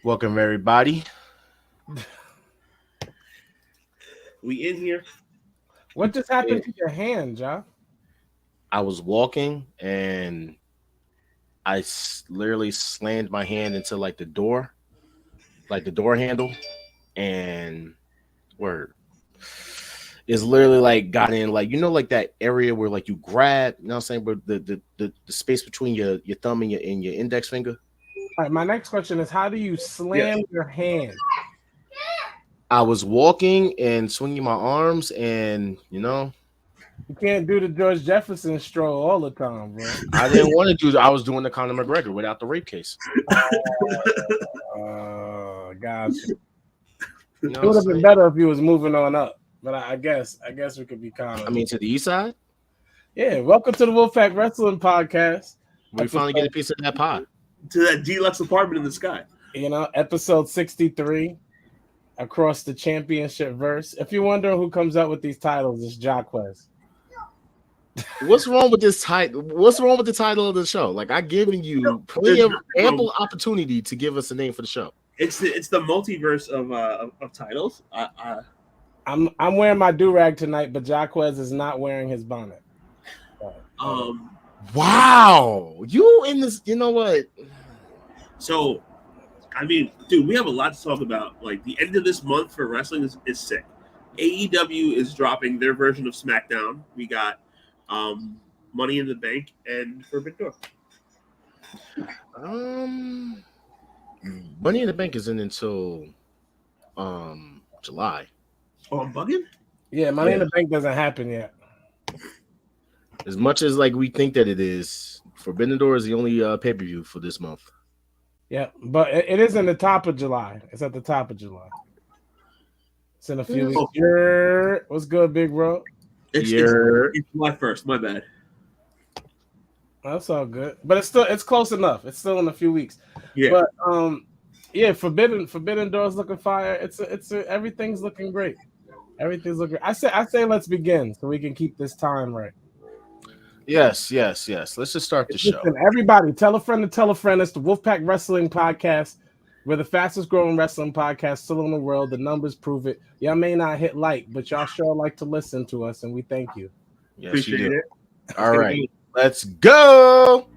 Welcome, everybody. We in here. What just happened to your hand, John? I was walking and I literally slammed my hand into like the door handle, and word is literally like got in like like that area where like you grab, you know what I'm saying, where the space between your thumb and your index finger. All right, my next question is, how do you slam your hand? I was walking and swinging my arms, and you can't do the George Jefferson stroll all the time, bro. I didn't want to do. I was doing the Conor McGregor without the rape case. Gotcha. It would have been better if he was moving on up, but I guess we could be Conor. I mean, to the east side. Yeah, welcome to the Wolfpack Wrestling Podcast. We finally get a piece of that pie. To that deluxe apartment in the sky. Episode 63. Across the championship verse. If you're wondering who comes up with these titles, it's Jaquez. What's wrong with this title? What's wrong with the title of the show? Like, I've given you plenty of ample opportunity to give us a name for the show. It's the multiverse of titles. I'm wearing my do-rag tonight, but Jaquez is not wearing his bonnet. Wow, you in this? You know what? So, I mean, dude, we have a lot to talk about. Like, the end of this month for wrestling is sick. AEW is dropping their version of SmackDown. We got Money in the Bank and Forbidden Door. Money in the Bank isn't until July. Oh, I'm bugging? Yeah, Money in the Bank doesn't happen yet. As much as like we think that it is, Forbidden Door is the only pay-per-view for this month. Yeah, but it is in the top of July. It's at the top of July. It's in a few weeks. What's good, big bro? It's July 1st. My bad. That's all good, but it's close enough. It's still in a few weeks. Yeah, but Forbidden Door's looking fire. It's everything's looking great. Everything's looking. I say let's begin so we can keep this time right. Yes. Let's just start the show. Everybody, tell a friend to tell a friend. It's the Wolfpack Wrestling Podcast. We're the fastest growing wrestling podcast still in the world. The numbers prove it. Y'all may not hit like, but y'all sure like to listen to us, and we thank you. Yes, appreciate you do. it. All right, let's go.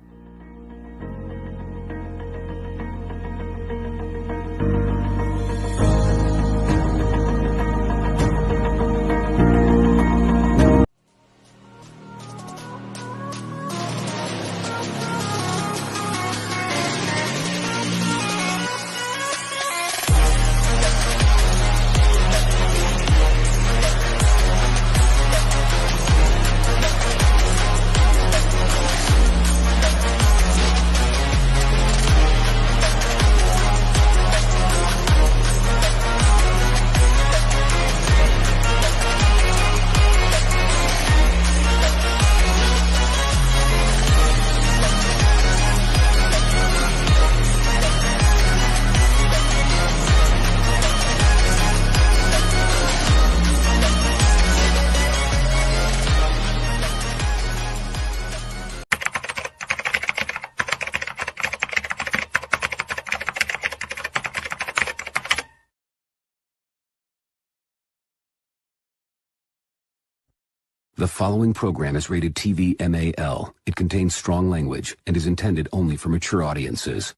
The following program is rated TV MAL. It contains strong language and is intended only for mature audiences.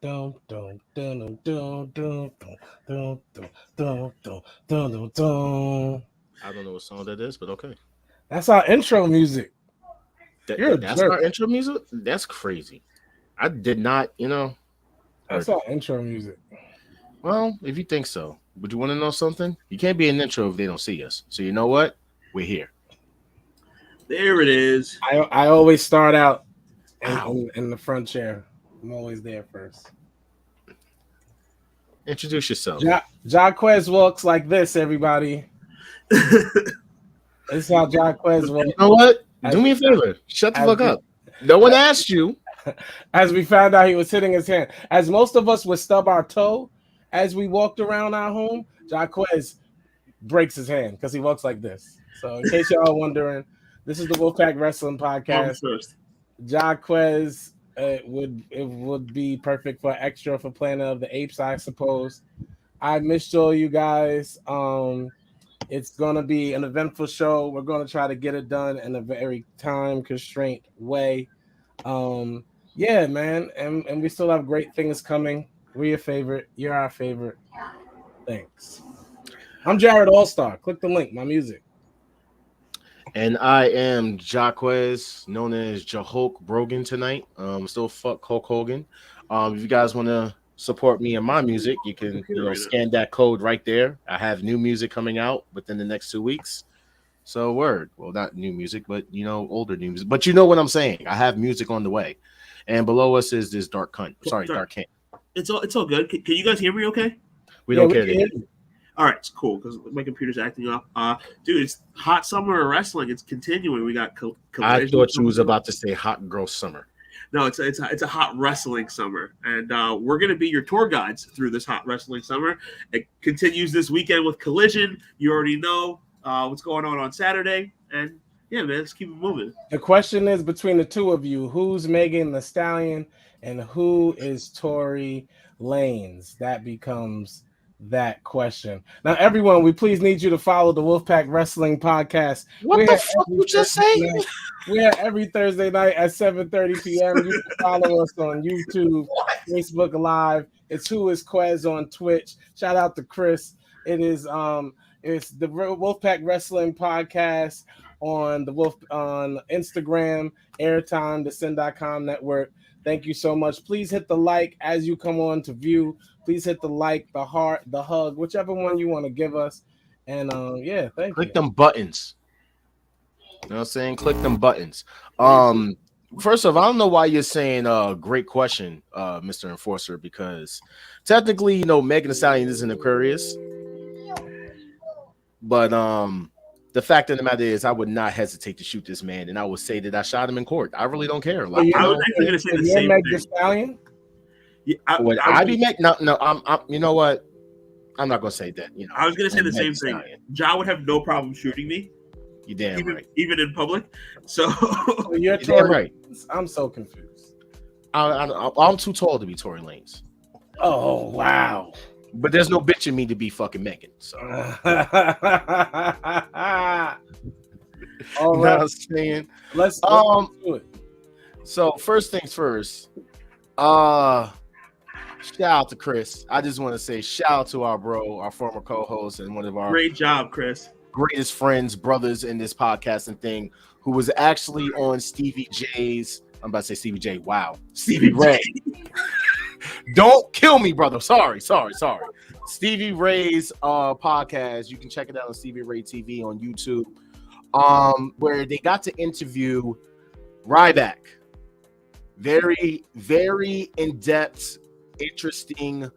Dun, dun, dun, dun, dun, dun, dun, dun, dun, dun, dun, dun. I don't know what song that is, but okay. That's our intro music. You're a That's jerk. our intro music. That's crazy. I did not, That's our intro music. Well, if you think so, but you want to know something? You can't be an intro if they don't see us. So you know what? We're here. There it is. I always start out Ow. in the front chair. I'm always there first. Introduce yourself. Jaquez walks like this, everybody. This is how Jaquez walks. You know what? Do me a favor. Shut the fuck up. No one asked you. As we found out, he was hitting his hand. As most of us would stub our toe as we walked around our home, Jaquez breaks his hand because he walks like this. So in case y'all are wondering, this is the Wolfpack Wrestling Podcast. Jaquez, it would be perfect for extra for Planet of the Apes, I suppose. I missed all you guys. It's gonna be an eventful show. We're gonna try to get it done in a very time constraint way. Yeah, man, and we still have great things coming. We're your favorite. You're our favorite. Thanks. I'm Jared Allstar. Click the link. My music. And I am Jaquez, known as Jahulk Brogan tonight. Still fuck Hulk Hogan. If you guys want to support me and my music, you can scan that code right there. I have new music coming out within the next 2 weeks. So word. Well, not new music, but older new music. But you know what I'm saying. I have music on the way. And below us is this Dark Cunt. Sorry, Dark Cunt. It's all good. Can you guys hear me okay? We don't care to hear you. All right, it's cool because my computer's acting up. Dude, it's hot summer of wrestling. It's continuing. We got I thought you was about to say hot girl summer. No, it's a hot wrestling summer, and we're gonna be your tour guides through this hot wrestling summer. It continues this weekend with Collision. You already know what's going on Saturday, and yeah, man, let's keep it moving. The question is between the two of you: who's Megan Thee Stallion and who is Tory Lanez? That becomes that question. Now, everyone, we please need you to follow the Wolfpack Wrestling Podcast. What the fuck you just say? We're every Thursday night at 7:30 p.m. You can follow us on YouTube, Facebook Live. It's Who Is Quez on Twitch. Shout out to Chris. It's the Wolfpack Wrestling Podcast on on Instagram, Airtime, the Sin.com network. Thank you so much. Please hit the like as you come on to view. Please hit the like, the heart, the hug, whichever one you want to give us. And yeah, thank you. Click them buttons. You know what I'm saying? Click them buttons. First off, I don't know why you're saying great question, Mr. Enforcer, because technically, Megan Thee Stallion is an Aquarius. But the fact of the matter is, I would not hesitate to shoot this man, and I would say that I shot him in court. I really don't care. Like, I was actually going to say the same Meg thing. Thee Stallion? Yeah, would I be Meg? No. I'm. You know what? I'm not gonna say that. I was going to say the same thing. Ja would have no problem shooting me. You damn right. Even in public. So you're damn right. I'm so confused. I'm too tall to be Tory Lanez. Oh wow. But there's no bitch in me to be fucking Megan. So all right. I'm saying. Let's do it. So first things first. Shout out to Chris. I just want to say shout out to our bro, our former co-host, and one of our great job, Chris. Greatest friends, brothers in this podcasting thing, who was actually on Stevie J's. I'm about to say Stevie J. Wow, Stevie Ray. Don't kill me, brother. Sorry. Stevie Ray's podcast. You can check it out on Stevie Ray TV on YouTube. Where they got to interview Ryback. Very, very in-depth, interesting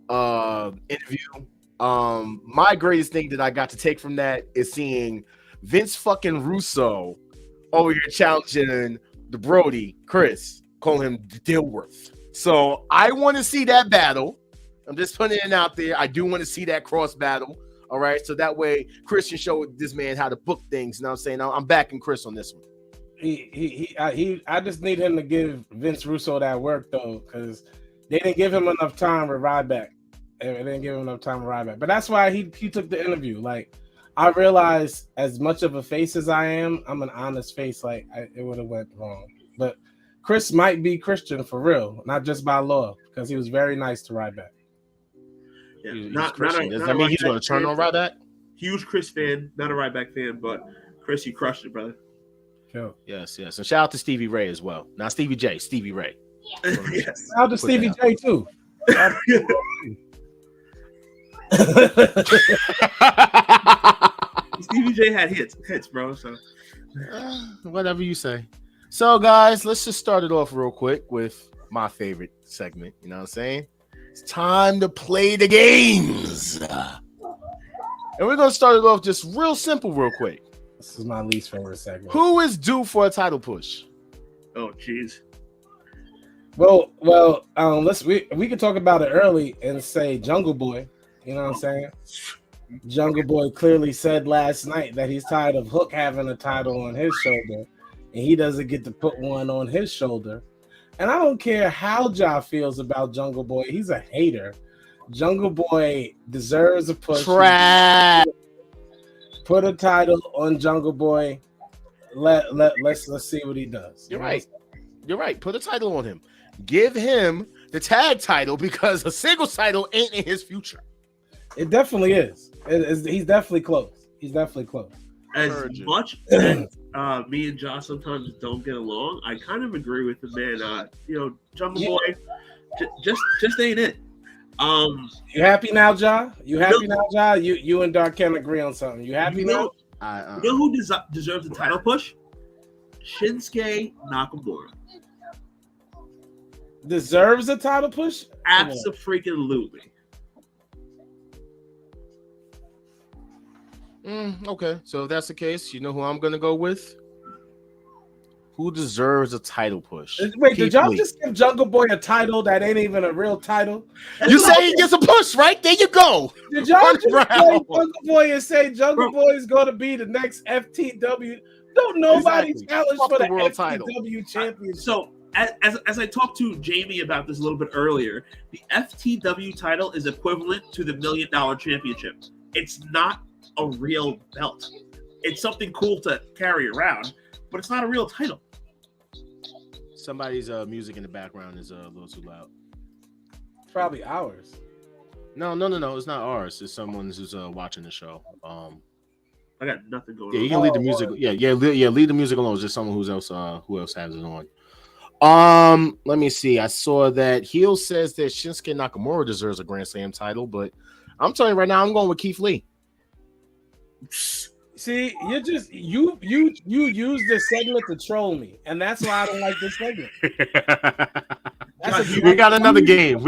interview. My greatest thing that I got to take from that is seeing Vince fucking Russo over here challenging the Brody, Chris, calling him Dilworth. So I want to see that battle. I'm just putting it out there. I do want to see that cross battle. All right. So that way Chris can show this man how to book things. You know what I'm saying? I'm backing Chris on this one. I just need him to give Vince Russo that work though, because they didn't give him enough time with Ryback. But that's why he took the interview. Like, I realized as much of a face as I am, I'm an honest face. Like, it would have went wrong. But Chris might be Christian for real, not just by law, because he was very nice to Ryback. Yeah, He's not Christian. a, Does not that a mean he's Ryback going to turn fan, on but Ryback? Huge Chris fan, not a Ryback fan, but Chris, you crushed it, brother. Cool. Yes. And shout out to Stevie Ray as well. Not Stevie J, Stevie Ray. Yes. Shout out to Stevie J too. Stevie J had hits, bro. So Whatever you say. So, guys, let's just start it off real quick with my favorite segment. You know what I'm saying? It's time to play the games. And we're going to start it off just real simple, real quick. This is my least favorite segment. Who is due for a title push? oh jeez. Well, we can talk about it early and say Jungle Boy. You know what I'm saying? Jungle Boy clearly said last night that he's tired of Hook having a title on his shoulder, and he doesn't get to put one on his shoulder. And I don't care how Ja feels about Jungle Boy. He's a hater. Jungle Boy deserves a push. Trash. Put a title on Jungle Boy. Let's see what he does. You're right. You're right. Put a title on him. Give him the tag title because a single title ain't in his future. It definitely is. He's definitely close. He's definitely close. As much as me and Josh sometimes don't get along, I kind of agree with the man. Jungle Boy just ain't it. You happy now, Ja? You happy now, Ja? You and Dark can agree on something. You happy now? You know who deserves a title push? Shinsuke Nakamura. Deserves a title push? Abso-freaking-lutely. Okay, so if that's the case, you know who I'm gonna go with? Who deserves a title push? Wait, did y'all just give Jungle Boy a title that ain't even a real title? You say he gets a push, right? There you go. Did y'all just play Jungle Boy and say Jungle Boy is going to be the next FTW? Don't nobody challenge for the world FTW title. championship. So, as I talked to Jamie about this a little bit earlier, the FTW title is equivalent to the $1 Million Championship. It's not a real belt. It's something cool to carry around, but it's not a real title. Somebody's music in the background is a little too loud. Probably ours. No. It's not ours. It's someone who's watching the show. I got nothing going Yeah, on. you can leave the music. Yeah. Leave the music alone. It's just someone who else has it on. Let me see. I saw that Heel says that Shinsuke Nakamura deserves a Grand Slam title, but I'm telling you right now, I'm going with Keith Lee. See, you use this segment to troll me, and that's why I don't like this segment. We got another game.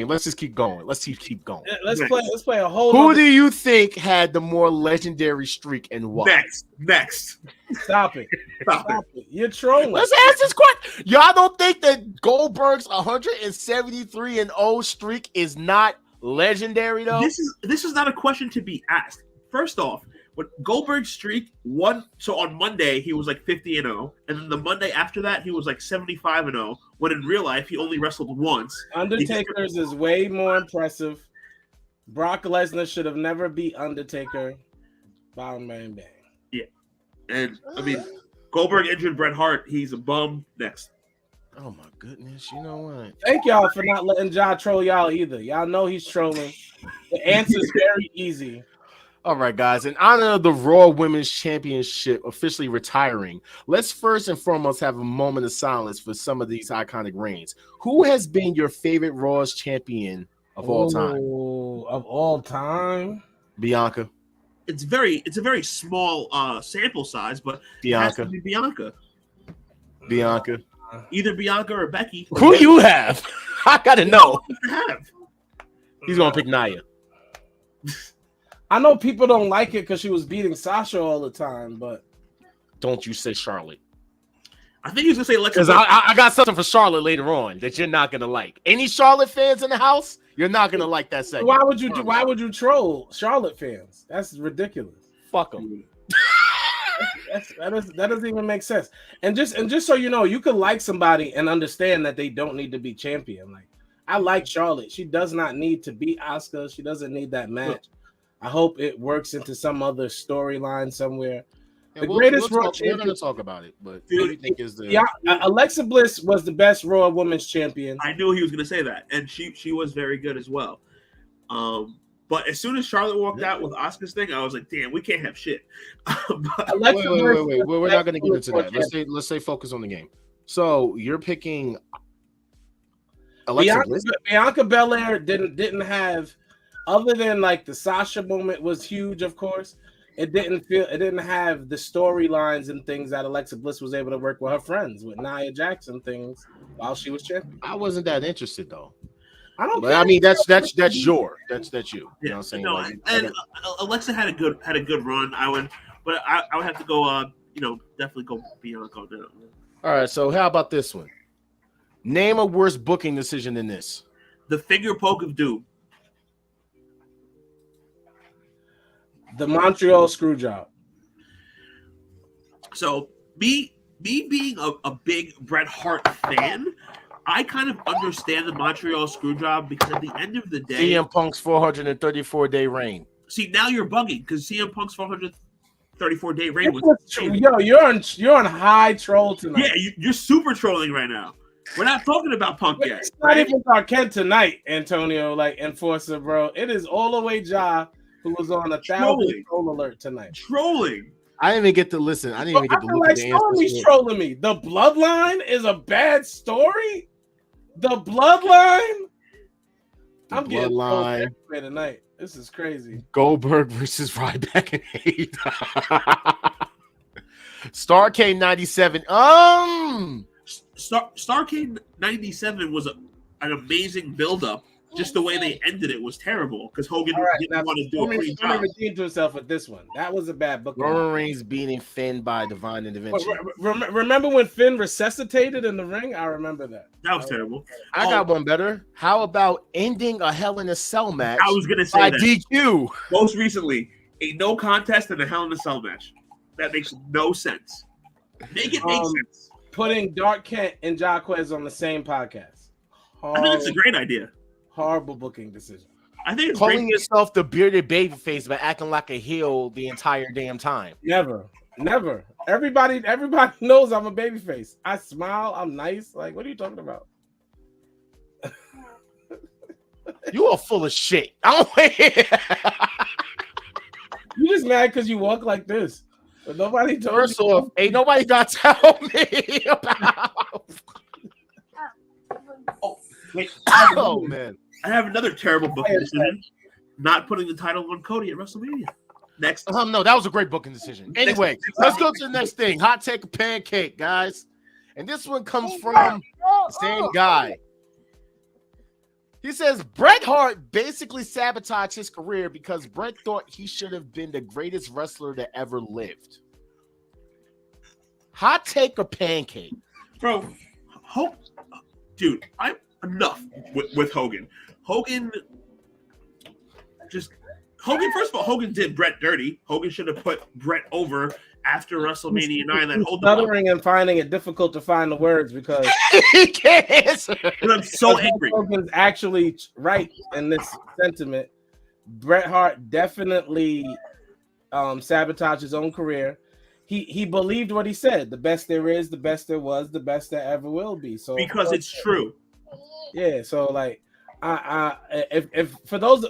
Let's just keep going. Let's keep going. Let's play a whole. Who do you think had the more legendary streak and why? Next. Stop it. Stop it. You're trolling. Let's ask this question. Y'all don't think that Goldberg's 173-0 streak is not legendary though? This is not a question to be asked. First off, when Goldberg's streak won, so on Monday he was like 50-0, and then the Monday after that he was like 75-0. When in real life he only wrestled once. Undertaker's is way more impressive. Brock Lesnar should have never beat Undertaker. Bang, bang, bang. Yeah, and I mean Goldberg injured Bret Hart. He's a bum. Next. Oh my goodness! You know what? Thank y'all for not letting Ja troll y'all either. Y'all know he's trolling. The answer is very easy. All right, guys. In honor of the Raw Women's Championship officially retiring, let's first and foremost have a moment of silence for some of these iconic reigns. Who has been your favorite Raw's champion of all time? Of all time? Bianca. It's a very small sample size, but Bianca. It has to be Bianca. Bianca. Either Bianca or Becky. Who you have? I gotta know. Have. He's gonna pick Nia. I know people don't like it because she was beating Sasha all the time, but don't you say Charlotte. I think he's gonna say Alexa. Because I got something for Charlotte later on that you're not gonna like. Any Charlotte fans in the house, you're not gonna like that segment. Why would you troll Charlotte fans? That's ridiculous. Fuck them. That doesn't even make sense. And just so you know, you could like somebody and understand that they don't need to be champion. Like I like Charlotte. She does not need to beat Asuka. She doesn't need that match. I hope it works into some other storyline somewhere. And The greatest Raw we're champion. going to talk about it, but Dude, who do you think is the? Yeah, Alexa Bliss was the best Raw Women's Champion. I knew he was going to say that, and she was very good as well. But as soon as Charlotte walked out with Asuka's thing, I was like, "Damn, we can't have shit." Alexa Bliss Wait. We're not going to get into that. Let's stay focused on the game. So you're picking Alexa Bliss? Bianca Belair didn't have, other than like the Sasha moment was huge, of course. It didn't have the storylines and things that Alexa Bliss was able to work with her friends, with Nia Jackson things while she was champion. I wasn't that interested though. I don't. But I mean, that's you. You know what I'm saying? No, like, and Alexa had a good run. I would have to go. Definitely go Bianca on that. All right. So how about this one? Name a worse booking decision than this. The finger poke of doom. The Montreal Screwjob. So me being a big Bret Hart fan, I kind of understand the Montreal Screwjob because at the end of the day, CM Punk's 434-day reign. See, now you're bugging because CM Punk's 434-day reign was yo, you're on high troll tonight. Yeah, you're super trolling right now. We're not talking about Punk yet. It's not even Darkent tonight, Antonio, like Enforcer, bro. It is all the way Ja who was on 1,000 troll alert tonight. Trolling. I didn't even get to listen. I didn't even get to look at the answers. Stormy's trolling me. The Bloodline is a bad story. The Bloodline. I'm getting Bloodline tonight. This is crazy. Goldberg versus Ryback and Hayes. Starrcade 97. Starrcade 97 was an amazing build-up. Just the way they ended it was terrible because Hogan didn't want to do a free job. Redeemed himself with this one. That was a bad book. Roman Reigns beating Finn by divine intervention. Remember when Finn resuscitated in the ring? I remember that. That was terrible. I got one better. How about ending a Hell in a Cell match? I was gonna say by that. DQ. Most recently, a no contest and a Hell in a Cell match. That makes no sense. Make it make sense. Putting Dark Kent and Jacquez on the same podcast. I think it's a great idea. Horrible booking decision. I think it's calling yourself the bearded babyface but acting like a heel the entire damn time. Never. Everybody knows I'm a babyface. I smile. I'm nice. Like, what are you talking about? You are full of shit. You just mad because you walk like this. But nobody told First off, ain't nobody got to tell me about. Wait. Oh man. I have another terrible booking decision. Not putting the title on Cody at WrestleMania. Next. No, that was a great booking decision. Anyway, let's go to the next thing. Hot take a pancake, guys. And this one comes from the same guy. He says Bret Hart basically sabotaged his career because Bret thought he should have been the greatest wrestler that ever lived. Hot take or pancake? Bro, dude, I'm enough with Hogan. Hogan, first of all, Hogan did Bret dirty. Hogan should have put Bret over after WrestleMania 9. That whole stuttering and finding it difficult to find the words because he can't answer. I'm so angry. Hogan's actually right in this sentiment. Bret Hart definitely sabotaged his own career. He believed what he said. The best there is, the best there was, the best there ever will be. So because it's true. Yeah, so like if for those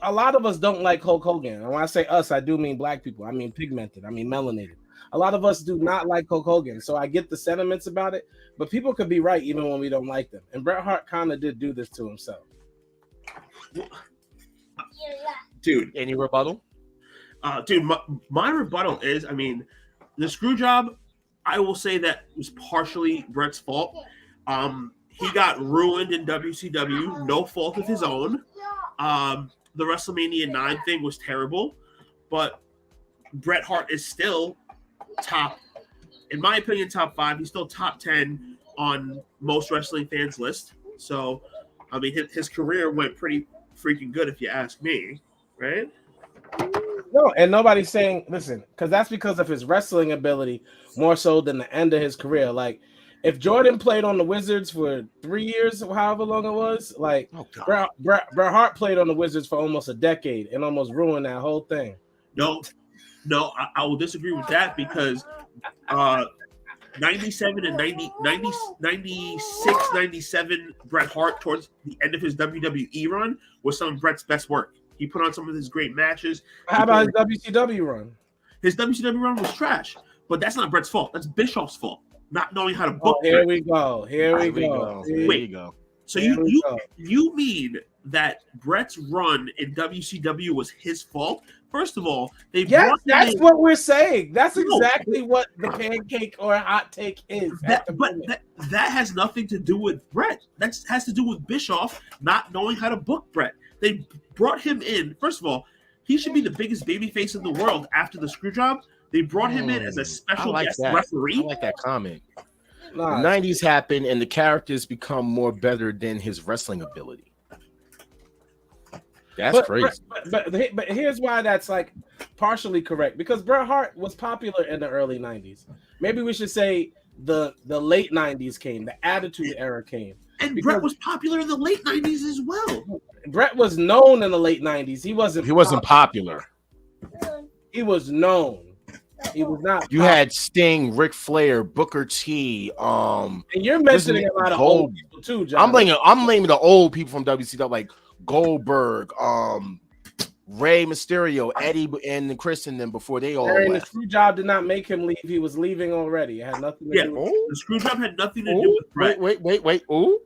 a lot of us don't like Hulk Hogan. And when I say us, I do mean black people. I mean pigmented. I mean melanated. A lot of us do not like Hulk Hogan. So I get the sentiments about it, but people could be right even when we don't like them. And Bret Hart kind of did do this to himself. Dude, any rebuttal? Dude, my rebuttal is, I mean, the screw job, I will say that was partially Bret's fault. He got ruined in WCW, no fault of his own. The WrestleMania 9 thing was terrible, but Bret Hart is still top, in my opinion, top 5. He's still top 10 on most wrestling fans' list. So, I mean, his career went pretty freaking good, if you ask me, right? No, and nobody's saying, listen, because that's because of his wrestling ability more so than the end of his career. Like, if Jordan played on the Wizards for 3 years, however long it was, like Bret Hart played on the Wizards for almost a decade and almost ruined that whole thing. No, No, I will disagree with that because 97 and 96, 97, Bret Hart towards the end of his WWE run was some of Bret's best work. He put on some of his great matches. How about his WCW run? His WCW run was trash, but that's not Bret's fault. That's Bischoff's fault, not knowing how to book. Here we go. Wait, so you mean that Bret's run in WCW was his fault? First of all, that's what we're saying. That's exactly what the pancake or hot take is. That has nothing to do with Bret. That has to do with Bischoff not knowing how to book Bret. They brought him in. First of all, he should be the biggest babyface in the world after the screw job. They brought him in as a special guest referee. I like that comment. The 90s happened and the characters become more better than his wrestling ability. That's crazy. But here's why that's like partially correct, because Bret Hart was popular in the early 90s. Maybe we should say the late 90s came, the Attitude Era came. And Bret was popular in the late 90s as well. Bret was known in the late 90s. He wasn't popular. He was known. He was not. You had Sting, Ric Flair, Booker T. And you're mentioning a lot of old people too, John. I'm naming the old people from WCW like Goldberg, Rey Mysterio, Eddie, and Chris and them before they all left. The screw job did not make him leave. He was leaving already. It had nothing to do with the screw job had nothing to do with Bret. Wait. Ooh.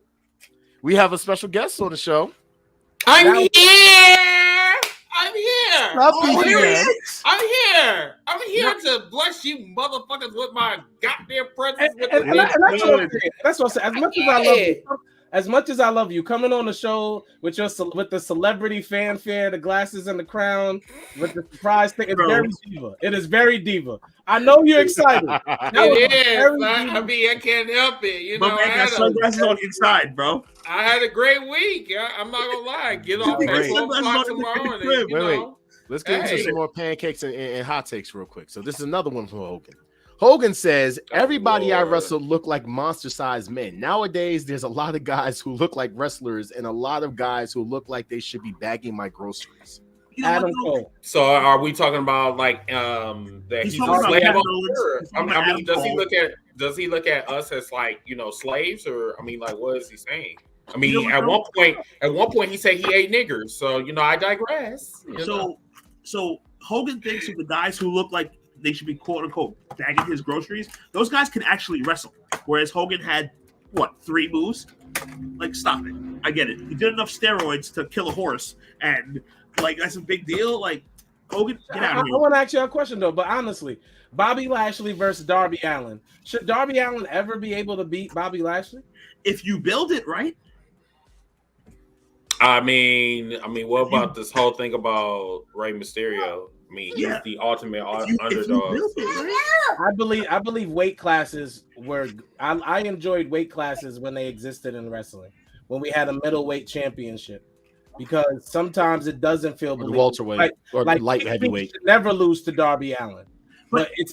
We have a special guest on the show. I'm here. I'm here to bless you motherfuckers with my goddamn presence. That's what I'm saying. As much as I love you, coming on the show with the celebrity fanfare, the glasses and the crown, with the surprise thing, it's very diva. It is very diva. I know you're excited. It is. I mean, I can't help it. You know, I got sunglasses on inside, bro. I had a great week. I'm not gonna lie. Get off that tomorrow. Wait. Let's get into some more pancakes and hot takes real quick. So this is another one from Hogan. Hogan says, everybody I wrestle look like monster-sized men. Nowadays, there's a lot of guys who look like wrestlers and a lot of guys who look like they should be bagging my groceries. Adam Cole. So are we talking about like that he's a slave owner? I mean, does he look at us as like, you know, slaves, or I mean, like, what is he saying? I mean, at one point he said he ate niggers. So, you know, I digress. So Hogan thinks of the guys who look like they should be quote unquote bagging his groceries. Those guys can actually wrestle. Whereas Hogan had 3 moves? Like, stop it. I get it. He did enough steroids to kill a horse, and like that's a big deal. Like, Hogan, get out of here. I want to ask you a question though, but honestly, Bobby Lashley versus Darby Allin. Should Darby Allin ever be able to beat Bobby Lashley? If you build it right. I mean, what about this whole thing about Rey Mysterio? I mean, he's the ultimate underdog. I believe weight classes were. I enjoyed weight classes when they existed in wrestling. When we had a middleweight championship, because sometimes it doesn't feel welterweight or light heavyweight. Never lose to Darby Allin, but it's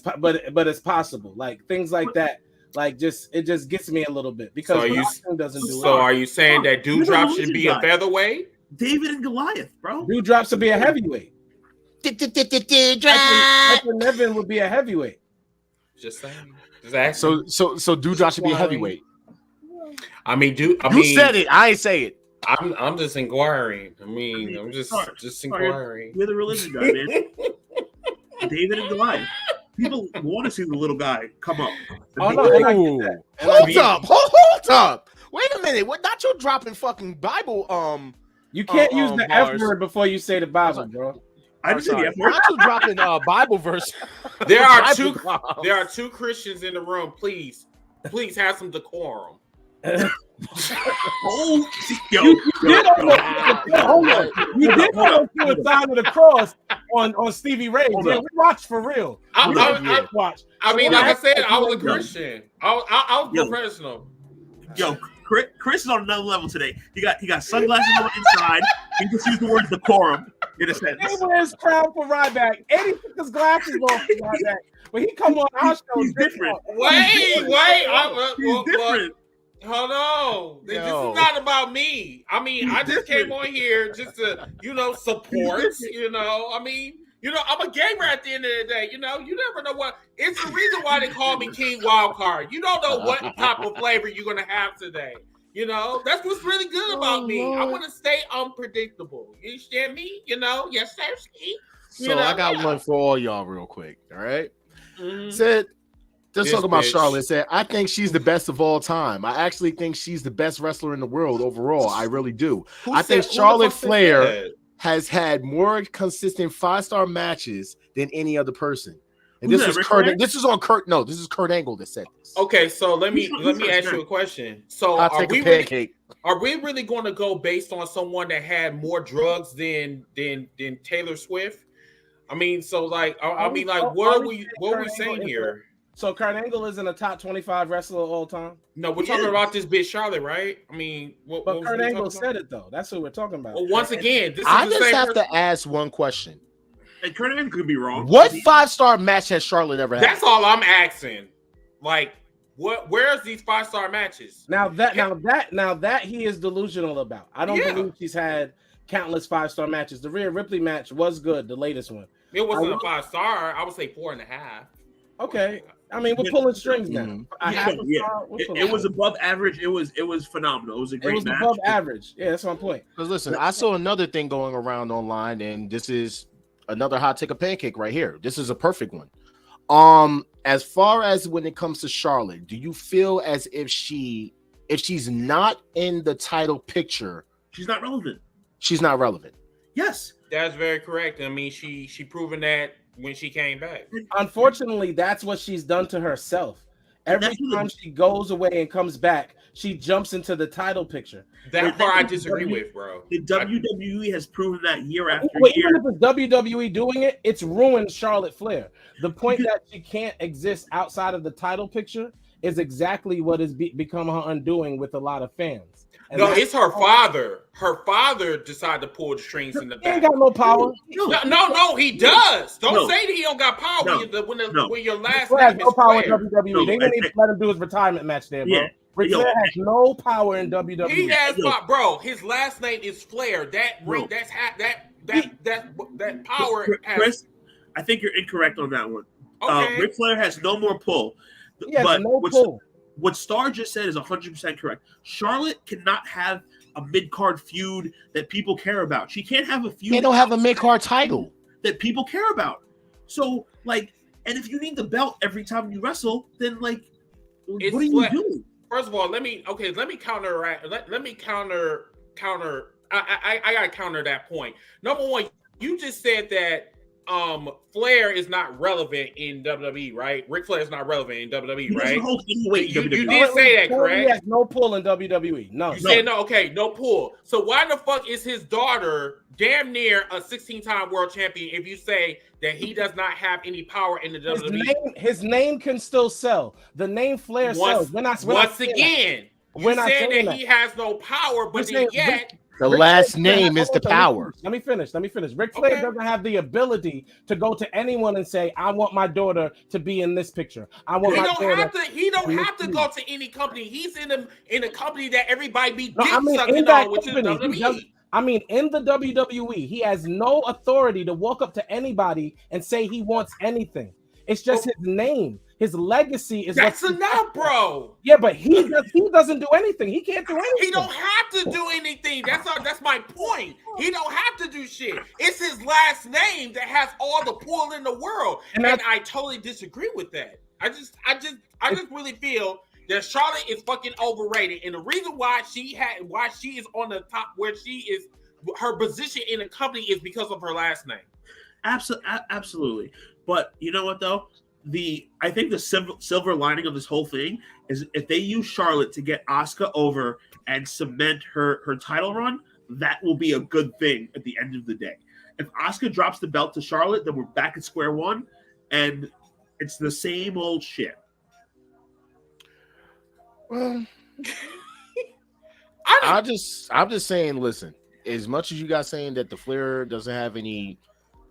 possible. Like things like that. Like it just gets me a little bit because are you saying that Doudrop should be a featherweight? David and Goliath, bro. Doudrop should be a heavyweight. Nevin would be a heavyweight. Just saying. So Doudrop should be a heavyweight. I mean, you said it. I ain't say it. I'm just inquiring. I mean, I'm just inquiring. You're the religion guy, man. David and Goliath. People want to see the little guy come up. Hold up. Wait a minute. What? Not you dropping fucking Bible? You can't use the F word before you say the Bible, bro. I didn't say the F word. Not you dropping Bible verse. There are two Christians in the room. Please have some decorum. You did almost do a sign of the cross on Stevie Ray. Yeah, we watched for real. I mean, like I said, I was a Christian. I was professional. Yo, Chris is on another level today. He got sunglasses on inside. He just used the word decorum in a sentence. He wears crown for Ryback. Eddie took his glasses off for Ryback. When he come on our show, he's different. Wait. He's different. Hold on. This is not about me. I mean, I just came on here just to, support, I mean, You know, I'm a gamer at the end of the day. You know, you never know what. It's the reason why they call me King Wildcard. You don't know what type of flavor you're gonna have today. You know, that's what's really good about me. I want to stay unpredictable. You understand me? You know, yes, sir. So I got one for all y'all, real quick. All right. Said, just talking about Charlotte. Said, I think she's the best of all time. I actually think she's the best wrestler in the world overall. I really do. I think Charlotte Flair has had more consistent 5-star matches than any other person. And this is Kurt. This is on Kurt. No, this is Kurt Angle that said this. Okay, so let me ask you a question. So are we really going to go based on someone that had more drugs than Taylor Swift? I mean, so like, what are we saying here? So Kurt Angle isn't a top 25 wrestler of all time? No, we're talking about this bitch Charlotte, right? I mean, but Kurt Angle said it though. That's what we're talking about. Well, once again, I just have to ask one question. And Kurt Angle could be wrong. What 5-star match has Charlotte ever had? That's all I'm asking. Like, where's these 5-star matches? Now that he is delusional about. I don't believe she's had countless 5-star matches. The Rhea Ripley match was good, the latest one. It wasn't a 5-star. I would say 4.5. Okay. I mean, we're pulling strings now. It was above average. It was phenomenal. It was a great match. Above average. Yeah, that's my point. Because listen, I saw another thing going around online, and this is another hot take of pancake right here. This is a perfect one. As far as when it comes to Charlotte, do you feel as if she's not in the title picture, she's not relevant? She's not relevant. Yes, that's very correct. I mean, she proven that when she came back. Unfortunately, that's what she's done to herself. Every time she goes away and comes back, she jumps into the title picture. That part I disagree with, bro. The WWE has proven that year after year. Even if it's WWE doing it, it's ruined Charlotte Flair. The point that she can't exist outside of the title picture is exactly what has become her undoing with a lot of fans. And no, it's her father. Her father decided to pull the strings in the back. He ain't got no power. No, he does. Don't say that he don't got power when your last name has no is power Flair. in WWE. They didn't even let him do his retirement match there, bro. Ric Flair has no power in WWE. He has bro. His last name is Flair. That power. Chris, I think you're incorrect on that one. Okay. Ric Flair has no more pull. He has no pull. What Star just said is 100% correct. Charlotte cannot have a mid-card feud that people care about. She can't have a feud. They don't have a mid-card title that people care about. So, like, and if you need the belt every time you wrestle, then like, what are you doing? First of all, let me counter. Let me counter. I gotta counter that point. Number one, you just said that Flair is not relevant in WWE, right? Ric Flair is not relevant in WWE, right? You did say that, correct? He has no pull in WWE. No. You said no, okay, no pull. So why the fuck is his daughter damn near a 16-time world champion if you say that he does not have any power in the WWE? His name can still sell. The name Flair sells. Once again, you said that he has no power, but yet... The last name is the power. Let me finish. Ric Flair doesn't have the ability to go to anyone and say, "I want my daughter to be in this picture." He don't have to go to any company. He's in a company that everybody be sucking on, which is WWE. I mean, in the WWE, he has no authority to walk up to anybody and say he wants anything. It's just his name. His legacy is that's enough, bro. Yeah, but he doesn't do anything. He can't do anything. He don't have to do anything. That's my point. He don't have to do shit. It's his last name that has all the pull in the world, and I totally disagree with that. I just really feel that Charlotte is fucking overrated, and the reason why she is on the top where she is, her position in the company is because of her last name. Absolutely. But you know what though? I think the silver lining of this whole thing is if they use Charlotte to get Asuka over and cement her title run, that will be a good thing at the end of the day. If Asuka drops the belt to Charlotte, then we're back at square one, and it's the same old shit. Well, I'm just saying, listen, as much as you guys saying that the Flair doesn't have any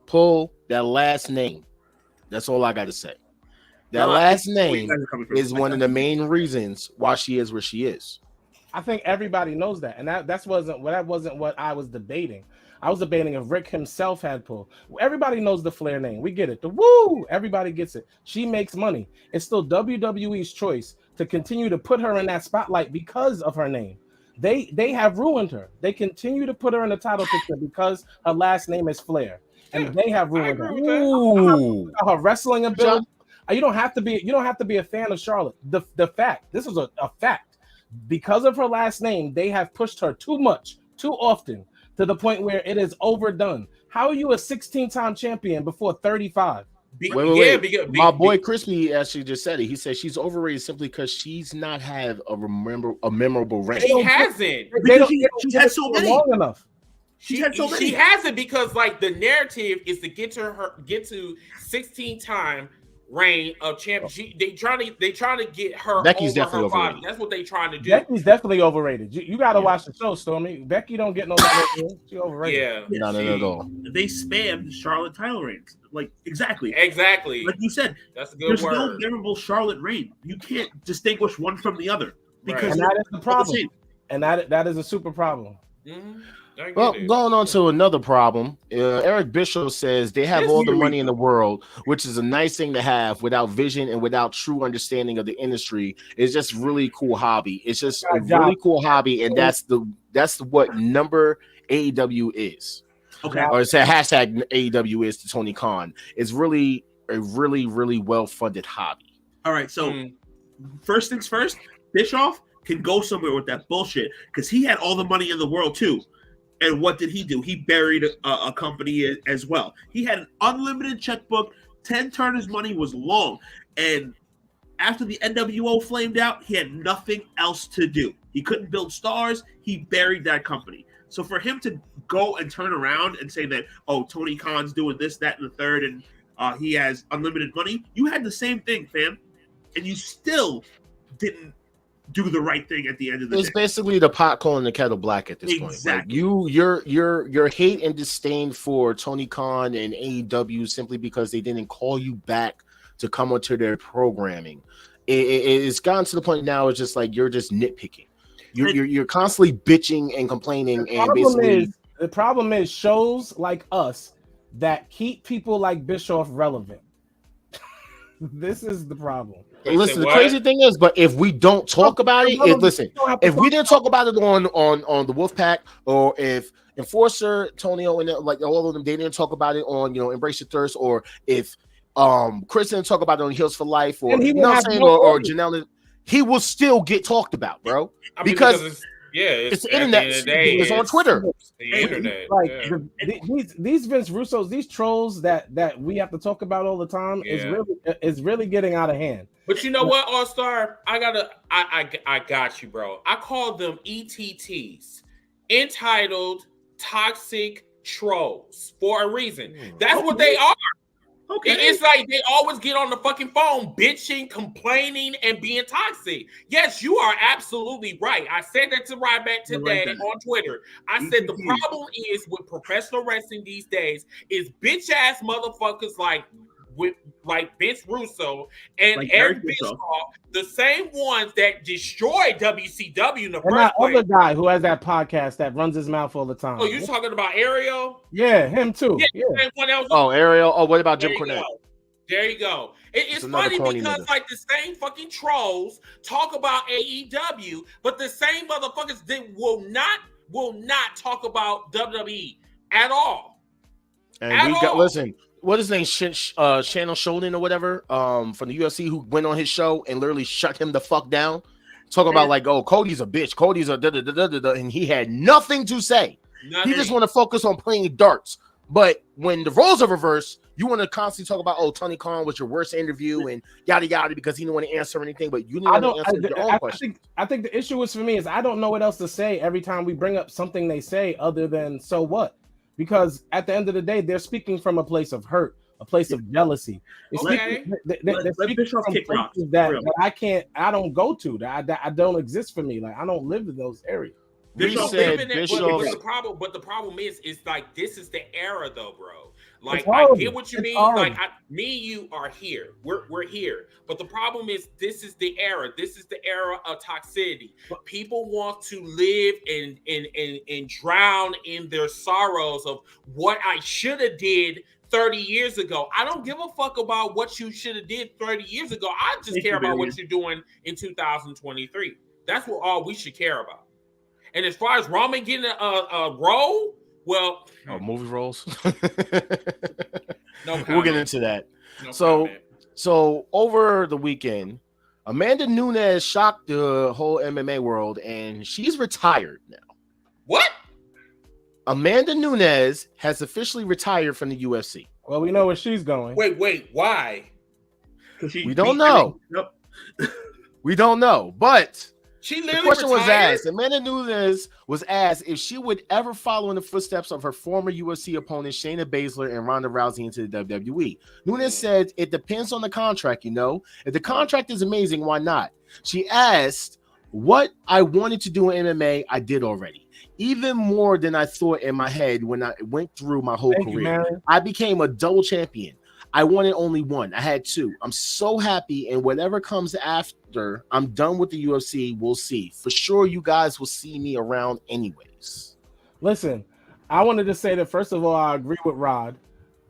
pull, that last name, that's all I got to say. That last name is one of the main reasons why she is where she is. I think everybody knows that, and that wasn't what I was debating. I was debating if Rick himself had pull. Everybody knows the Flair name. We get it. The woo, everybody gets it. She makes money. It's still WWE's choice to continue to put her in that spotlight because of her name. They have ruined her. They continue to put her in the title picture because her last name is Flair, and they have ruined her. Ooh. Her wrestling ability. You don't have to be a fan of Charlotte. The fact, this is a fact. Because of her last name, they have pushed her too much, too often, to the point where it is overdone. How are you a 16-time champion before 35? Wait. My boy Crispy actually just said it. He said she's overrated simply because she's not had a memorable reign. She hasn't. She's had so many. Long enough. She hasn't because like the narrative is to get to 16-time reign of champion. They trying to get her. Becky's over definitely her overrated. body. That's what they trying to do. Becky's definitely overrated. You got to watch the show, Stormy. Becky don't get no better. She overrated. Yeah, not at all. They spammed Charlotte title reigns. Like exactly. Like you said, that's a good word. There's no memorable Charlotte reign. You can't distinguish one from the other because and that is the problem. And that is a super problem. Mm-hmm. Well, going on to another problem, Eric Bischoff says they have all the money in the world, which is a nice thing to have without vision and without true understanding of the industry. It's just really cool hobby. It's just a really cool hobby, and that's what number AEW is. Okay. Or it's a hashtag AEW is to Tony Khan. It's really a really well-funded hobby. All right, so first things first, Bischoff can go somewhere with that bullshit because he had all the money in the world too. And what did he do? He buried a company as well. He had an unlimited checkbook. 10 Turner's money was long. And after the NWO flamed out, he had nothing else to do. He couldn't build stars. He buried that company. So for him to go and turn around and say that, oh, Tony Khan's doing this, that, and the third, and he has unlimited money, you had the same thing, fam. And you still didn't do the right thing at the end of the day. It's basically the pot calling the kettle black at this point. Like your hate and disdain for Tony Khan and AEW simply because they didn't call you back to come onto their programming. It's gotten to the point now. It's just like you're just nitpicking. You're constantly bitching and complaining, and basically the problem is shows like us that keep people like Bischoff relevant. This is the problem. Listen, the crazy thing is, but if we don't talk about it, if we didn't talk about it on the Wolfpack, or if Enforcer, Tonio, and like all of them, they didn't talk about it on Embrace Your Thirst, or if Chris didn't talk about it on Heels for Life, or or Janelle, he will still get talked about, bro. Because it's the internet. It's on Twitter. It's the internet. These Vince Russo's, these trolls that we have to talk about all the time is really getting out of hand. But you know what, All Star, I got you, bro. I call them ETTs, entitled toxic trolls, for a reason. That's what they are. Okay. It's like they always get on the fucking phone bitching, complaining, and being toxic. Yes, you are absolutely right. I said that to Ryback today on Twitter. I said the problem is with professional wrestling these days is bitch ass motherfuckers like Vince Russo and Eric Bischoff, the same ones that destroyed WCW in the first place. Other guy who has that podcast that runs his mouth all the time. Oh, you talking about Ariel? Yeah, him too. Ariel. Oh, what about Jim Cornette? There you go. It's funny because like the same fucking trolls talk about AEW, but the same motherfuckers will not talk about WWE at all. And listen. What is his name? Shannon Shulman or whatever, from the UFC, who went on his show and literally shut him the fuck down. Talking about like, oh, Cody's a bitch. Cody's a da-da-da-da-da-da, and he had nothing to say. He just want to focus on playing darts. But when the roles are reversed, you want to constantly talk about, oh, Tony Khan was your worst interview and yada yada because he didn't want to answer anything. But you didn't want to answer your own question. I think the issue is for me is I don't know what else to say every time we bring up something they say other than so what. Because at the end of the day, they're speaking from a place of hurt, a place of jealousy. They're speaking from places that I don't go to, that I don't exist for me. Like I don't live in those areas. Bischoff, said Bischoff. But the problem is like this is the era though, bro. Like I get what you mean. Like me and you are here. We're here. But the problem is this is the era. This is the era of toxicity. People want to live and drown in their sorrows of what I should have did 30 years ago. I don't give a fuck about what you should have did 30 years ago. I just care about what you're doing in 2023. That's what all we should care about. And as far as Roman getting a role, well, movie roles. No comment. We'll get into that. No so comment. So over the weekend, Amanda Nunes shocked the whole MMA world, and she's retired now. What? Amanda Nunes has officially retired from the UFC. Well, we know where she's going. Wait, why? We don't know. We don't know, but she literally the question was retired? asked. Amanda Nunes was asked if she would ever follow in the footsteps of her former UFC opponent Shayna Baszler and Ronda Rousey into the WWE. Nunes said, "It depends on the contract, you know. If the contract is amazing, why not?" She asked, "What I wanted to do in MMA, I did already. Even more than I thought in my head when I went through my whole career. I became a double champion. I wanted only one. I had two. I'm so happy, and whatever comes after, I'm done with the UFC. We'll see. For sure, you guys will see me around anyways." Listen, I wanted to say that, first of all, I agree with Rod.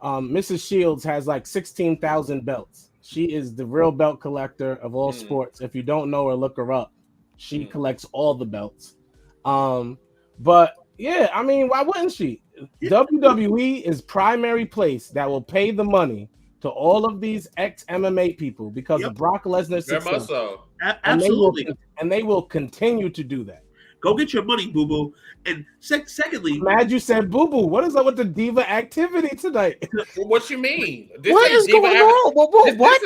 Mrs. Shields has like 16,000 belts. She is the real belt collector of all sports. If you don't know her, look her up. She collects all the belts. But yeah, I mean, why wouldn't she? WWE is primary place that will pay the money to all of these ex-MMA people because of Brock Lesnar's success. So. Absolutely. And they will continue to do that. Go get your money, boo-boo. And secondly... Mad you said boo-boo. What is up with the diva activity tonight? What you mean? What is going on? What?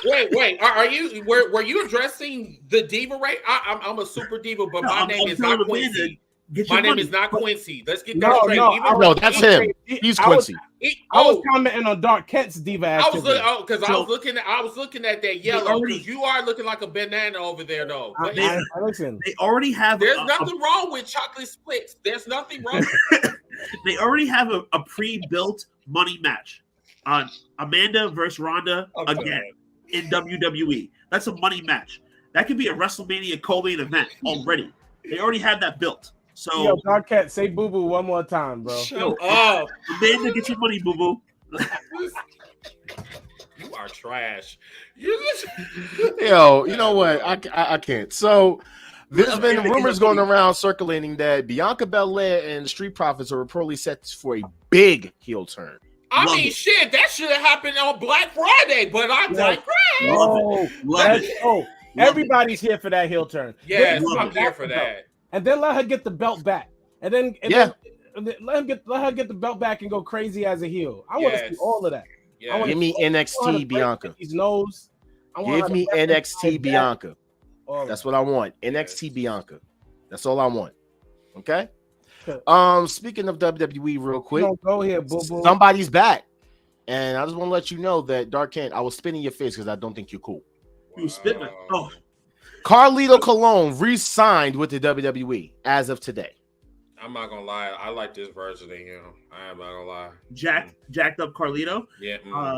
Wait. Are you... Were you addressing the diva rate? I'm a super diva, but my name is not Quincy. My name is not Quincy. Let's get that straight. No, that's him. He's Quincy. I was commenting on Dark Kent's diva activity. I was looking at that yellow. You are looking like a banana over there, though. Listen, they already have. There's nothing wrong with chocolate splits. There's nothing wrong. They already have a pre-built money match on Amanda versus Ronda again in WWE. That's a money match. That could be a WrestleMania co-main event already. They already have that built. So, yo, Dark Cat, say boo boo one more time, bro. Shut up. Amanda, get your money, boo boo. You are trash. Yo, you know what? I can't. So there's been rumors going around circulating that Bianca Belair and the Street Profits are reportedly set for a big heel turn. Shit, that should have happened on Black Friday, but I digress. Love it. Everybody's here for that heel turn. Yes, I'm here for that. And then let her get the belt back. And then let her get the belt back and go crazy as a heel. I want to see all of that. Yes. Give me NXT Bianca. His nose. Give me NXT Bianca. That's what I want. NXT Bianca. That's all I want. Okay. Speaking of WWE, real quick, go here, boo boo. Somebody's back, and I just want to let you know that Dark Kent, I was spinning your face because I don't think you're cool. You spitting it. Oh. Carlito Colon re-signed with the WWE as of today. I'm not gonna lie, I like this version of him. I am not gonna lie. Jacked up Carlito. Yeah.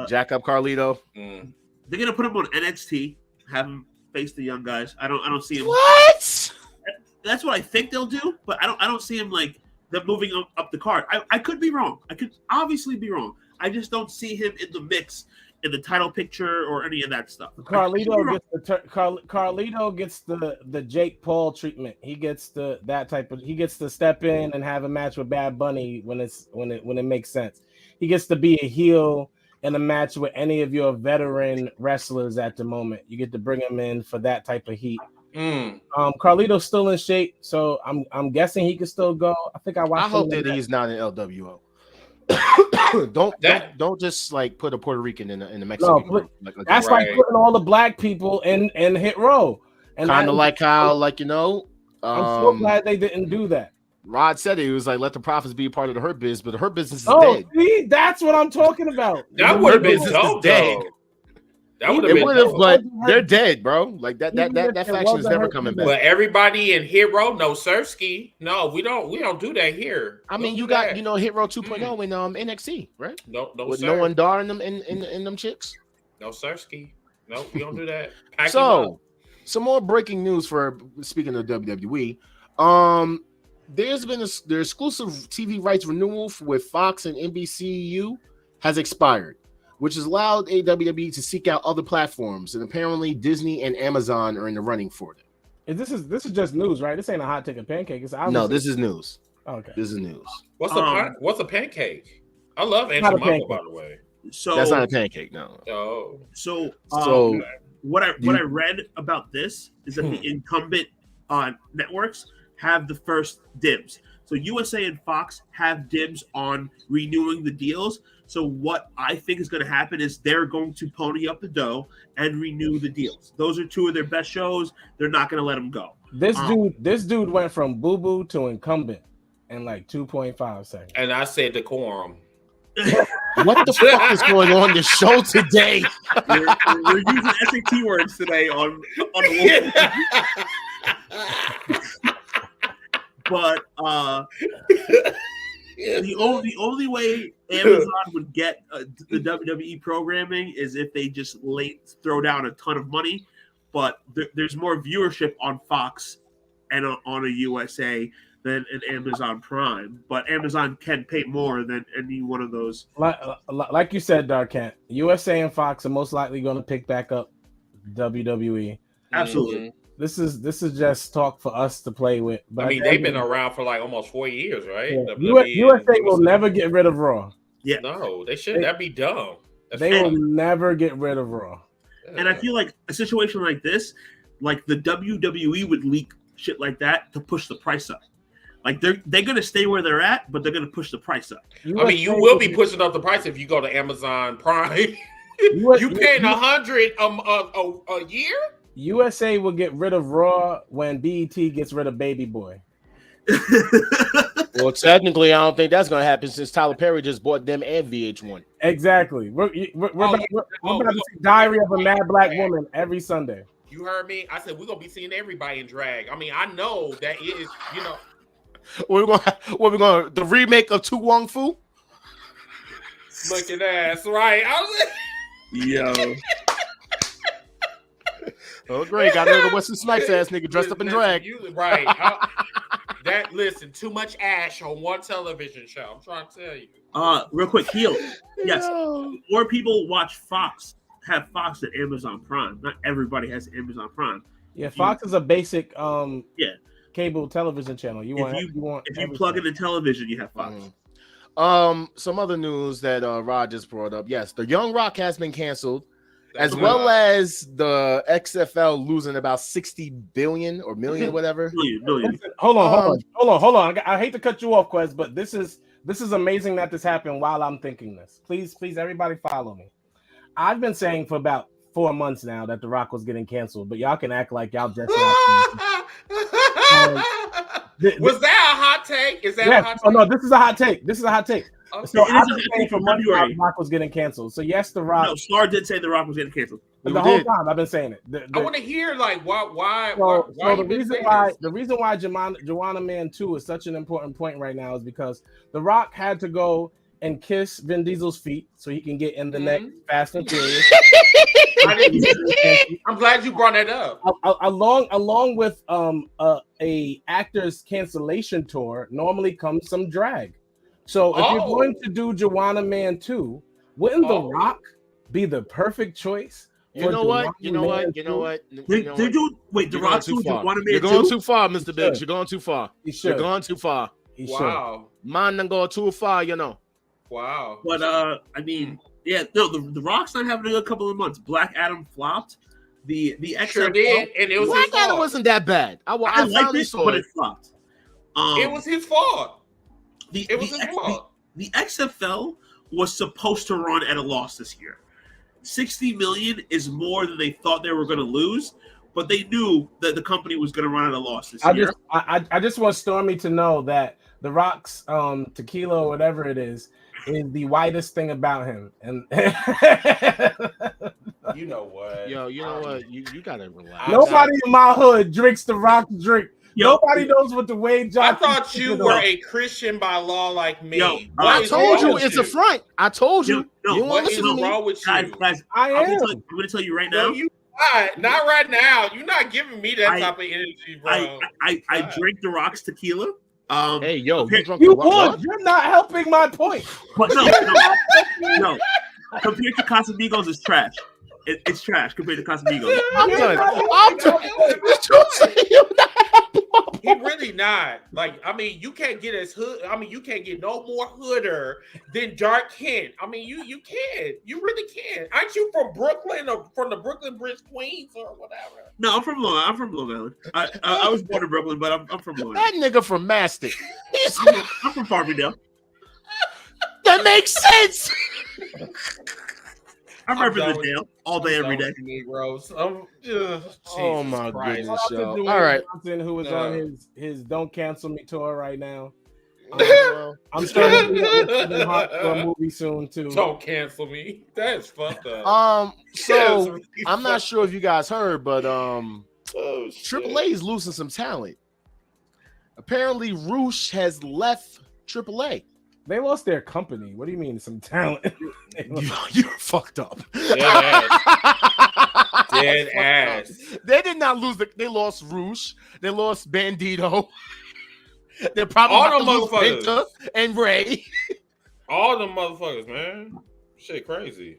Jack up Carlito. They're gonna put him on NXT, have him face the young guys. I don't see him. What? That's what I think they'll do, but I don't see him like them moving up the card. I could be wrong. I could obviously be wrong. I just don't see him in the mix in the title picture or any of that stuff. Carlito gets the Jake Paul treatment. He gets he gets to step in and have a match with Bad Bunny when it makes sense. He gets to be a heel in a match with any of your veteran wrestlers at the moment. You get to bring him in for that type of heat. Carlito's still in shape, so I'm guessing he can still go. I think I watched. I hope that he's not in LWO. don't just like put a Puerto Rican in the Mexican. No, that's like putting all the black people in Hit Row, and kind of like how I'm so glad they didn't do that. Rod said it was like let the Profits be a part of the Hurt Biz, but the Hurt Business is dead. dead. See, that's what I'm talking about. That would have been dope. That would It have been would have, dope. but they're dead, bro. Like that Even if it faction is wasn't never her coming either. back. But everybody in Hero, no Sirski. No, we don't do that here. I mean, Don't you do got that. Hero 2.0 in NXT, right? No, With sir. Noah Dar in them in them chicks. No Sirski. No, we don't do that. Pack him So, up. some more breaking news for speaking of WWE. There's been their exclusive TV rights renewal with Fox and NBCU has expired, which has allowed WWE to seek out other platforms, and apparently Disney and Amazon are in the running for them. This is just news, right? This ain't a hot take of pancake. It's No, this is news. okay. This is news. What's a pancake? I love Not a Aunt Jemima, pancake. by the way. So That's not a pancake, no. Oh, So what I read about this is that the incumbent networks have the first dibs. So USA and Fox have dibs on renewing the deals. So what I think is going to happen is they're going to pony up the dough and renew the deals. Those are two of their best shows. They're not going to let them go. This dude went from boo boo to incumbent in like 2.5 seconds. and I said decorum. what the fuck is going on this show today? We're using SAT words today on the But the only way Amazon would get the WWE programming is if they just throw down a ton of money. But there's more viewership on Fox and on a USA than an Amazon Prime. But Amazon can pay more than any one of those. Like you said, Darkant, USA and Fox are most likely going to pick back up WWE. Absolutely. This is just talk for us to play with. But I mean, they've been around for like almost 4 years, right? Yeah. USA will never get rid of Raw. Yeah. No, they shouldn't. That'd be dumb. They will never get rid of Raw. And I feel like a situation like this, like the WWE would leak shit like that to push the price up. Like they're gonna stay where they're at, but they're gonna push the price up. I mean, you will be pushing up the price if you go to Amazon Prime. You paying $100 a year? USA will get rid of Raw when BET gets rid of Baby Boy. Well, technically, I don't think that's going to happen since Tyler Perry just bought them and VH1. Exactly. We're about to see Diary of a Mad Black Woman every Sunday. You heard me? I said we're gonna be seeing everybody in drag. I mean, I know that it is. You know, We're going the remake of Tu Wong Fu. look at that. Right? I was. Yo. Oh, great. Got rid of the Wesley Snipes ass nigga dressed up in drag. Right. Listen, too much ash on one television show. I'm trying to tell you. Real quick, Heel. Yes. More people watch Fox, have Fox than Amazon Prime. Not everybody has Amazon Prime. Yeah, Fox is a basic Yeah. cable television channel. If you plug in the television, you have Fox. Some other news that Rod just brought up. Yes, the Young Rock has been canceled. As well as the XFL losing about 60 billion or million, whatever. Million. Listen, hold on. I hate to cut you off, Quez, but this is amazing that this happened while I'm thinking this. Please, everybody follow me. I've been saying for about 4 months now that The Rock was getting canceled, but y'all can act like y'all just was that a hot take? Is that a hot take? Oh no, this is a hot take. Okay. So I've been saying for months that The Rock was getting canceled. So yes, The Rock. No, Star did say The Rock was getting canceled. The whole time I've been saying it. I want to hear like why the reason why Joanna Man 2 is such an important point right now is because The Rock had to go and kiss Vin Diesel's feet so he can get in the next Fast and Furious. I'm glad you brought that up. Along with a actor's cancellation tour normally comes some drag. So if you're going to do Joanna Man 2, wouldn't The Rock be the perfect choice? You know what? They're doing. Wait, The Rock's doing Joanna Man 2? You're going too far, Mr. Biggs. You're going too far. You're going too far. Wow. Man, done go too far, you know. Wow. But I mean, yeah, no, the Rock's not having a good couple of months. Black Adam flopped. The XFL sure did, and it was Black Adam wasn't that bad. I liked it, but it flopped. It was his fault. It was his fault. The XFL was supposed to run at a loss this year. 60 million is more than they thought they were going to lose, but they knew that the company was going to run at a loss this year. I just want Stormy to know that The Rock's tequila or whatever it is the whitest thing about him. And You know what? Yo, you know what? You gotta relax. Nobody in my hood drinks the Rock's drink. Yo, Nobody knows what the Wade I Johnson. thought you were a Christian by law like me. Yo, I told you it's a front. I told you. No, You won't listen to me. wrong with you? Guys, I am. I'm gonna tell you right now. No, you not right now. You're not giving me that type of energy, bro. I drink the Rock's tequila. Hey, yo, you drunk You the what? would. You're not helping my point. But no. Compared to Casamigos, it's trash. It's trash compared to Casamigos. I'm done. He really not. Like, I mean, you can't get as hood. I mean, you can't get no more hooder than Dark Kent. I mean, you can't. You really can't. Aren't you from Brooklyn or from the Brooklyn Bridge, Queens, or whatever? No, I'm from Long Island. I was born in Brooklyn, but I'm from Long Island. That nigga from Mastic. I'm from Farmingdale. That makes sense. I'm representing Dale all day, every day. Negroes. Oh my Christ. goodness, yo. All All right. Johnson, who is on his Don't Cancel Me tour right now. I'm sure he'll be on a movie soon too. Don't cancel me. That's fucked up. So I'm not sure if you guys heard, but AAA is losing some talent. Apparently, Roosh has left AAA. They lost their company. What do you mean, some talent? You're fucked up. Dead ass. They did not lose. They lost Roosh. They lost Bandito. They're probably all about them to lose motherfuckers Penta and Ray. All them motherfuckers, man. Shit, crazy.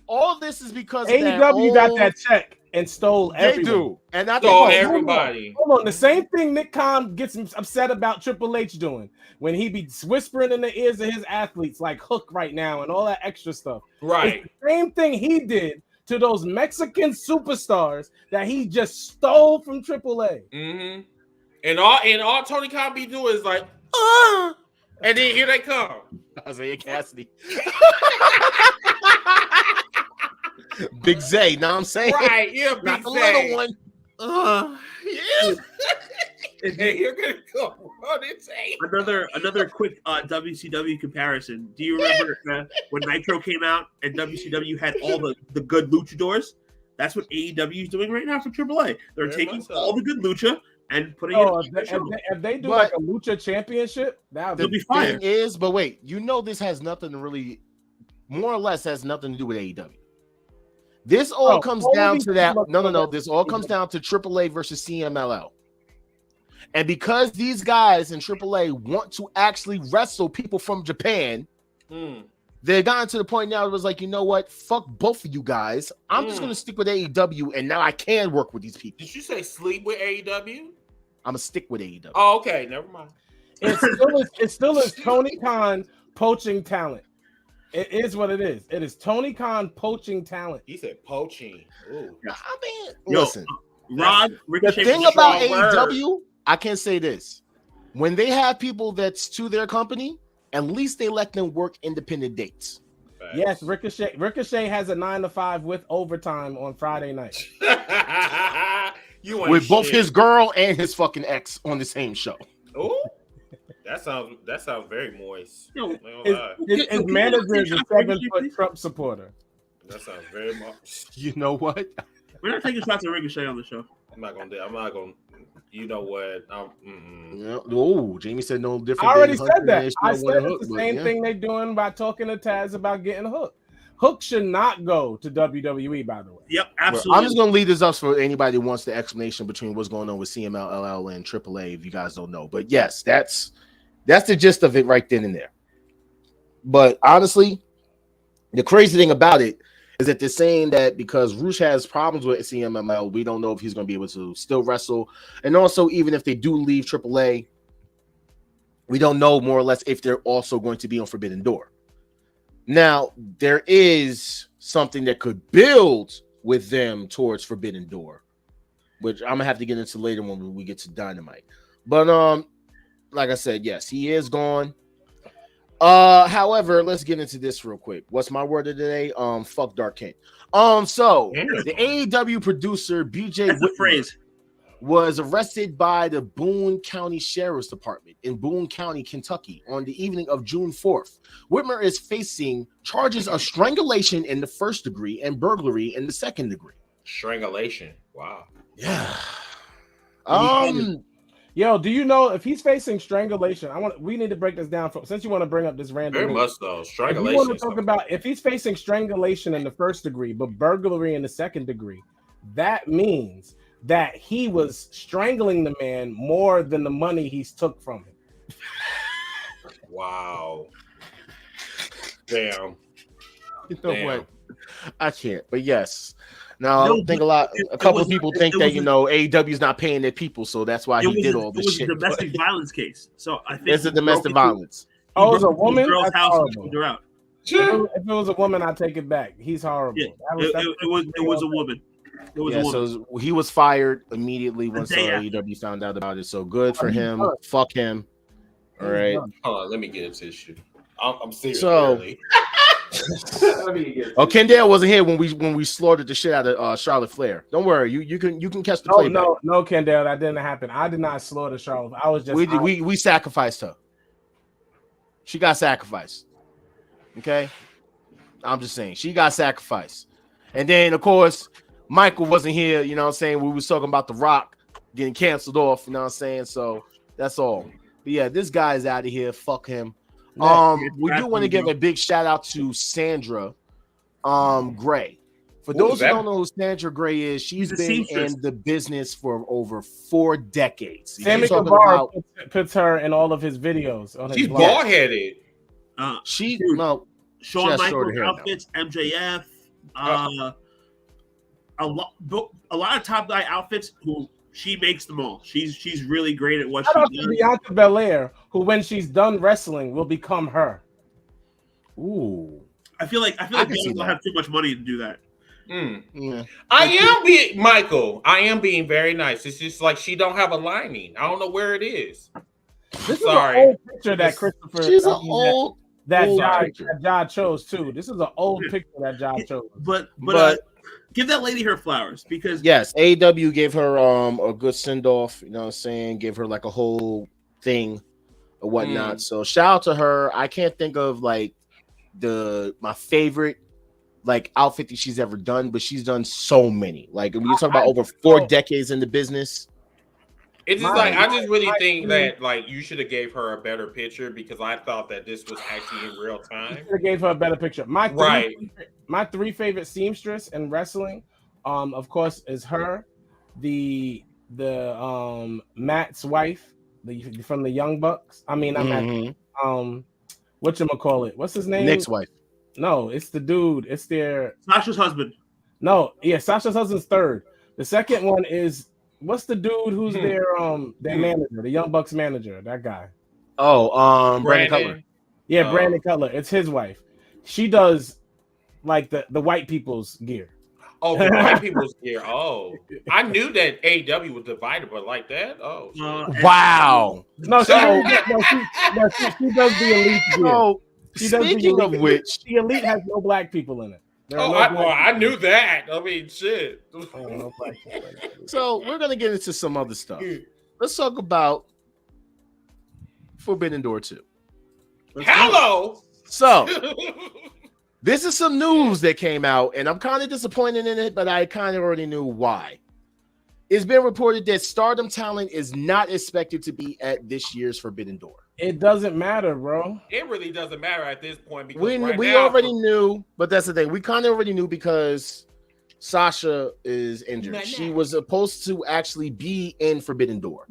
All this is because AEW got that check and stole everyone. They do, and I Stole think everybody. Hold on, the same thing Nick Khan gets upset about Triple H doing when he be whispering in the ears of his athletes like Hook right now and all that extra stuff. Right. It's the same thing he did to those Mexican superstars that he just stole from AAA. Mm-hmm. And all Tony Khan be doing is like, and then here they come. Isaiah Cassidy. Big Zay, know what I'm saying? Right, yeah, Not Big the Zay. little one. Yeah. And then you're gonna come on and say Another quick WCW comparison. Do you remember when Nitro came out and WCW had all the good luchadors? That's what AEW is doing right now for AAA. They're Very taking much so. all the good lucha and putting If they do like a lucha championship, they'll be fine. But wait, you know this has nothing to really, more or less, has nothing to do with AEW. This all comes down to that. No. This all comes down to AAA versus CMLL. And because these guys in AAA want to actually wrestle people from Japan, they gotten to the point now it was like, you know what? Fuck both of you guys. I'm just going to stick with AEW, and now I can work with these people. Did you say sleep with AEW? I'm going to stick with AEW. Oh, okay. Never mind. It still is Tony Khan poaching talent. It is what it is. It is Tony Khan poaching talent. He said poaching. Ooh. I mean, Yo, listen. Rod, The thing about AEW, I can say this. When they have people that's to their company, at least they let them work independent dates. Facts. Yes, Ricochet has a 9 to 5 with overtime on Friday night. You ain't With both shit. his girl and his fucking ex on the same show. Ooh. That sounds very moist. Yo, His manager is a 7-foot Trump supporter. That sounds very moist. You know what? we're not taking shots at Ricochet on the show. I'm not gonna. You know what? Yeah. Oh, Jamie said no different. I already than said that. Hunter I and said Hook, it's the but same yeah. thing they're doing by talking to Taz about getting Hook. Hook should not go to WWE, by the way. Yep, Well, absolutely. I'm just gonna leave this up for anybody who wants the explanation between what's going on with CMLL and AAA. If you guys don't know, but yes, that's the gist of it right then and there. But honestly, the crazy thing about it is that they're saying that because Roosh has problems with CMLL, we don't know if he's going to be able to still wrestle. And also, even if they do leave AAA, we don't know more or less if they're also going to be on Forbidden Door. Now, there is something that could build with them towards Forbidden Door, which I'm going to have to get into later when we get to Dynamite. But, like I said, yes, he is gone. However, let's get into this real quick. What's my word of the day? Fuck Dark Kent. So the AEW producer BJ That's Whitmer, the phrase. was arrested by the Boone County Sheriff's Department in Boone County, Kentucky on the evening of June 4th. Whitmer is facing charges of strangulation in the first degree and burglary in the second degree. Strangulation. Wow. Yeah. Yo, do you know if he's facing strangulation? We need to break this down since you want to bring up this random. Very much so. Strangulation. If you want to talk about if he's facing strangulation in the first degree, but burglary in the second degree, that means that he was strangling the man more than the money he's took from him. Wow. Damn. You know what? I can't. But yes. Now, I think a couple of people think that, AEW is not paying their people, so that's why he did all this shit. It was a domestic violence case. So I think it's a domestic violence. Oh, it was a woman? Girl's house and her out. If it was a woman, I take it back. He's horrible. Yeah, it was a woman. It was a woman. So he was fired immediately once AEW found out about it. So good for him. Fuck him. All right. Hold on, let me get a tissue. I'm serious. So, Kendall wasn't here when we slaughtered the shit out of Charlotte Flair. Don't worry, you can catch the play. No, Kendall, that didn't happen. I did not slaughter Charlotte. I was just we sacrificed her. She got sacrificed. Okay, I'm just saying she got sacrificed, and then of course Michael wasn't here. You know what I'm saying? We was talking about The Rock getting canceled off. You know what I'm saying? So that's all. But yeah, this guy's out of here. Fuck him. We do want to give a big shout out to Sandra Gray. For those who don't know who Sandra Gray is, she's been in the business for over 4 decades. Sammy Guevara puts her in all of his videos. She's bald headed. Shawn Michaels outfits, MJF, a lot of top guy outfits. Who she makes them all. She's really great at what she does. Bianca Belair, who when she's done wrestling will become her. Ooh, I feel like Bianca don't have too much money to do that. Yeah. I am being very nice. It's just like she don't have a lining. I don't know where it is. This is an old picture that Christopher. She's an old Jod chose too. This is an old picture that Jod chose. But give that lady her flowers because yes, AEW gave her a good send off. You know what I'm saying? Gave her like a whole thing or whatnot. So shout out to her. I can't think of like my favorite like outfit that she's ever done, but she's done so many. Like when you talk about over 4 decades in the business. It's just like I just really think that like you should have gave her a better picture because I thought that this was actually in real time. You should have gave her a better picture. My 3 favorite seamstress in wrestling, of course, is her, the Matt's wife, from the Young Bucks. I mean, whatchamacallit? What's his name? Nick's wife. No, it's the dude. It's Sasha's husband. No, yeah, Sasha's husband's third. The second one is what's the dude who's their manager, the Young Bucks manager, that guy. Oh, Brandon Cutler. Yeah, Brandon Cutler. It's his wife. She does like the white people's gear. Oh, the white people's gear. Oh, I knew that AEW was divided, but like that. Oh, wow. No, she does the elite gear. So, speaking of which, the elite has no black people in it. I knew that. I mean, shit. So we're gonna get into some other stuff. Let's talk about Forbidden Door 2. Hello. So this is some news that came out, and I'm kind of disappointed in it, but I kind of already knew why. It's been reported that Stardom talent is not expected to be at this year's Forbidden Door. It doesn't matter, bro. It really doesn't matter at this point because we already knew, but that's the thing. We kind of already knew because Sasha is injured. She was supposed to actually be in Forbidden Door.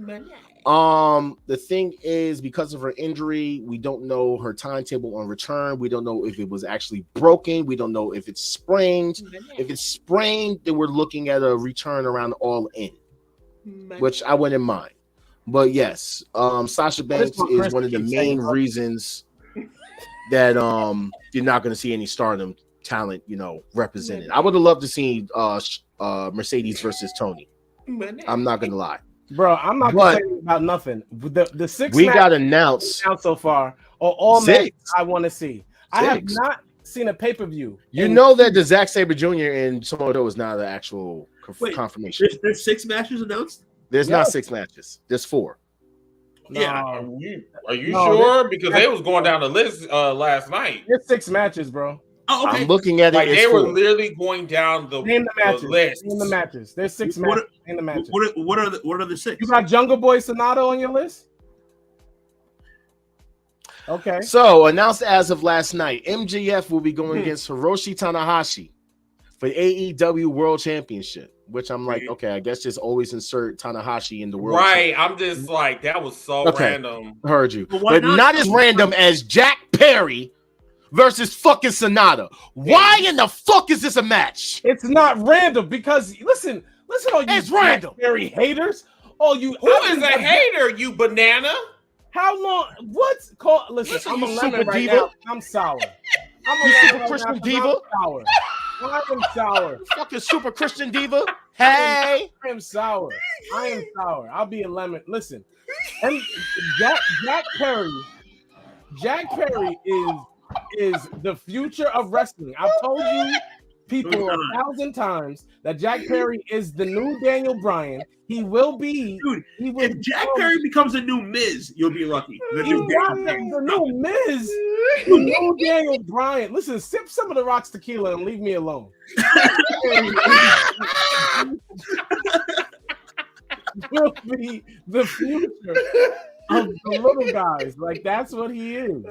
The thing is, because of her injury, we don't know her timetable on return. We don't know if it was actually broken. We don't know if it's sprained. If it's sprained, then we're looking at a return around All In, which I wouldn't mind. But yes, Sasha Banks is one of the main reasons that you're not going to see any Stardom talent, represented. I would have loved to see Mercedes versus Tony. I'm not going to lie. Bro, I'm not complaining about nothing. The 6 we got announced out so far are all matches I want to see. I have not seen a pay-per-view. You know that the Zack Sabre Jr. and Samoa Joe is not the actual confirmation. There's 6 matches announced? There's not 6 matches. There's 4. Yeah. Are you sure? Because they was going down the list last night. There's 6 matches, bro. Oh, okay. I'm looking at it. Like they 4. were literally going down the list. Name the matches. There's 6 matches. Name the matches. What are the 6? You got Jungle Boy Sonata on your list? Okay. So announced as of last night, MJF will be going against Hiroshi Tanahashi for the AEW World Championship. Which I'm like, okay, I guess just always insert Tanahashi in the world. Right. I'm just like, that was so random. Heard you. But not as random as Jack Perry versus fucking Sonata. Why in the fuck is this a match? It's not random because listen, all you it's random. Perry haters. All you who is a hater, you banana? How long? What's called? Listen, I'm a lemon right now. I'm sour. I'm a super Christian diva. I am sour. Fucking super Christian diva. Hey, I am sour. I'll be a lemon. Listen, and Jack Perry is the future of wrestling. I've told you people 1,000 times that Jack Perry is the new Daniel Bryan. He will be. Dude, if Jack Perry becomes a new Miz, you'll be lucky. The new Miz. The new Daniel Bryan. Listen, sip some of the Rock's tequila and leave me alone. Will be the future of the little guys. Like, that's what he is.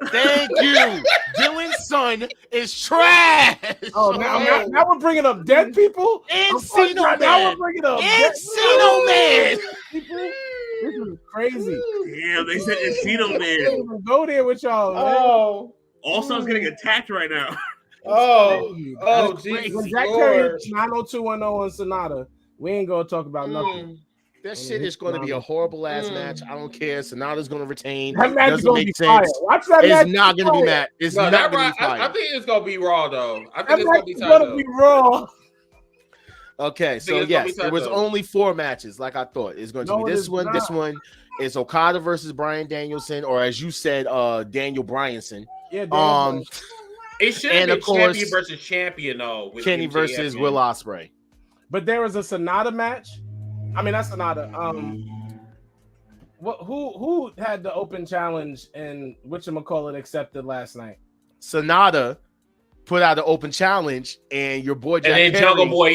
Thank you. Dylan's son is trash. Oh, now we're bringing up dead people? Encino Man. Now we're bringing up Encino Man. People? This is crazy. Damn, they said Encino Man. I can't even go there with y'all. Oh. All-Star's getting attacked right now. Jesus. When Jack Perry 90210 on Sonata, we ain't gonna talk about nothing. That shit is going to be a horrible ass match. I don't care. Sonata's going to retain. That match is going to be sense. fire. Watch that match. It's not going to be Matt. It's not going to be fire. I think it's going to be Raw though. I think that it's going to be Raw. Okay, so yes, it was only 4 matches, like I thought. It's going to be this one. Not. This one is Okada versus Bryan Danielson, or as you said, Daniel Bryanson. Yeah, it should have been champion versus champion though. Kenny versus Will Ospreay. But there was a Sonata match. I mean, that's Sonata. Who had the open challenge and whatchamacallit accepted last night? Sonata put out an open challenge, and your boy Jack and then Jungle Boy,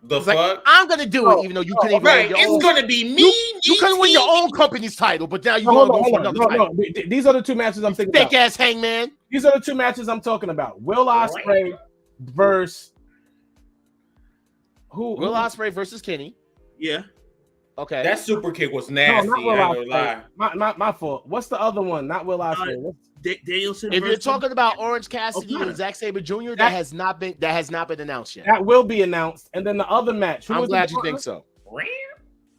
the fuck. Like, I'm gonna do it, even though you couldn't even. Right, it's gonna be me. You couldn't win your own company's title, but now you're gonna go for another title. No. These are the 2 matches I'm thinking about. Fake ass Hangman. These are the 2 matches I'm talking about. Will Ospreay versus who? Will Ospreay versus Kenny. Yeah. Okay. That super kick was nasty. No, my fault. What's the other one? Not Will Ospreay. Danielson. If you're talking about Orange Cassidy and Zack Sabre Jr., that has not been announced yet. That will be announced. And then the other match. I'm glad you think so.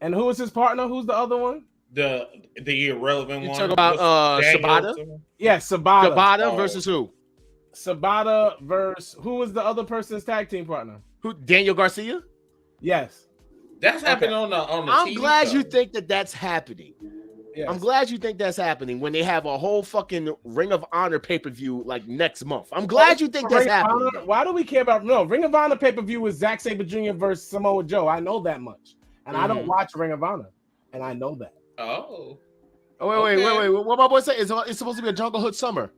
And who is his partner? Who's the other one? The irrelevant one. You're talking about Sabata? Yeah, Sabata. Sabata versus who? Sabata versus who was the other person's tag team partner? Who? Daniel Garcia? Yes. That's happening on the I'm TV glad show. you think that's happening. Yes. I'm glad you think that's happening when they have a whole fucking Ring of Honor pay-per-view like next month. I'm glad you think that's happening. Why do we care about Ring of Honor pay-per-view with Zack Sabre Jr. versus Samoa Joe? I know that much. And I don't watch Ring of Honor. And I know that. Oh, wait. What my boy say? It's supposed to be a Jungle Hood Summer.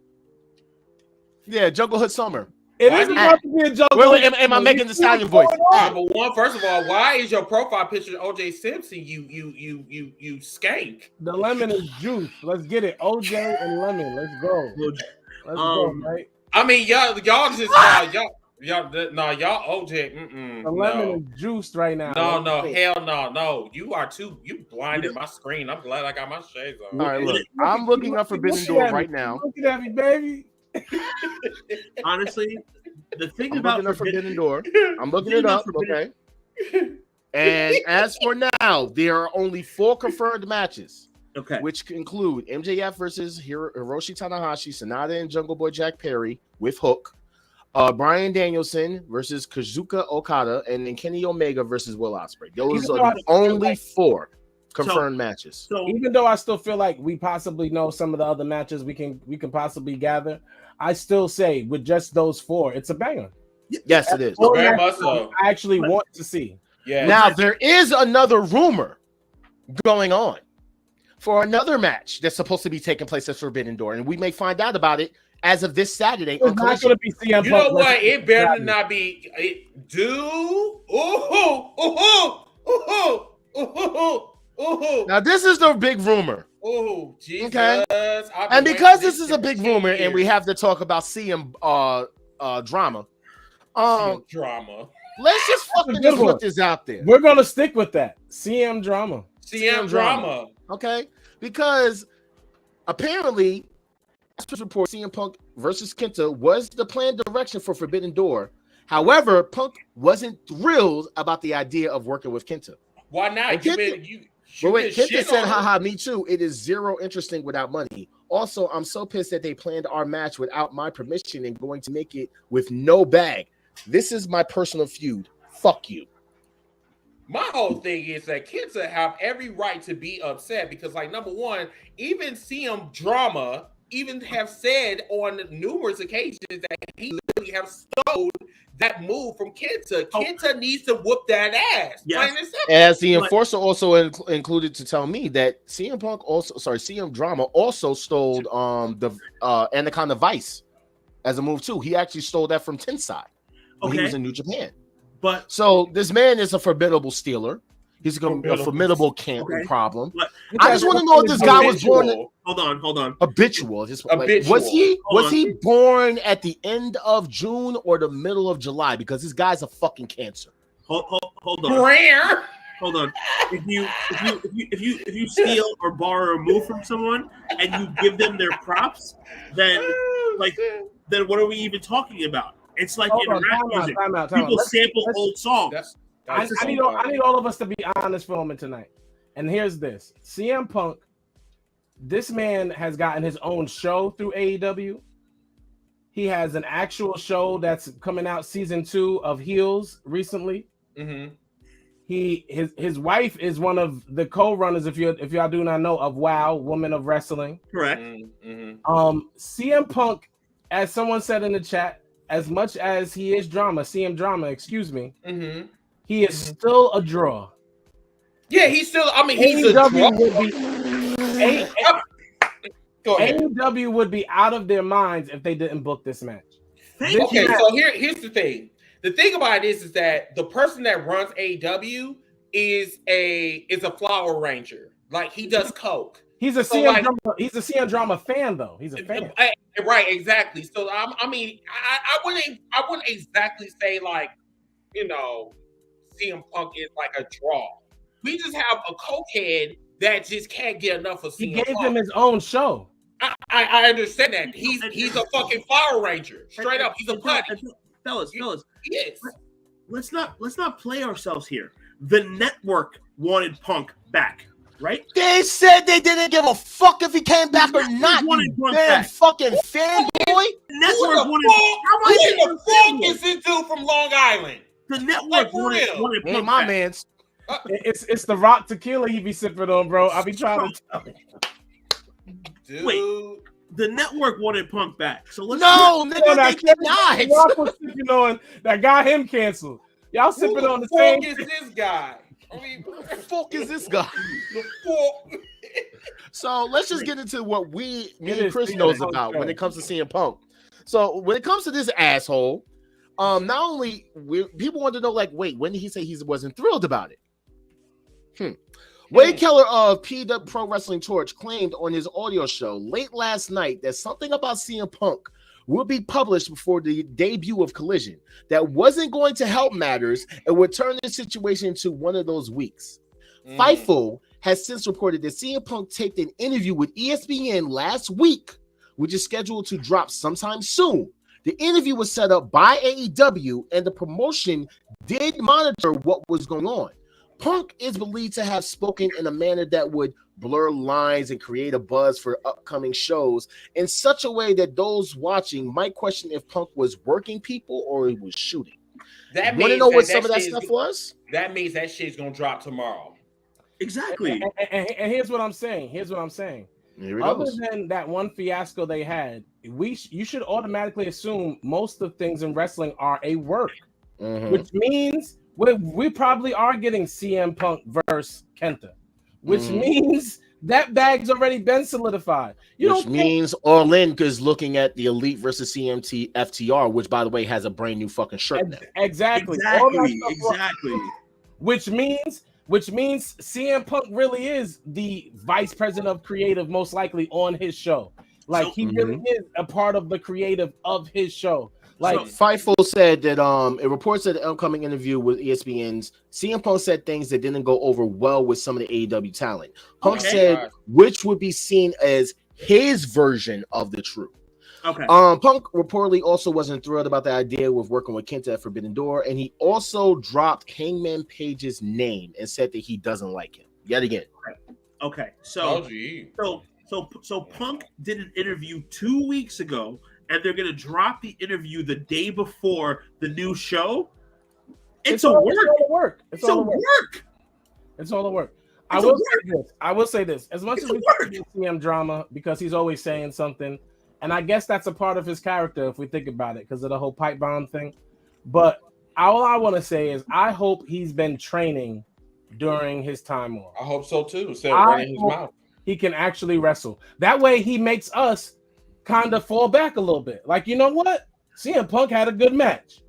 Yeah, Jungle Hood Summer. It is about to be a Jungle. Wait, am I making the stallion voice? Number one, first of all, why is your profile picture OJ Simpson? You skank. The lemon is juice. Let's get it. OJ and lemon. Let's go. Let's go, right? I mean, y'all just y'all OJ. The lemon is juiced right now. No, hell no. You blinded my screen. I'm glad I got my shades on. All right, look, I'm looking up Forbidden Door right now. Looking at me, baby. Honestly, the thing about Forbidden Door, I'm looking it up. Okay. And as for now, there are only 4 confirmed matches. Okay. Which include MJF versus Hiroshi Tanahashi, Sonata and Jungle Boy Jack Perry with Hook, Bryan Danielson versus Kazuchika Okada, and then Kenny Omega versus Will Ospreay. Those are the only 4 confirmed matches. So even though I still feel like we possibly know some of the other matches we can possibly gather, I still say with just those 4, it's a banger. Yes, it is. Very much so. I actually want to see. Yeah. Now there is another rumor going on for another match that's supposed to be taking place at Forbidden Door, and we may find out about it as of this Saturday. It's not going to be CM Punk. You know what? It better not be. Now this is the big rumor. Oh, Jesus. Okay. And because this is a big rumor, and we have to talk about CM drama. Drama. Let's just fucking just put this out there. We're gonna stick with that. CM drama. CM drama. Okay, because apparently, report CM Punk versus Kenta was the planned direction for Forbidden Door. However, Punk wasn't thrilled about the idea of working with Kenta. Why not? Kenta said, haha, me too. It is zero interesting without money. Also, I'm so pissed that they planned our match without my permission and going to make it with no bag. This is my personal feud. Fuck you. My whole thing is that Kenta have every right to be upset because, like, number one, even CM Drama even have said on numerous occasions that he literally have stole that move from Kenta. Kenta needs to whoop that ass. Yes. As the enforcer also included to tell me that CM Drama also stole the Anaconda Vice as a move too. He actually stole that from Tensai when he was in New Japan. But so this man is a formidable stealer. He's a formidable problem. But I just want to know if this guy was born. Hold on. Habitual. Was he born at the end of June or the middle of July? Because this guy's a fucking cancer. Hold on. Rare. Hold on. If you steal or borrow a move from someone and you give them their props, then what are we even talking about? It's like in rap music. People sample old songs. I need all of us to be honest for a moment tonight. And here's this. CM Punk, this man has gotten his own show through AEW. He has an actual show that's coming out, season 2 of Heels recently. Mm-hmm. His wife is one of the co-runners, if y'all do not know, of WOW, Women of Wrestling. Correct. Mm-hmm. CM Punk, as someone said in the chat, as much as he is CM Drama, excuse me, he is still a draw. Yeah, he's still. I mean, he's a draw. AEW would be out of their minds if they didn't book this match. Okay, so here's the thing. The thing about it is that the person that runs AEW is a flower ranger. Like, he does coke. He's a CM Drama fan, though. He's a fan. Right, exactly. So I wouldn't exactly say, like, you know, CM Punk is like a draw. We just have a cokehead that just can't get enough of CM He gave Punk. him his own show. I understand that. He's a fucking Flower Ranger. Straight up. He's a buddy. Fellas. Yes. Let's not play ourselves here. The network wanted Punk back, right? They said they didn't give a fuck if he came back or not. Damn fucking fanboy. Network Who the fuck is this dude from Long Island? The network wanted Punk my back. man's. It's the rock tequila he be sipping on, bro. I be trying to tell you. Dude. Wait, the network wanted Punk back. So let's they did not. Y'all was sipping on that got him canceled. Y'all sipping on the same. Who the fuck is this guy? I mean, who the fuck is this guy? The fuck. So let's just get into what me and Chris knows about when it comes to CM Punk. So when it comes to this asshole, not only people want to know, like, wait, when did he say he wasn't thrilled about it? Wade Keller of PW Pro Wrestling Torch claimed on his audio show late last night that something about CM Punk will be published before the debut of Collision that wasn't going to help matters and would turn the situation into one of those weeks. Fightful has since reported that CM Punk taped an interview with ESPN last week, which is scheduled to drop sometime soon. The interview was set up by AEW, and the promotion did monitor what was going on. Punk is believed to have spoken in a manner that would blur lines and create a buzz for upcoming shows in such a way that those watching might question if Punk was working people or he was shooting. That want to know what some of that stuff was? That means that shit's gonna drop tomorrow. Exactly. And here's what I'm saying. Other than that one fiasco they had, you should automatically assume most of things in wrestling are a work, which means we probably are getting CM Punk versus Kenta, which means that bag's already been solidified. Which means All In is looking at the Elite versus CMT FTR, which by the way has a brand new fucking shirt now. Exactly. Which means CM Punk really is the vice president of creative, most likely on his show. Like he really is a part of the creative of his show. Like Fightful said that it reports that the upcoming interview with ESPN's CM Punk said things that didn't go over well with some of the AEW talent. Punk said which would be seen as his version of the truth. Okay. Punk reportedly also wasn't thrilled about the idea with working with Kenta at Forbidden Door, and he also dropped Hangman Page's name and said that he doesn't like him yet again. Okay. So Punk did an interview 2 weeks ago, and they're gonna drop the interview the day before the new show. It's all the work. It's all the work. I will say this. As much as we see him drama because he's always saying something. And I guess that's a part of his character if we think about it because of the whole pipe bomb thing. But all I want to say is I hope he's been training during his time off. I hope so too. Instead of running his mouth. He can actually wrestle. That way he makes us kind of fall back a little bit. Like, you know what? CM Punk had a good match.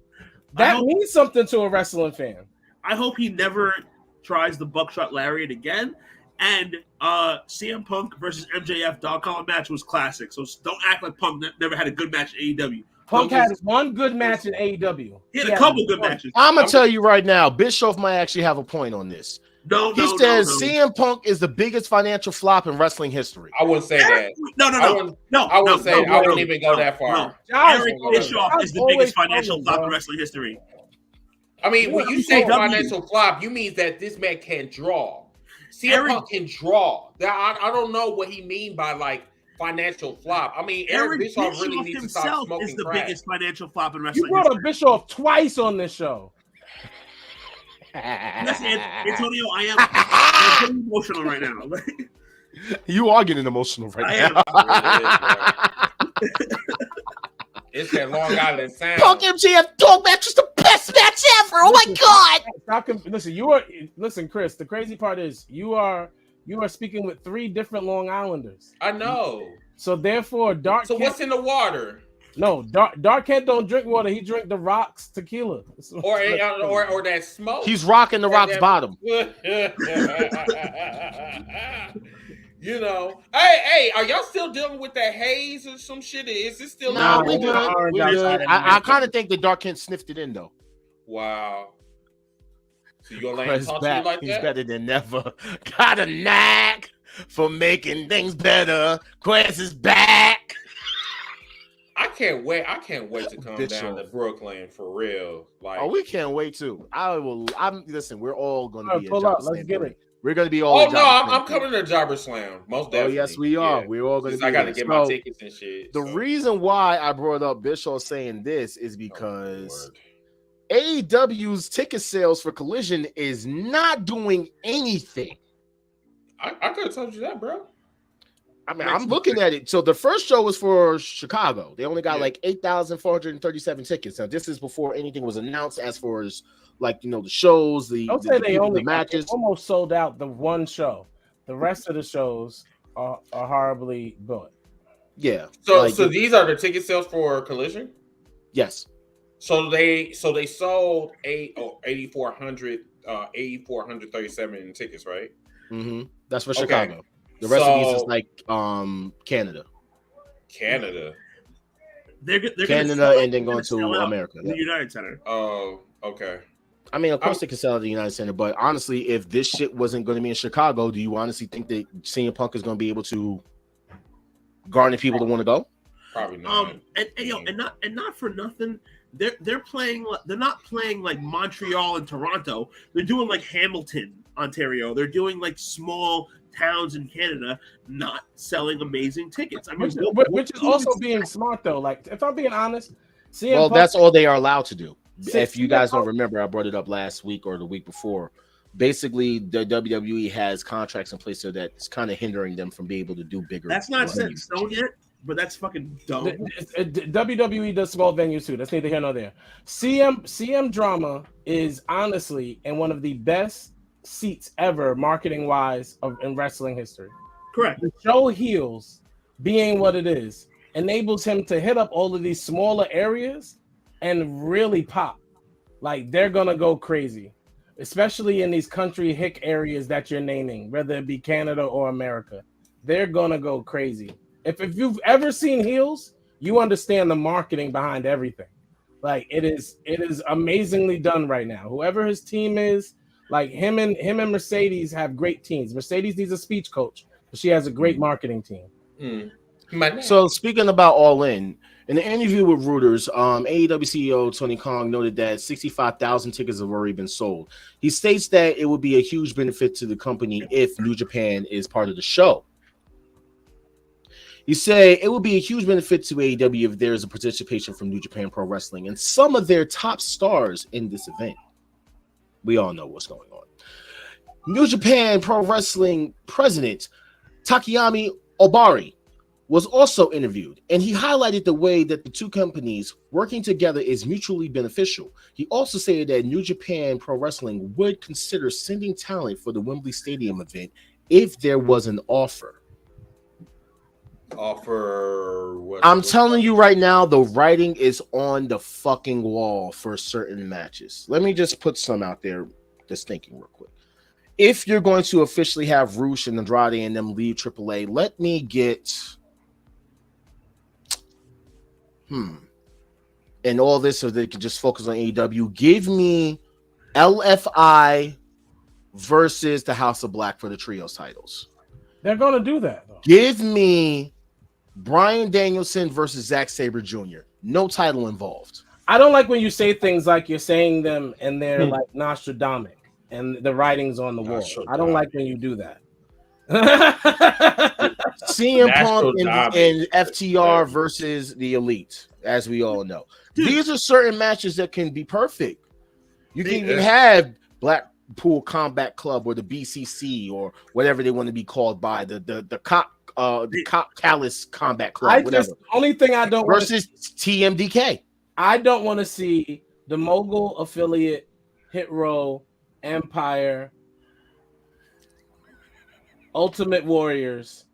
That means something to a wrestling fan. I hope he never tries the buckshot lariat again. And CM Punk versus MJF dog collar match was classic. So don't act like Punk never had a good match in AEW. Punk had one good match in AEW. He had a couple good matches. I'm going to tell you right now, Bischoff might actually have a point on this. He says CM Punk is the biggest financial flop in wrestling history. I wouldn't say that. I wouldn't even go that far. Eric Bischoff is the biggest financial flop in wrestling history. I mean, when you say financial flop, you mean that this man can't draw. CM Punk can draw. I don't know what he mean by like financial flop. I mean, Eric Bischoff really needs to stop smoking is the crack. biggest financial flop in wrestling. You brought up Bischoff twice on this show. Listen, Antonio, I am emotional right now. You are getting emotional right now. It's that Long Island sound. Punk MJF dog match was the best match ever. Oh my god! Listen, Chris. The crazy part is you are speaking with 3 different Long Islanders. I know. So therefore, Dark. So what's in the water? No, Dark Kent don't drink water. He drink the Rocks tequila. Or that smoke. He's rocking the Rock's bottom. You know, hey, are y'all still dealing with that haze or some shit? Is it still? No, we good. I kind of think the Dark Kent sniffed it in though. Wow. So you gonna let him talk to you like He's that? better than ever. Got a knack for making things better. Quest is back. I can't wait to come down to Brooklyn for real. Like, we can't wait too. Listen. We're all gonna be. Pull up. Let's get it. We're gonna be all. Oh no, I'm coming to Jobber Slam. Most definitely. Oh yes, we are. Yeah. We're all gonna. I got to get my tickets and shit. The reason why I brought up Bischoff saying this is because AEW's ticket sales for Collision is not doing anything. I could have told you that, bro. I mean, I'm looking at it. So the first show was for Chicago. They only got like 8,437 tickets. Now this is before anything was announced as far as the shows, the matches. Almost sold out the one show. The rest of the shows are horribly booked. Yeah. So these are the ticket sales for Collision? Yes. So they sold 8,437 tickets, right? Mm-hmm. That's for Chicago. Okay. The rest of these is like Canada. They're Canada and then going to America. The United Center. Oh, okay. I mean, of course they can sell at the United Center, but honestly, if this shit wasn't going to be in Chicago, do you honestly think that CM Punk is going to be able to garner people to want to go? Probably not. And not for nothing, they're playing. They're not playing like Montreal and Toronto. They're doing like Hamilton, Ontario. They're doing like small towns in Canada, not selling amazing tickets. I mean, which is also being smart though. Like, if I'm being honest, CM Punk, that's all they are allowed to do. If you guys don't remember, I brought it up last week or the week before. Basically, the WWE has contracts in place so that's kind of hindering them from being able to do bigger. That's not set in stone yet. But that's fucking dumb. WWE does small venues too. That's neither here nor there. CM drama is honestly in one of the best seats ever, marketing wise, in wrestling history. Correct. The show heels, being what it is, enables him to hit up all of these smaller areas and really pop. Like they're gonna go crazy, especially in these country hick areas that you're naming, whether it be Canada or America. They're gonna go crazy. If you've ever seen heels, you understand the marketing behind everything. Like it is amazingly done right now. Whoever his team is, like him and Mercedes have great teams. Mercedes needs a speech coach, but she has a great marketing team. So speaking about All In the interview with Reuters, AEW CEO Tony Khan noted that 65,000 tickets have already been sold. He states that it would be a huge benefit to the company if New Japan is part of the show. You say it would be a huge benefit to AEW if there is a participation from New Japan Pro Wrestling and some of their top stars in this event. We all know what's going on. New Japan Pro Wrestling president Takayami Obari was also interviewed, and he highlighted the way that the two companies working together is mutually beneficial. He also said that New Japan Pro Wrestling would consider sending talent for the Wembley Stadium event if there was an offer. I'm telling you right now, the writing is on the fucking wall for certain matches. Let me just put some out there, just thinking real quick. If you're going to officially have Roosh and Andrade and them leave AAA, let me get and all this so they can just focus on AEW. Give me LFI versus the House of Black for the trios titles. They're going to do that, though. Give me Bryan Danielson versus Zack Sabre Jr. No title involved. I don't like when you say things like you're saying them and they're like Nostradamus and the writing's on the wall. I don't like when you do that. CM Punk and FTR versus the Elite, as we all know. These are certain matches that can be perfect. You can even have Blackpool Combat Club or the BCC or whatever they want to be called by, the Cop Callous Combat Club, whatever. Only thing I don't versus TMDK. I don't want to see the Mogul affiliate, Hit Row, Empire, Ultimate Warriors.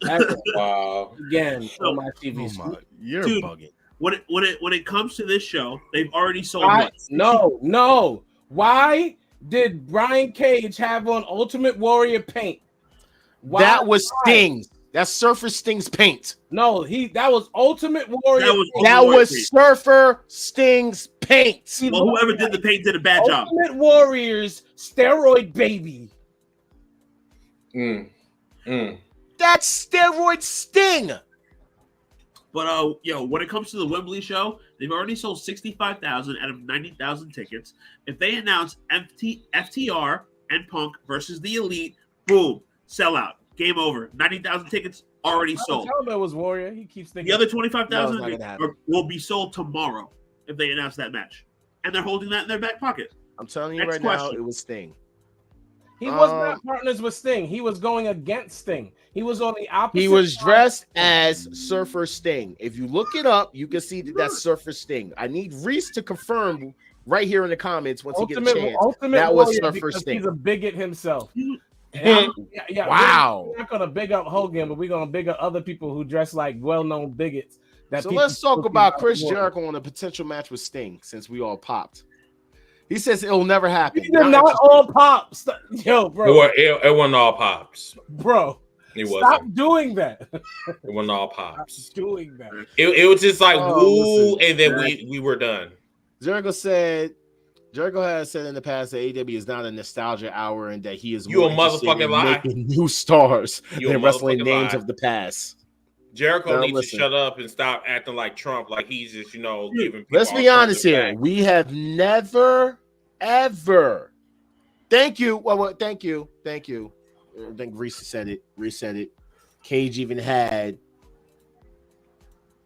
Wow! Again, on my TV screen. You're bugging. When it comes to this show, they've already sold. No. Why did Brian Cage have on Ultimate Warrior paint? That was Sting's. That's Surfer Sting's paint. No, that was Ultimate Warrior. That was Surfer Sting's paint. Well, whoever did the paint did a bad job. Ultimate Warriors steroid baby. That's steroid Sting. But when it comes to the Wembley show, they've already sold 65,000 out of 90,000 tickets. If they announce FTR and Punk versus the Elite, boom, sellout, game over. 90,000 tickets already sold. Tell him it was Warrior. He keeps thinking the other 25,000 will be sold tomorrow if they announce that match, and they're holding that in their back pocket. I'm telling you now, it was Sting. He was not partners with Sting. He was going against Sting. He was on the opposite. He was dressed as Surfer Sting. If you look it up, you can see that's Surfer Sting. I need Reese to confirm right here in the comments once he gets a chance. That was Surfer Sting. He's a bigot himself. Wow. We're not gonna big up Hogan, but we're gonna big up other people who dress like well-known bigots. So let's talk about Chris Jericho on a potential match with Sting, since we all popped. He says it'll never happen. These are not all pops. Yo, bro. It wasn't all pops. Bro. Stop doing that. It wasn't all pops. Stop doing that. It was just like, woo, and then we were done. Jericho has said in the past that AEW is not a nostalgia hour and that he is you a motherfucking lie. Making new stars than wrestling names of the past. Jericho needs to shut up and stop acting like Trump, like he's just, giving people. Let's be honest here. Back. We have never, ever. Thank you. Well, thank you. I think Reese said it. Cage even had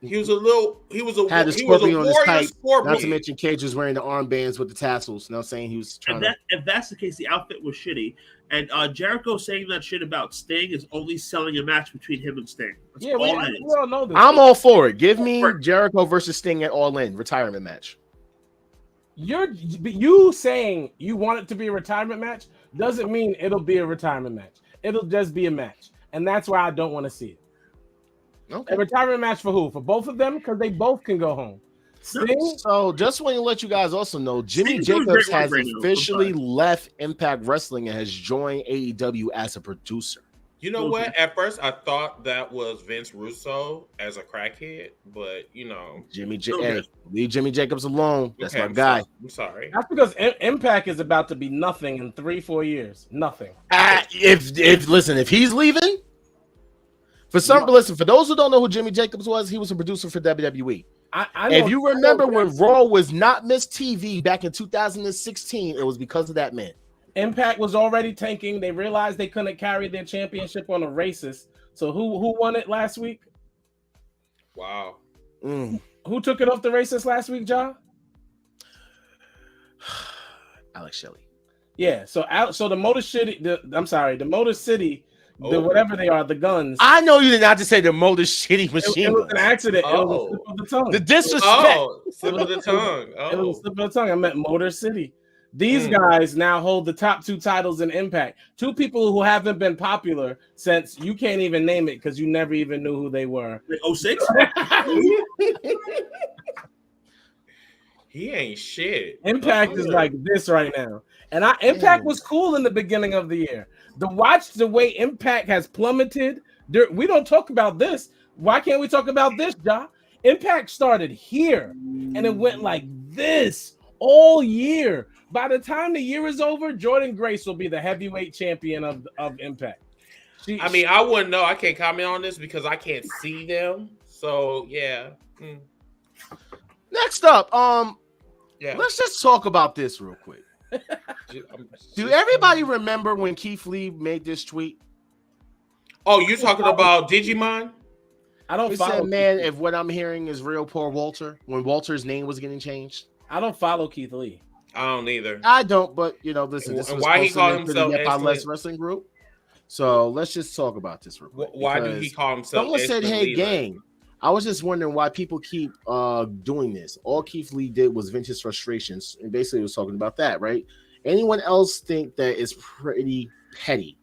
He was a had the he was a scorpion on his warrior tight. scorpion. Not to mention Cage was wearing the armbands with the tassels. Now saying he was trying if that's the case, the outfit was shitty. And Jericho saying that shit about Sting is only selling a match between him and Sting. That's Yeah, we all know this. I'm all for it. Give me Jericho versus Sting at All In retirement match. You saying you want it to be a retirement match doesn't mean it'll be a retirement match. It'll just be a match, and that's why I don't want to see it. Okay. A retirement match for who? For both of them, because they both can go home. Sting? So just want to let you guys also know, Jimmy Jacobs has officially left Impact Wrestling and has joined AEW as a producer. You know what? At first, I thought that was Vince Russo as a crackhead, but leave Jimmy Jacobs alone. That's my guy. I'm sorry. That's because Impact is about to be nothing in 3-4 years. Nothing. If he's leaving, for those who don't know who Jimmy Jacobs was, he was a producer for WWE. If you remember when Raw was not Miss TV back in 2016, it was because of that man. Impact was already tanking. They realized they couldn't carry their championship on a racist. So who won it last week? Wow. Who took it off the racist last week, John? Alex Shelley. Yeah. So the Motor City. The Motor City. Whatever they are, the guns. I know you did not just say the Motor City machine. It was an accident. It was a slip of the tongue. The disrespect. Slip of the tongue. It was a slip of the tongue. I meant Motor City. These guys now hold the top 2 titles in Impact. 2 people who haven't been popular since you can't even name it because you never even knew who they were. 06? He ain't shit. Impact is like this right now. And Impact was cool in the beginning of the year. Watch the way Impact has plummeted. We don't talk about this. Why can't we talk about this, Ja? Impact started here and it went like this all year. By the time the year is over, Jordan Grace will be the heavyweight champion of Impact. I wouldn't know. I can't comment on this because I can't see them. So yeah. Next up, let's just talk about this real quick. Do everybody remember when Keith Lee made this tweet? Oh, you're talking about Digimon? I don't follow. Man, if what I'm hearing is real, poor Walter. When Walter's name was getting changed, I don't follow Keith Lee. I don't either. I don't, but listen. This was why he called himself Less Wrestling Group? So let's just talk about this real quick. Why did he call himself? Someone said, "Hey, gang." I was just wondering why people keep doing this. All Keith Lee did was vent his frustrations, and basically was talking about that, right? Anyone else think that it's pretty petty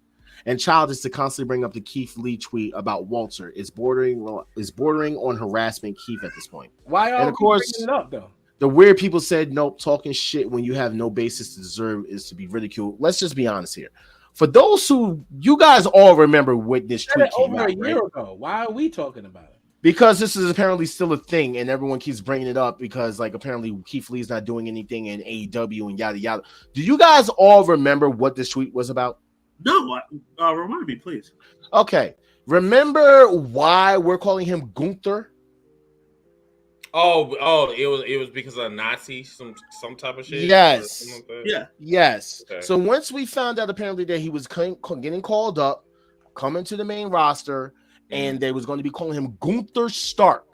and childish to constantly bring up the Keith Lee tweet about Walter? Is bordering on harassment, Keith, at this point. Why are of course bringing it up though? The weird people said, nope, talking shit when you have no basis to deserve is to be ridiculed. Let's just be honest here. For those who you guys all remember when this tweet came over out, a year ago. Why are we talking about it? Because this is apparently still a thing, and everyone keeps bringing it up because, apparently Keith Lee's not doing anything in AEW and yada yada. Do you guys all remember what this tweet was about? No, remind me, please. Okay, remember why we're calling him Gunther? Oh, it was because of a Nazi, some type of shit. Yes, yeah, yes. Okay. So once we found out apparently that he was getting called up, coming to the main roster. And they was going to be calling him Gunther Stark,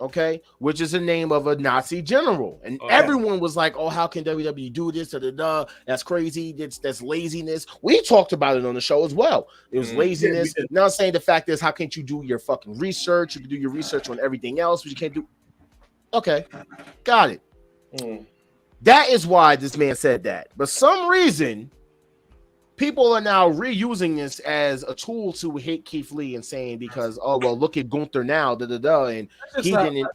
okay, which is the name of a Nazi general. And everyone was like, "Oh, how can WWE do this? That's crazy. That's laziness." We talked about it on the show as well. It was laziness. Yeah, now, saying the fact is, how can't you do your fucking research? You can do your research on everything else, but you can't do. Okay, got it. That is why this man said that. But some reason. People are now reusing this as a tool to hate Keith Lee and saying because look at Gunther now, and he didn't.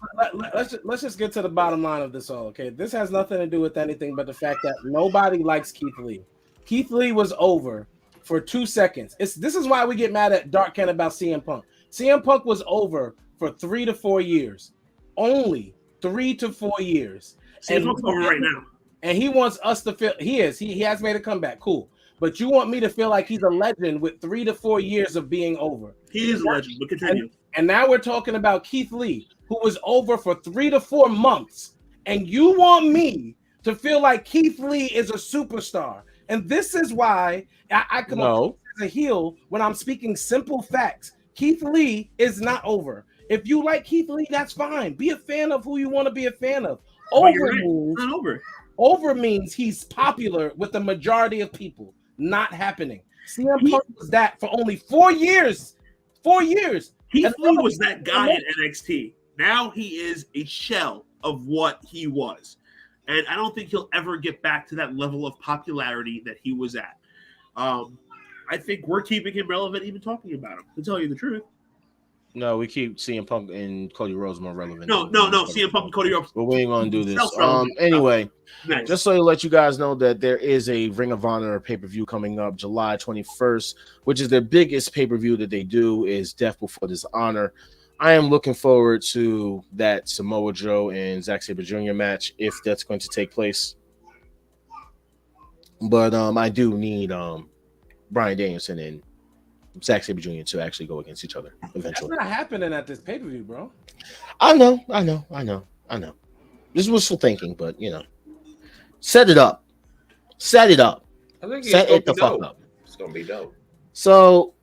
Let's just get to the bottom line of this all. Okay, this has nothing to do with anything but the fact that nobody likes Keith Lee. Keith Lee was over for 2 seconds. This is why we get mad at Dark Ken about CM Punk. CM Punk was over for 3 to 4 years, only 3 to 4 years. CM Punk's over right now, and he wants us to feel he has made a comeback. Cool. But you want me to feel like he's a legend with 3 to 4 years of being over. He is a legend, but continue. And now we're talking about Keith Lee, who was over for 3 to 4 months. And you want me to feel like Keith Lee is a superstar. And this is why I come up as a heel when I'm speaking simple facts. Keith Lee is not over. If you like Keith Lee, that's fine. Be a fan of who you want to be a fan of. But you're Over right. means It's not over. over means he's popular with the majority of people. Not happening. CM Punk was that for only 4 years. 4 years. Keith Lee was that guy in NXT. Now he is a shell of what he was. And I don't think he'll ever get back to that level of popularity that he was at. I think we're keeping him relevant even talking about him, to tell you the truth. No, we keep CM Punk and Cody Rhodes more relevant. No, CM Punk and Cody Rhodes. But we ain't going to do this. Anyway, nice. Just so to let you guys know that there is a Ring of Honor pay-per-view coming up July 21st, which is their biggest pay-per-view that they do, is Death Before Dishonor. I am looking forward to that Samoa Joe and Zack Sabre Jr. match, if that's going to take place. But I do need Bryan Danielson and Zack Sabre Jr. to actually go against each other eventually. That's not happening at this pay-per-view, bro. I know. This is wishful thinking, but set it up. Set it up. I think Set it the fuck up. It's gonna be dope. So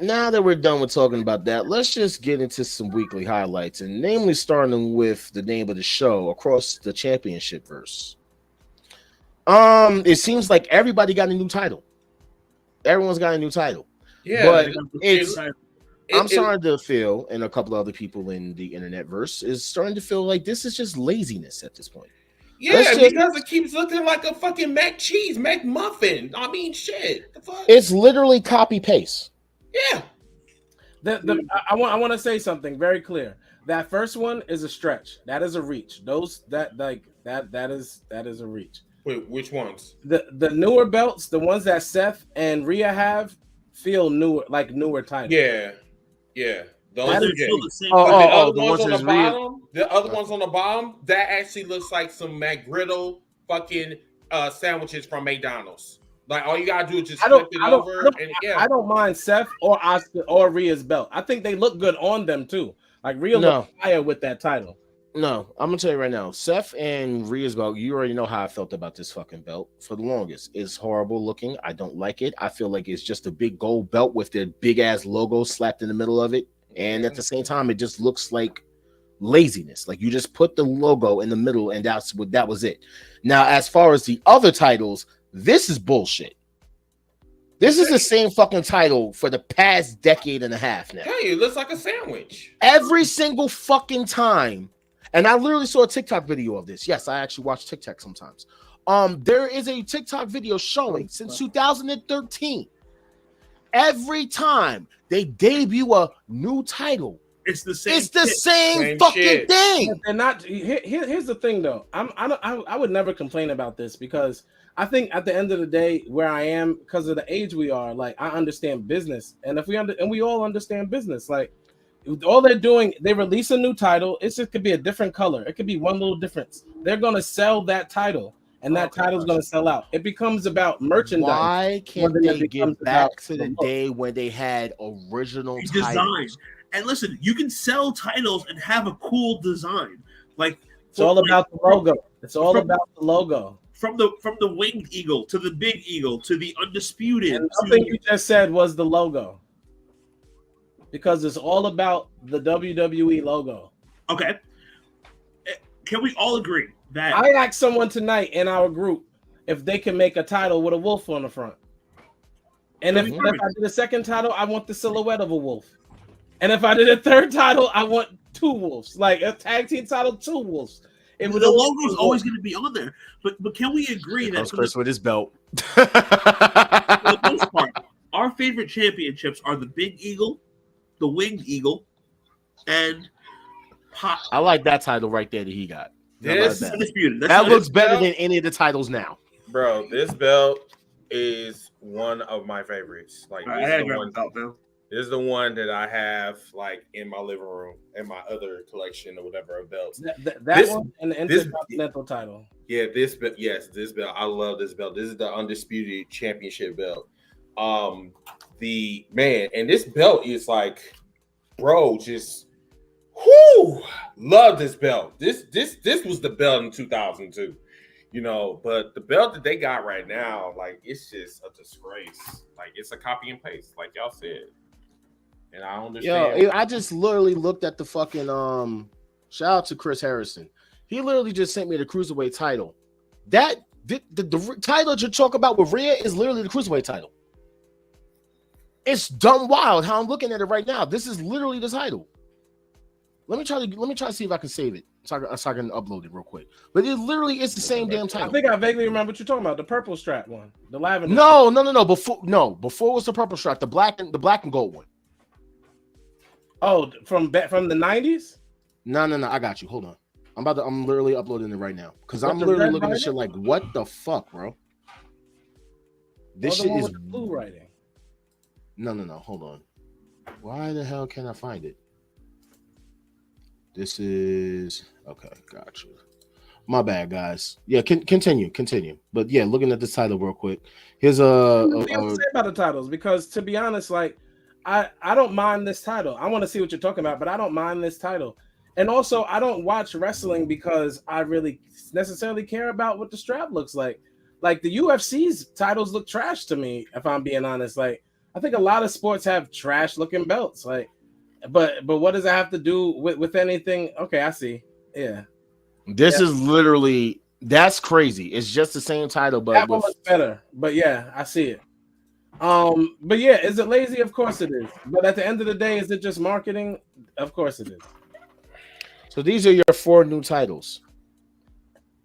now that we're done with talking about that, let's just get into some weekly highlights, and namely starting with the name of the show, Across the Championship verse. It seems like everybody got a new title. Everyone's got a new title. Yeah, but I'm starting to feel, and a couple of other people in the internet verse is starting to feel like this is just laziness at this point. Yeah, because it keeps looking like a fucking mac cheese, mac muffin. I mean, shit. The fuck? It's literally copy paste. Yeah. I want to say something very clear. That first one is a stretch. That is a reach. That is a reach. Wait, which ones? The newer belts, the ones that Seth and Rhea have, feel newer titles. Yeah. Those the other ones on the bottom, the other ones on the bottom, that actually looks like some McGriddle fucking sandwiches from McDonald's. Like all you gotta do is just flip it over. I don't mind Seth or Oscar or Rhea's belt. I think they look good on them too. Like Rhea looked fire with that title. No, I'm gonna tell you right now, Seth and Rhea's belt, you already know how I felt about this fucking belt for the longest. It's horrible looking. I don't like it. I feel like it's just a big gold belt with their big ass logo slapped in the middle of it. And at the same time, it just looks like laziness. Like you just put the logo in the middle and that was it. Now, as far as the other titles, this is bullshit. This is the same fucking title for the past decade and a half now. Hey, it looks like a sandwich. Every single fucking time. And I literally saw a TikTok video of this. Yes, I actually watch TikTok sometimes. There is a TikTok video showing since 2013. Every time they debut a new title, it's the same. It's the same fucking thing. And not here's the thing though. I would never complain about this because I think at the end of the day, where I am because of the age we are, like I understand business, and if we all understand business, like. All they're doing, they release a new title. It could be a different color. It could be one little difference. They're going to sell that title, and that title's going to sell out. It becomes about merchandise. Why can't they get back to the day when they had original design? And listen, you can sell titles and have a cool design. Like it's all about the logo. It's all about the logo. From the winged eagle to the big eagle to the undisputed. And nothing you just said was the logo. Because it's all about the WWE logo. Okay. Can we all agree that I asked someone tonight in our group if they can make a title with a wolf on the front. And if I did a second title, I want the silhouette of a wolf. And if I did a third title, I want two wolves. Like a tag team title, two wolves. The logo is always going to be on there. But can we agree that Chris with his belt? For the most part, our favorite championships are the Big Eagle, the Winged Eagle, and Pop. I like that title right there that he got. That looks better than any of the titles now. Bro, this belt is one of my favorites. Like this is the one that I have like in my living room and my other collection or whatever of belts. That one and the Intercontinental title. Yeah, this belt. I love this belt. This is the undisputed championship belt. And this belt is like, bro, just love this belt. This was the belt in 2002, but the belt that they got right now, like it's just a disgrace. Like it's a copy and paste, like y'all said. and I understand. Yo, I just literally looked at the fucking shout out to Chris Harrison. He literally just sent me the cruiserweight title. That the title you're talking about with Rhea is literally the cruiserweight title. It's dumb wild how I'm looking at it right now. This is literally the title. Let me try to see if I can save it so I can upload it real quick. But it literally is the same damn title. I think I vaguely remember what you're talking about. The purple strap one, the lavender. No. Before it was the purple strap, the black and gold one. Oh, from the 90s? No. I got you. Hold on. I'm literally uploading it right now because I'm literally looking at shit like, what the fuck, bro? This shit is blue writing. No. Hold on. Why the hell can't I find it? This is okay. Got you. My bad, guys. Yeah, continue. But yeah, looking at this title real quick. Here's what do you say about the titles? Because to be honest, like I don't mind this title. I want to see what you're talking about, but I don't mind this title. And also, I don't watch wrestling because I really necessarily care about what the strap looks like. Like the UFC's titles look trash to me, if I'm being honest. Like I think a lot of sports have trash looking belts. Like, but what does it have to do with anything? Okay, I see. Yeah. This is literally that's crazy. It's just the same title, but that one looks better. But yeah, I see it. But yeah, is it lazy? Of course it is. But at the end of the day, is it just marketing? Of course it is. So these are your 4 new titles.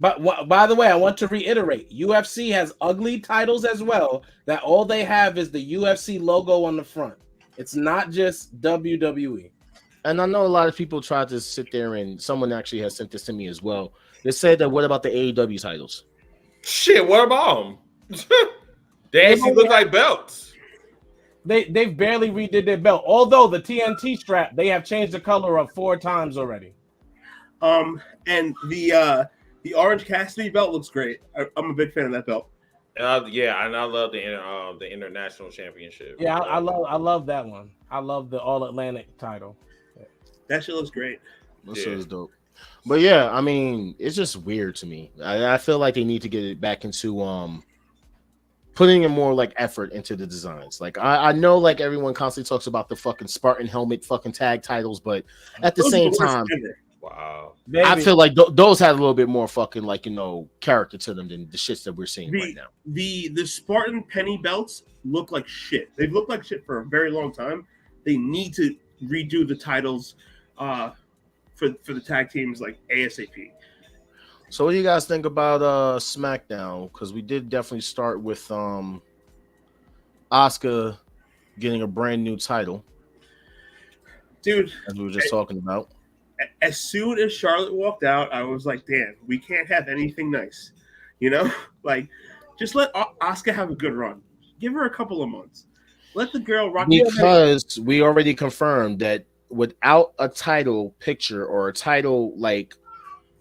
But by the way, I want to reiterate, UFC has ugly titles as well, that all they have is the UFC logo on the front. It's not just WWE. And I know a lot of people tried to sit there, and someone actually has sent this to me as well. They said that what about the AEW titles? Shit, what about them? They actually look like belts. They've barely redid their belt. Although the TNT strap, they have changed the color of 4 times already. And the Orange Cassidy belt looks great. I'm a big fan of that belt. Yeah, and I love the international championship. Yeah, I love that one. I love the All Atlantic title. That shit looks great. That shit is dope. But yeah, I mean, it's just weird to me. I feel like they need to get it back into putting in more like effort into the designs. Like I know like everyone constantly talks about the fucking Spartan helmet fucking tag titles, but at the same time, wow, Maybe. I feel like those had a little bit more fucking like character to them than the shits that we're seeing right now. The Spartan penny belts look like shit. They've looked like shit for a very long time. They need to redo the titles for the tag teams like ASAP. So what do you guys think about SmackDown? Because we did definitely start with Asuka getting a brand new title. Dude, as we were just talking about. As soon as Charlotte walked out, I was like, damn, we can't have anything nice. You know? Like, just let Asuka have a good run. Give her a couple of months. Let the girl rock. Because we already confirmed that without a title picture or a title like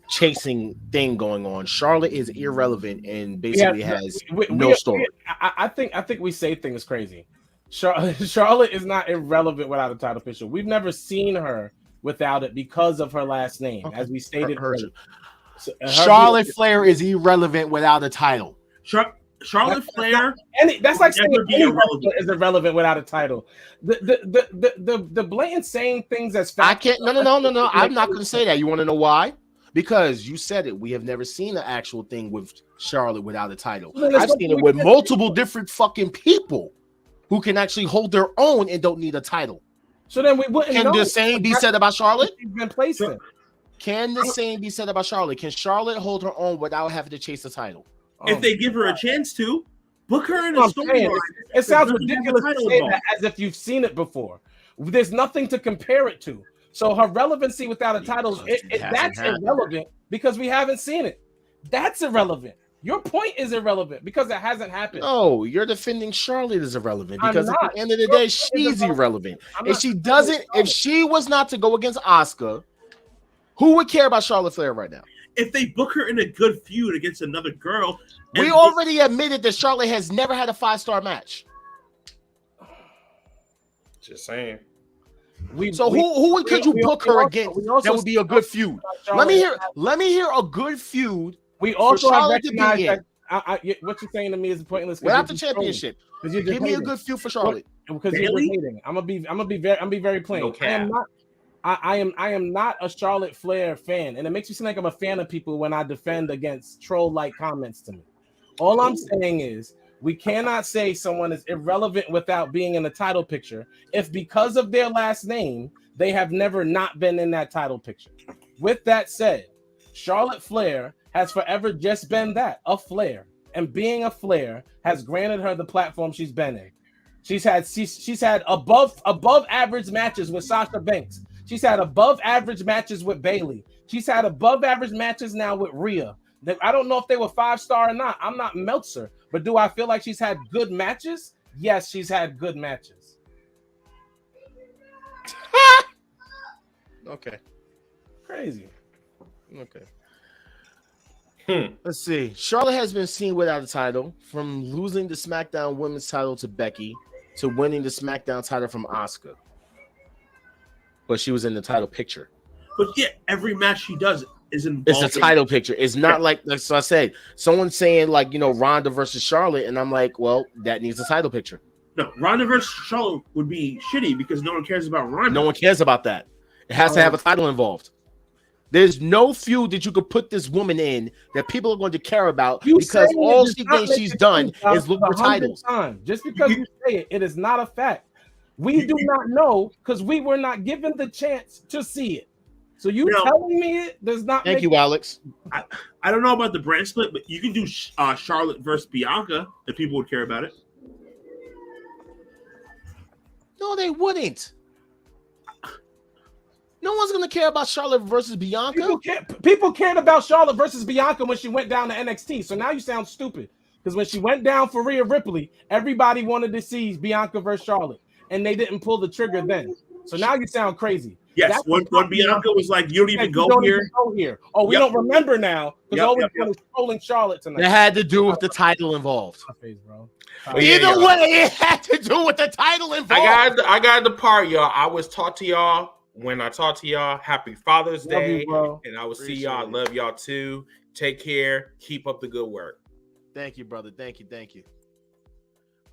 chasing thing going on, Charlotte is irrelevant and basically has no story. I think we say things crazy. Charlotte is not irrelevant without a title picture. We've never seen her without it because of her last name, as we stated earlier. Charlotte Flair is irrelevant without a title. Charlotte Flair, that's like saying irrelevant is irrelevant without a title. The blatant saying things as fast. I can't. No. I'm not going to say that. You want to know why? Because you said it. We have never seen an actual thing with Charlotte without a title. I've seen it with multiple different fucking people who can actually hold their own and don't need a title. So then we wouldn't. Can the same be said about Charlotte? Can the same be said about Charlotte? Can Charlotte hold her own without having to chase the title? If they give her a chance to, book her in a storyline. It sounds ridiculous to say that as if you've seen it before. There's nothing to compare it to. So her relevancy without a title, that's irrelevant because we haven't seen it. That's irrelevant. Your point is irrelevant because it hasn't happened. No, you're defending Charlotte is irrelevant because at the end of the day, she's irrelevant. If she was not to go against Asuka, who would care about Charlotte Flair right now? If they book her in a good feud against another girl. We already admitted that Charlotte has never had a 5-star match. Just saying. Who could you book her against? That would be a good feud. Let me hear a good feud. We also have recognized that what you're saying to me is pointless. Without the championship, give me a good feud for Charlotte. because you're hating. I'm gonna be very plain. No cap. I am not a Charlotte Flair fan, and it makes me seem like I'm a fan of people when I defend against troll-like comments to me. All I'm saying is we cannot say someone is irrelevant without being in the title picture if because of their last name they have never not been in that title picture. With that said, Charlotte Flair has forever just been that, a Flair, and being a Flair has granted her the platform she's been in. She's had above average matches with Sasha Banks. She's had above average matches with Bayley. She's had above average matches now with Rhea. I don't know if they were 5-star or not. I'm not Meltzer, but do I feel like she's had good matches? Yes, she's had good matches. Okay. Crazy. Okay. Let's see. Charlotte has been seen without a title, from losing the SmackDown Women's title to Becky to winning the SmackDown title from Asuka. But she was in the title picture. But yeah, every match she does is involved. It's a title picture. It's not like I said, someone saying like, Ronda versus Charlotte, and I'm like, well, that needs a title picture. No, Ronda versus Charlotte would be shitty because no one cares about Ronda. No one cares about that. It has to have a title involved. There's no feud that you could put this woman in that people are going to care about because all she thinks she's done is look for titles. Just because you say it, it is not a fact. We do not know because we were not given the chance to see it. So telling me it does not. Thank you, Alex. I don't know about the brand split, but you can do Charlotte versus Bianca if people would care about it. No, they wouldn't. No one's gonna care about Charlotte versus Bianca. People cared about Charlotte versus Bianca when she went down to NXT. So now you sound stupid because when she went down for Rhea Ripley, everybody wanted to see Bianca versus Charlotte, and they didn't pull the trigger then. So now you sound crazy. Yes, when Bianca was like, "You don't even go here." Oh, we don't remember now because all we're doing is trolling Charlotte tonight. It had to do with the title involved. Either way, it had to do with the title involved. I got the part, y'all. I was taught to y'all. When I talk to y'all, happy Father's Day, and I will see y'all. Love y'all too. Take care. Keep up the good work. Thank you, brother. Thank you.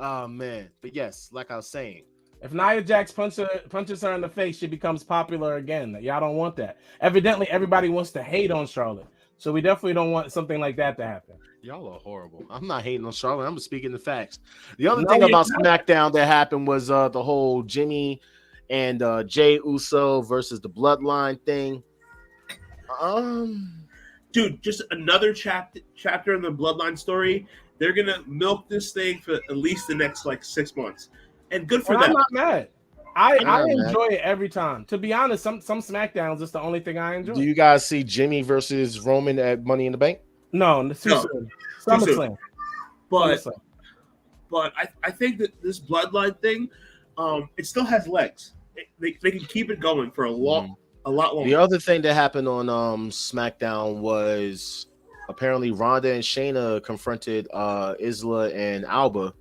Oh man, but yes, like I was saying, if Nia Jax punches her in the face, she becomes popular again. Y'all don't want that. Evidently, everybody wants to hate on Charlotte, so we definitely don't want something like that to happen. Y'all are horrible. I'm not hating on Charlotte. I'm speaking the facts. The other thing about SmackDown that happened was the whole Jimmy and Jey Uso versus the Bloodline thing. Dude, just another chapter in the Bloodline story. They're gonna milk this thing for at least the next 6 months, and good for them. I'm not mad. I enjoy it every time. To be honest, some SmackDowns is the only thing I enjoy. Do you guys see Jimmy versus Roman at Money in the Bank? No, too soon. SummerSlam. But I think that this Bloodline thing, it still has legs. They can keep it going for a lot longer. The other thing that happened on SmackDown was apparently Ronda and Shayna confronted Isla and Alba,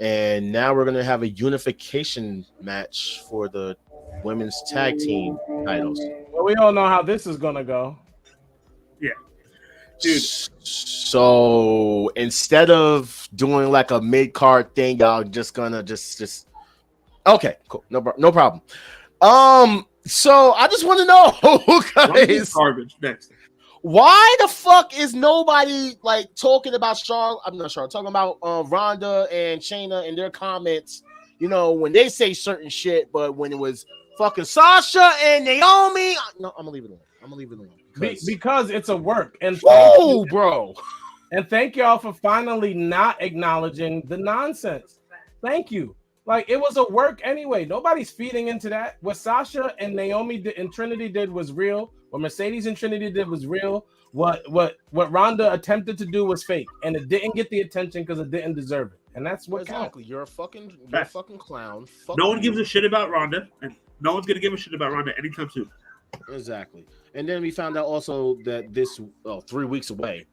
and now we're gonna have a unification match for the women's tag team titles. Well, we all know how this is gonna go. Yeah, dude. So instead of doing like a mid-card thing, y'all just gonna just. Okay, cool. No problem. So I just want to know, guys, garbage next. Why the fuck is nobody talking about Charlotte? I'm not talking about Ronda and Shayna and their comments. When they say certain shit, but when it was fucking Sasha and Naomi, no, I'm gonna leave it alone. Because it's a work. And bro. And thank y'all for finally not acknowledging the nonsense. Thank you. It was a work anyway. Nobody's feeding into that. What Sasha and Naomi and Trinity did was real. What Mercedes and Trinity did was real. What Ronda attempted to do was fake, and it didn't get the attention because it didn't deserve it. And that's what exactly. You're a fucking clown. No one gives a shit about Ronda, and no one's gonna give a shit about Ronda anytime soon. Exactly. And then we found out also that this 3 weeks away.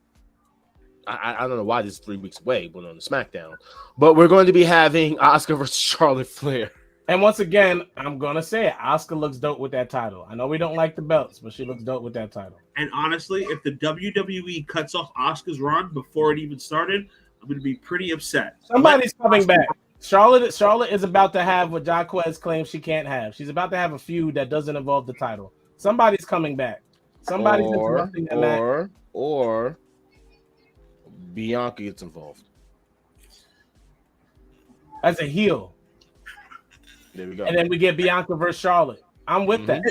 I don't know why this is 3 weeks away, but on the SmackDown. But we're going to be having Asuka versus Charlotte Flair. And once again, I'm going to say it. Asuka looks dope with that title. I know we don't like the belts, but she looks dope with that title. And honestly, if the WWE cuts off Asuka's run before it even started, I'm going to be pretty upset. Somebody's coming back. Charlotte is about to have what Jaquez claims she can't have. She's about to have a feud that doesn't involve the title. Somebody's coming back. Somebody's interrupting the match. Or Bianca gets involved as a heel. There we go. And then we get Bianca versus Charlotte. I'm with that.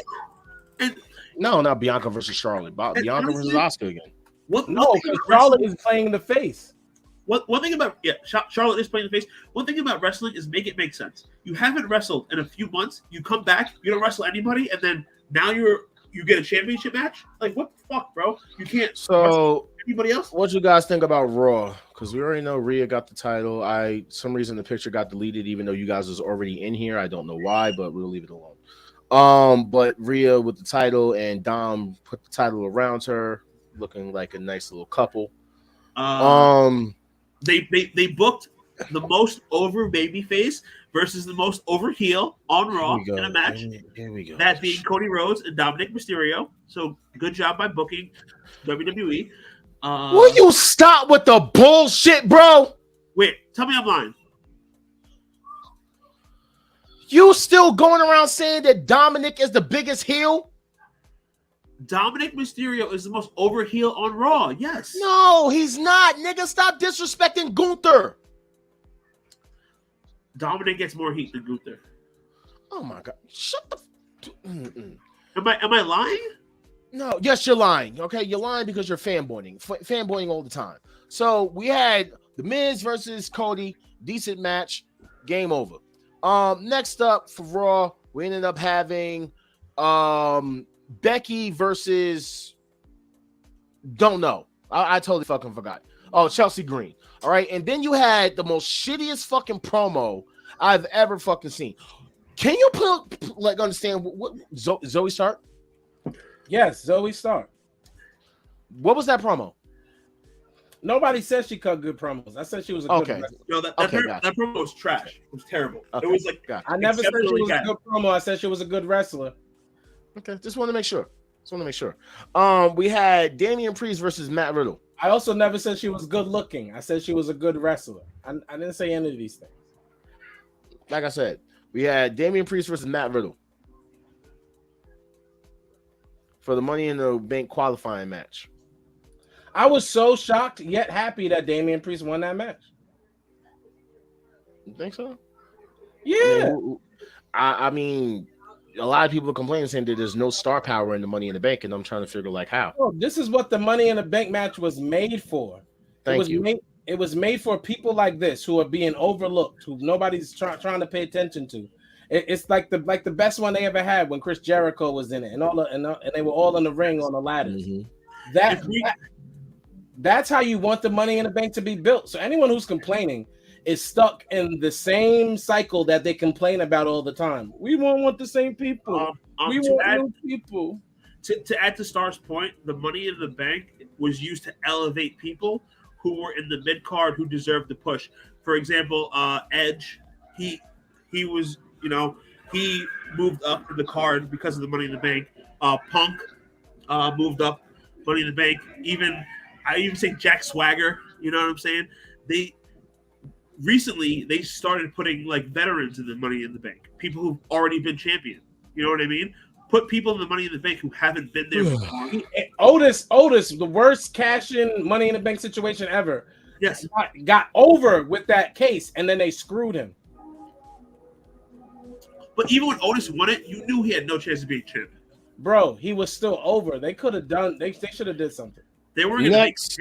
No, not Bianca versus Charlotte. Bianca versus Asuka again. Charlotte is playing the face. One thing about Charlotte is playing the face. One thing about wrestling is make it make sense. You haven't wrestled in a few months. You come back, you don't wrestle anybody, and then now you get a championship match. Like what the fuck, bro? You can't. So anybody else? What you guys think about Raw? Because we already know Rhea got the title. Some reason the picture got deleted, even though you guys was already in here. I don't know why, but we'll leave it alone. But Rhea with the title and Dom put the title around her, looking like a nice little couple. They booked the most over babyface versus the most over heel on Raw in a match. Here we go. That being Cody Rhodes and Dominic Mysterio. So good job by booking WWE. Will you stop with the bullshit, bro? Wait, tell me I'm lying. You still going around saying that Dominic is the biggest heel? Dominic Mysterio is the most over heel on Raw. Yes. No, he's not. Nigga, stop disrespecting Gunther. Dominic gets more heat than Gunther. Oh my god! Shut the. Am I lying? No. Yes, you're lying. Okay, you're lying because you're fanboying all the time. So we had the Miz versus Cody, decent match, game over. Next up for Raw, we ended up having Becky versus don't know. I totally fucking forgot. Oh, Chelsea Green. All right, and then you had the most shittiest fucking promo I've ever fucking seen. Can you understand what Zoe Stark? Yes, Zoe Stark. What was that promo? Nobody said she cut good promos. I said she was a good wrestler. No, that promo was trash. It was terrible. Okay. It was like I never said she was a good promo. I said she was a good wrestler. Okay, just want to make sure. We had Damian Priest versus Matt Riddle. I also never said she was good looking. I said she was a good wrestler. I didn't say any of these things. Like I said, we had Damian Priest versus Matt Riddle for the Money in the Bank qualifying match. I was so shocked yet happy that Damian Priest won that match. You think so? Yeah. I mean, a lot of people are complaining saying that there's no star power in the Money in the Bank, and I'm trying to figure like how. Oh, this is what the Money in the Bank match was made for. It was made for people like this who are being overlooked, who nobody's trying to pay attention to. It's like the best one they ever had when Chris Jericho was in it, and they were all in the ring on the ladders. Mm-hmm. That's how you want the Money in the Bank to be built. So anyone who's complaining is stuck in the same cycle that they complain about all the time. We won't want the same people. We want new people. To add to Star's point, the Money in the Bank was used to elevate people who were in the mid card who deserved the push. For example, Edge, he was, he moved up in the card because of the Money in the Bank. Punk moved up Money in the Bank. I even say Jack Swagger. You know what I'm saying? Recently they started putting like veterans in the Money in the Bank, people who've already been champion. You know what I mean? Put people in the Money in the Bank who haven't been there before. Otis, the worst cash-in Money in the Bank situation ever. Yes, got over with that case, and then they screwed him. But even when Otis won it, you knew he had no chance of being champion. Bro, he was still over. They could have done. They should have did something. They were next.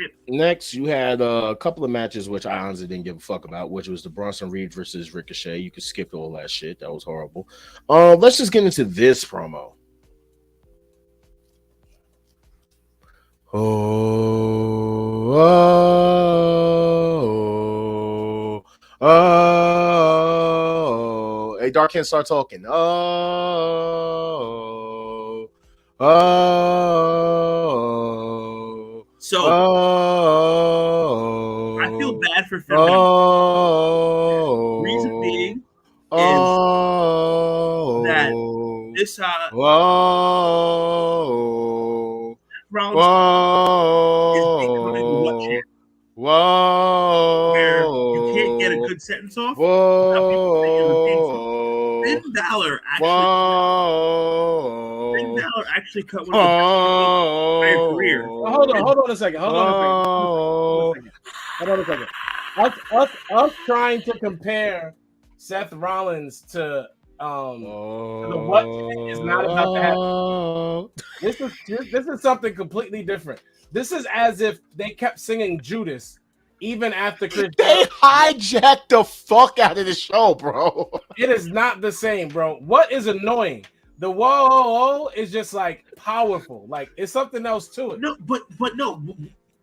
You had a couple of matches which I honestly didn't give a fuck about, which was the Bronson Reed versus Ricochet. You could skip all that shit. That was horrible. Let's just get into this promo. Oh. Hey, Dark can't start talking. So I feel bad for Finn. Reason being is that this Rollins is becoming what champion? Where you can't get a good good sentence off. Whoa. Finn Balor actually cut one of the entire career. Hold on a second. Hold on a second. Us trying to compare Seth Rollins to the what is not about to happen. This is something completely different. This is as if they kept singing Judas even after Chris. They hijacked the fuck out of the show, bro. It is not the same, bro. What is annoying? The whoa is just like powerful. Like it's something else to it. No, but no,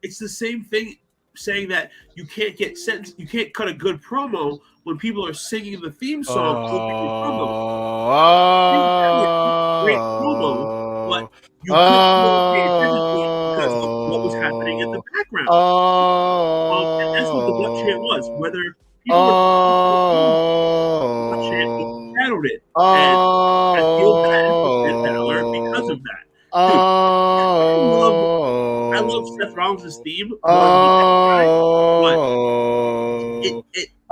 it's the same thing. Saying that you can't get sentenced, you can't cut a good promo when people are singing the theme song. Great promo, but you couldn't pay attention to it because of what was happening in the background. And that's what the what chant was. Whether people were what chant shadowed it, and I feel bad for Balor because of that. Dude, I love Seth Rollins' theme, but it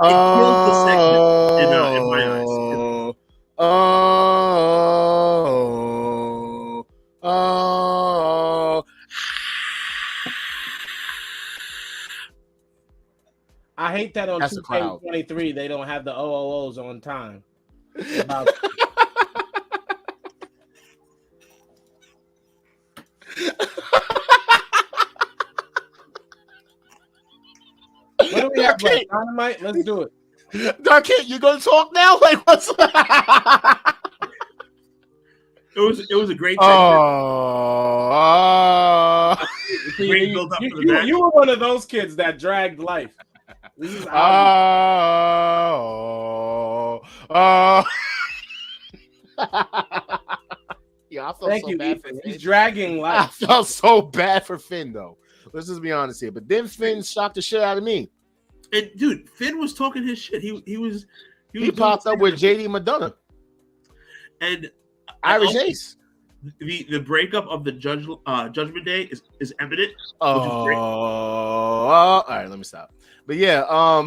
kills the segment in my eyes. I hate that on 2K23 they don't have the OOOs on time. What do we have? Dynamite? Let's do it. Darkit, you gonna talk now? Like what's It was a great great build up for the match. You were one of those kids that dragged life. Yeah, I felt Thank so you, bad Ethan. for Finn. He's dragging life. I felt so bad for Finn, though. Let's just be honest here. But then Finn shocked the shit out of me. And dude, Finn was talking his shit. He popped up with JD Madonna and Irish Ace. The breakup of the Judgment Day is evident. All right, let me stop. But yeah,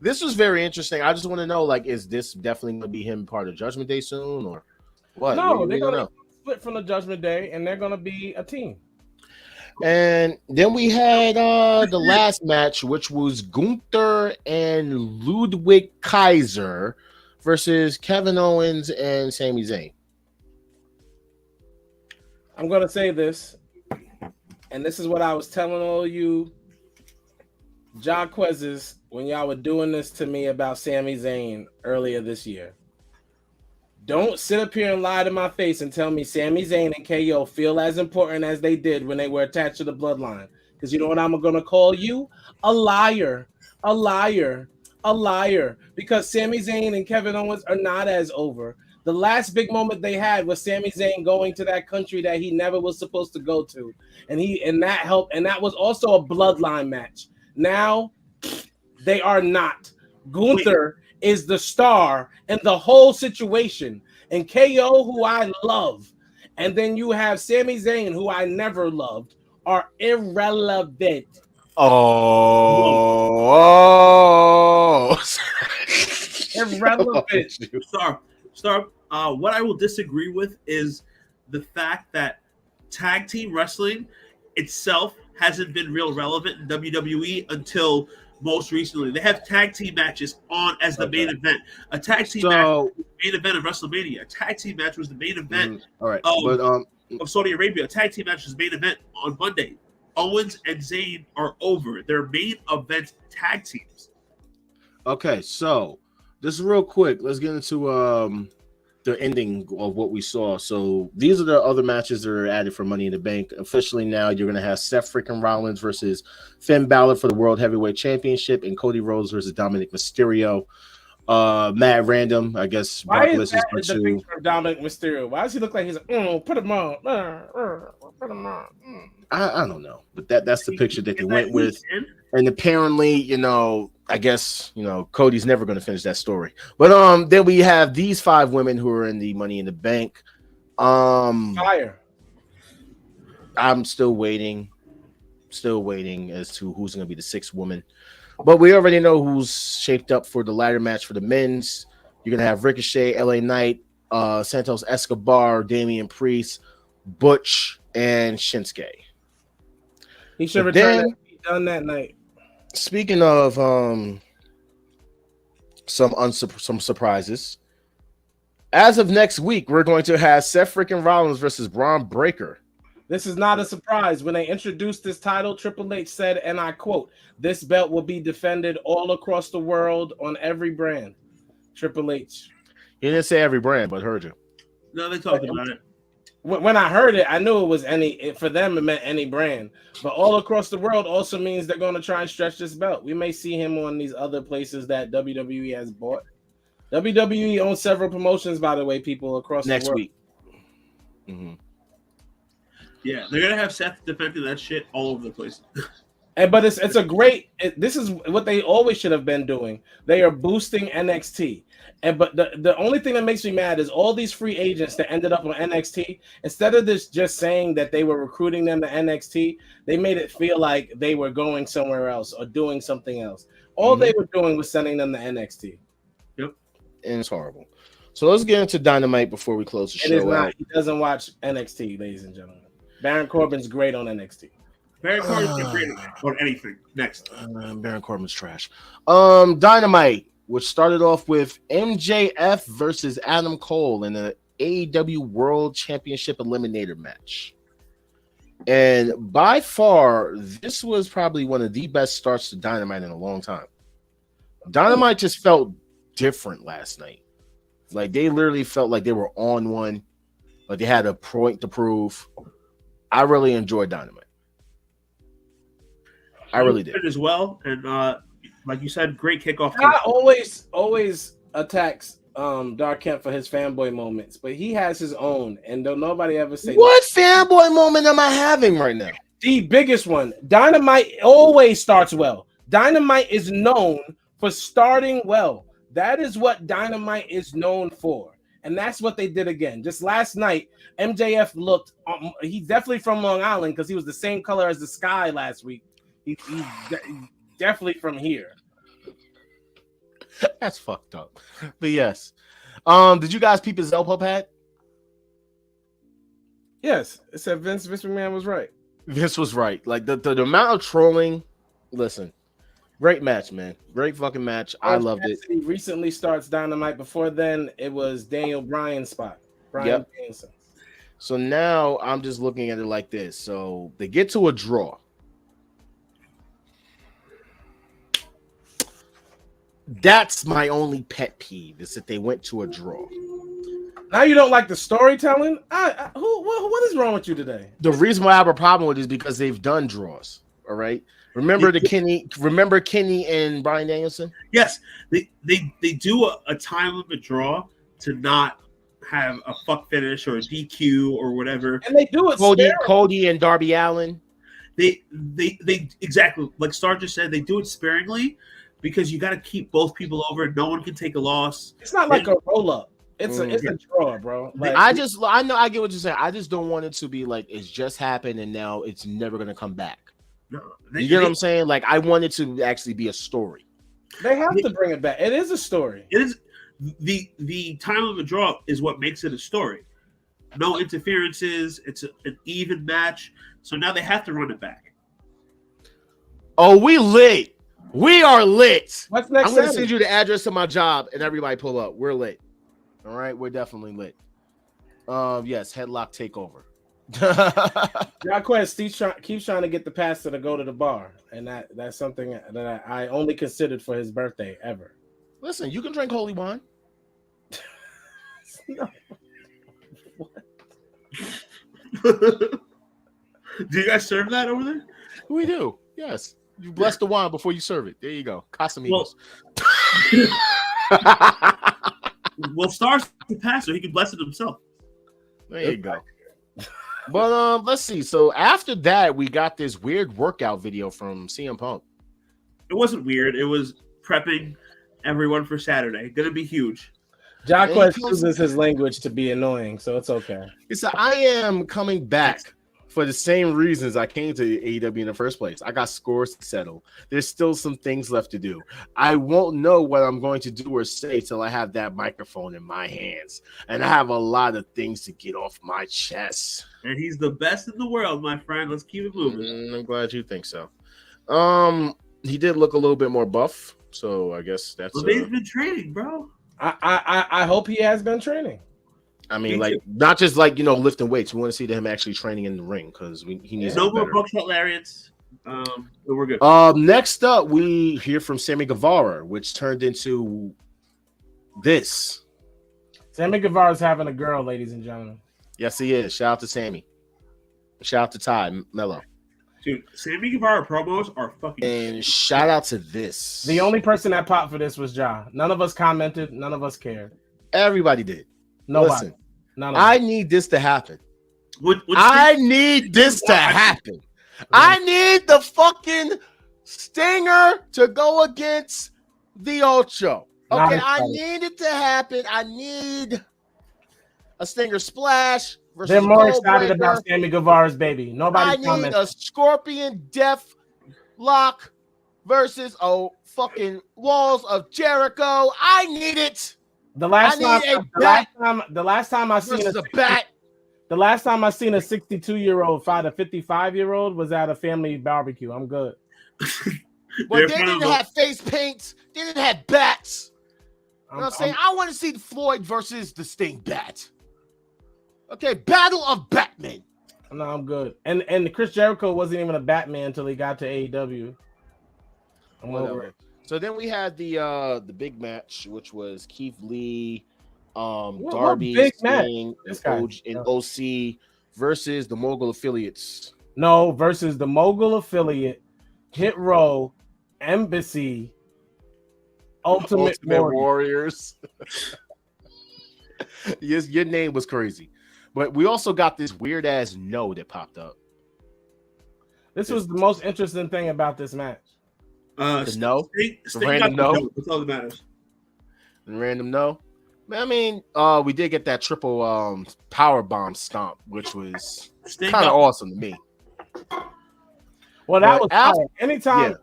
this was very interesting. I just want to know, like, is this definitely going to be him part of Judgment Day soon, or what? No, they're going to split from the Judgment Day, and they're going to be a team. And then we had the last match, which was Gunther and Ludwig Kaiser versus Kevin Owens and Sami Zayn. I'm going to say this, and this is what I was telling all you Jaquez's when y'all were doing this to me about Sami Zayn earlier this year. Don't sit up here and lie to my face and tell me Sami Zayn and KO feel as important as they did when they were attached to the bloodline. Because you know what I'm going to call you? A liar. A liar. A liar. Because Sami Zayn and Kevin Owens are not as over. The last big moment they had was Sami Zayn going to that country that he never was supposed to go to. And that helped. And that was also a bloodline match. Now, they are not. Gunther is the star in the whole situation. And KO, who I love, and then you have Sami Zayn, who I never loved, are irrelevant. Irrelevant. Star. What I will disagree with is the fact that tag team wrestling itself hasn't been real relevant in WWE until most recently. They have tag team matches on as the main event. A tag team match was the main event of WrestleMania. A tag team match was the main event of Saudi Arabia. A tag team match was the main event on Monday. Owens and Zayn are over. They're main event tag teams. Okay, so just real quick, let's get into the ending of what we saw. So these are the other matches that are added for Money in the Bank. Officially now, you're going to have Seth freaking Rollins versus Finn Balor for the World Heavyweight Championship and Cody Rhodes versus Dominic Mysterio. Mad random, I guess. Why is that the picture of Dominic Mysterio? Why does he look like he's like, put him on, put him on? I don't know, but that's the picture that they went with. And apparently, I guess, Cody's never going to finish that story. But then we have these 5 women who are in the Money in the Bank. Fire. I'm still waiting as to who's going to be the 6th woman. But we already know who's shaped up for the ladder match for the men's. You're gonna have Ricochet, LA Knight, Santos Escobar, Damian Priest, Butch, and Shinsuke. He should return. Done that night. Speaking of some surprises, as of next week, we're going to have Seth freaking Rollins versus Braun Breaker. This is not a surprise. When they introduced this title, Triple H said, and I quote, "This belt will be defended all across the world on every brand." Triple H. He didn't say every brand, but heard you. No, they talked about it. When I heard it, I knew it was any. For them, it meant any brand. But all across the world also means they're going to try and stretch this belt. We may see him on these other places that WWE has bought. WWE owns several promotions, by the way, people across next the world. Week. Mm-hmm. Yeah, they're gonna have Seth defending that shit all over the place. But it's a great. This is what they always should have been doing. They are boosting NXT, but the only thing that makes me mad is all these free agents that ended up on NXT. Instead of this just saying that they were recruiting them to NXT, they made it feel like they were going somewhere else or doing something else. All they were doing was sending them to NXT. Yep, and it's horrible. So let's get into Dynamite before we close the show. It is not. He doesn't watch NXT, ladies and gentlemen. Baron Corbin's great on NXT. Baron Corbin's great on anything. Next, Baron Corbin's trash. Dynamite, which started off with MJF versus Adam Cole in an AEW World Championship Eliminator match. And by far, this was probably one of the best starts to Dynamite in a long time. Dynamite just felt different last night. Like they literally felt like they were on one. Like they had a point to prove. I really enjoyed Dynamite. I really did as well. And like you said, great kickoff. I always attacks Dark Kent for his fanboy moments, but he has his own, and don't nobody ever say what fanboy moment am I having right now? The biggest one. Dynamite always starts well. Dynamite is known for starting well. That is what Dynamite is known for. And that's what they did again. Just last night, MJF looked, he's definitely from Long Island because he was the same color as the sky last week. He's definitely from here. That's fucked up. But yes. Did you guys peep his elbow pad? Yes. It said Vince McMahon was right. Vince was right. Like the amount of trolling. Listen. Great match, man. Great fucking match. I loved it. He recently starts Dynamite. Before then, it was Daniel Bryan's spot. Bryan Danielson. So now I'm just looking at it like this. So they get to a draw. That's my only pet peeve is that they went to a draw. Now you don't like the storytelling? What is wrong with you today? The reason why I have a problem with it is because they've done draws. All right. Remember Kenny and Bryan Danielson? Yes, they do a time limit draw to not have a fuck finish or a DQ or whatever. And they do it. Cody and Darby Allin. They exactly like Star just said. They do it sparingly because you got to keep both people over. No one can take a loss. It's not like a roll up. It's a draw, bro. Like, I get what you're saying. I just don't want it to be like it's just happened and now it's never gonna come back. No, you get what I'm saying? Like I want it to actually be a story. They have to bring it back. It is a story. It is the time of a draw is what makes it a story. No interferences. It's an even match. So now they have to run it back. Oh, we lit. We are lit. What's next? I'm gonna send you the address to my job and everybody pull up. We're lit. All right, we're definitely lit. Yes, headlock takeover. Quest keeps trying to get the pastor to go to the bar, and that's something that I only considered for his birthday ever. Listen, you can drink holy wine. No. Do you guys serve that over there? We do. Yes, you bless the wine before you serve it. There you go. Casamigos. Well, Star's the pastor. He can bless it himself. There you go. But let's see. So after that, we got this weird workout video from CM Punk. It wasn't weird. It was prepping everyone for Saturday. Gonna be huge. Jacquez uses his language to be annoying, so it's okay. He said, "I am coming back for the same reasons I came to AEW in the first place. I got scores to settle. There's still some things left to do. I won't know what I'm going to do or say till I have that microphone in my hands. And I have a lot of things to get off my chest. And he's the best in the world, my friend. Let's keep it moving. I'm glad you think so. He did look a little bit more buff, so I guess that's. Well, he's been training, bro. I hope he has been training. I mean, like not just like lifting weights. We want to see him actually training in the ring because he needs. No more buckshot lariats. We're good. Next up, we hear from Sammy Guevara, which turned into this. Sammy Guevara's having a girl, ladies and gentlemen. Yes, he is. Shout out to Sammy. Shout out to Ty Mello. Dude, Sammy Guevara promos are fucking. And shout out to this. The only person that popped for this was Ja. None of us commented. None of us cared. Everybody did. Nobody. Listen, none of I us. need this to happen. I need this to happen. I need the fucking Stinger to go against the Ocho. Okay, I need it to happen. I need a Stinger splash. They're more excited about Sammy Guevara's baby. Nobody. I need a Scorpion Death Lock versus fucking Walls of Jericho. I need it. The last time I seen a bat. The last time I seen a 62-year-old fight a 55-year-old was at a family barbecue. I'm good. But they didn't have face paints. They didn't have bats. You know what I'm saying? I want to see Floyd versus the Sting bat. Okay, Battle of Batman. No, I'm good. And Chris Jericho wasn't even a Batman until he got to AEW. I'm over it. So then we had the big match, which was Keith Lee, Darby, Sting, and OC versus the Mogul affiliates. No, versus the Mogul affiliate, Hit Row, Embassy, Ultimate Warriors. Yes, your name was crazy. But we also got this weird ass no that popped up. This was the most interesting thing about this match. The no? Sting random no? That's all that matters. The random no? I mean, we did get that triple power bomb stomp, which was kind of awesome to me. Well, that was fire. Anytime,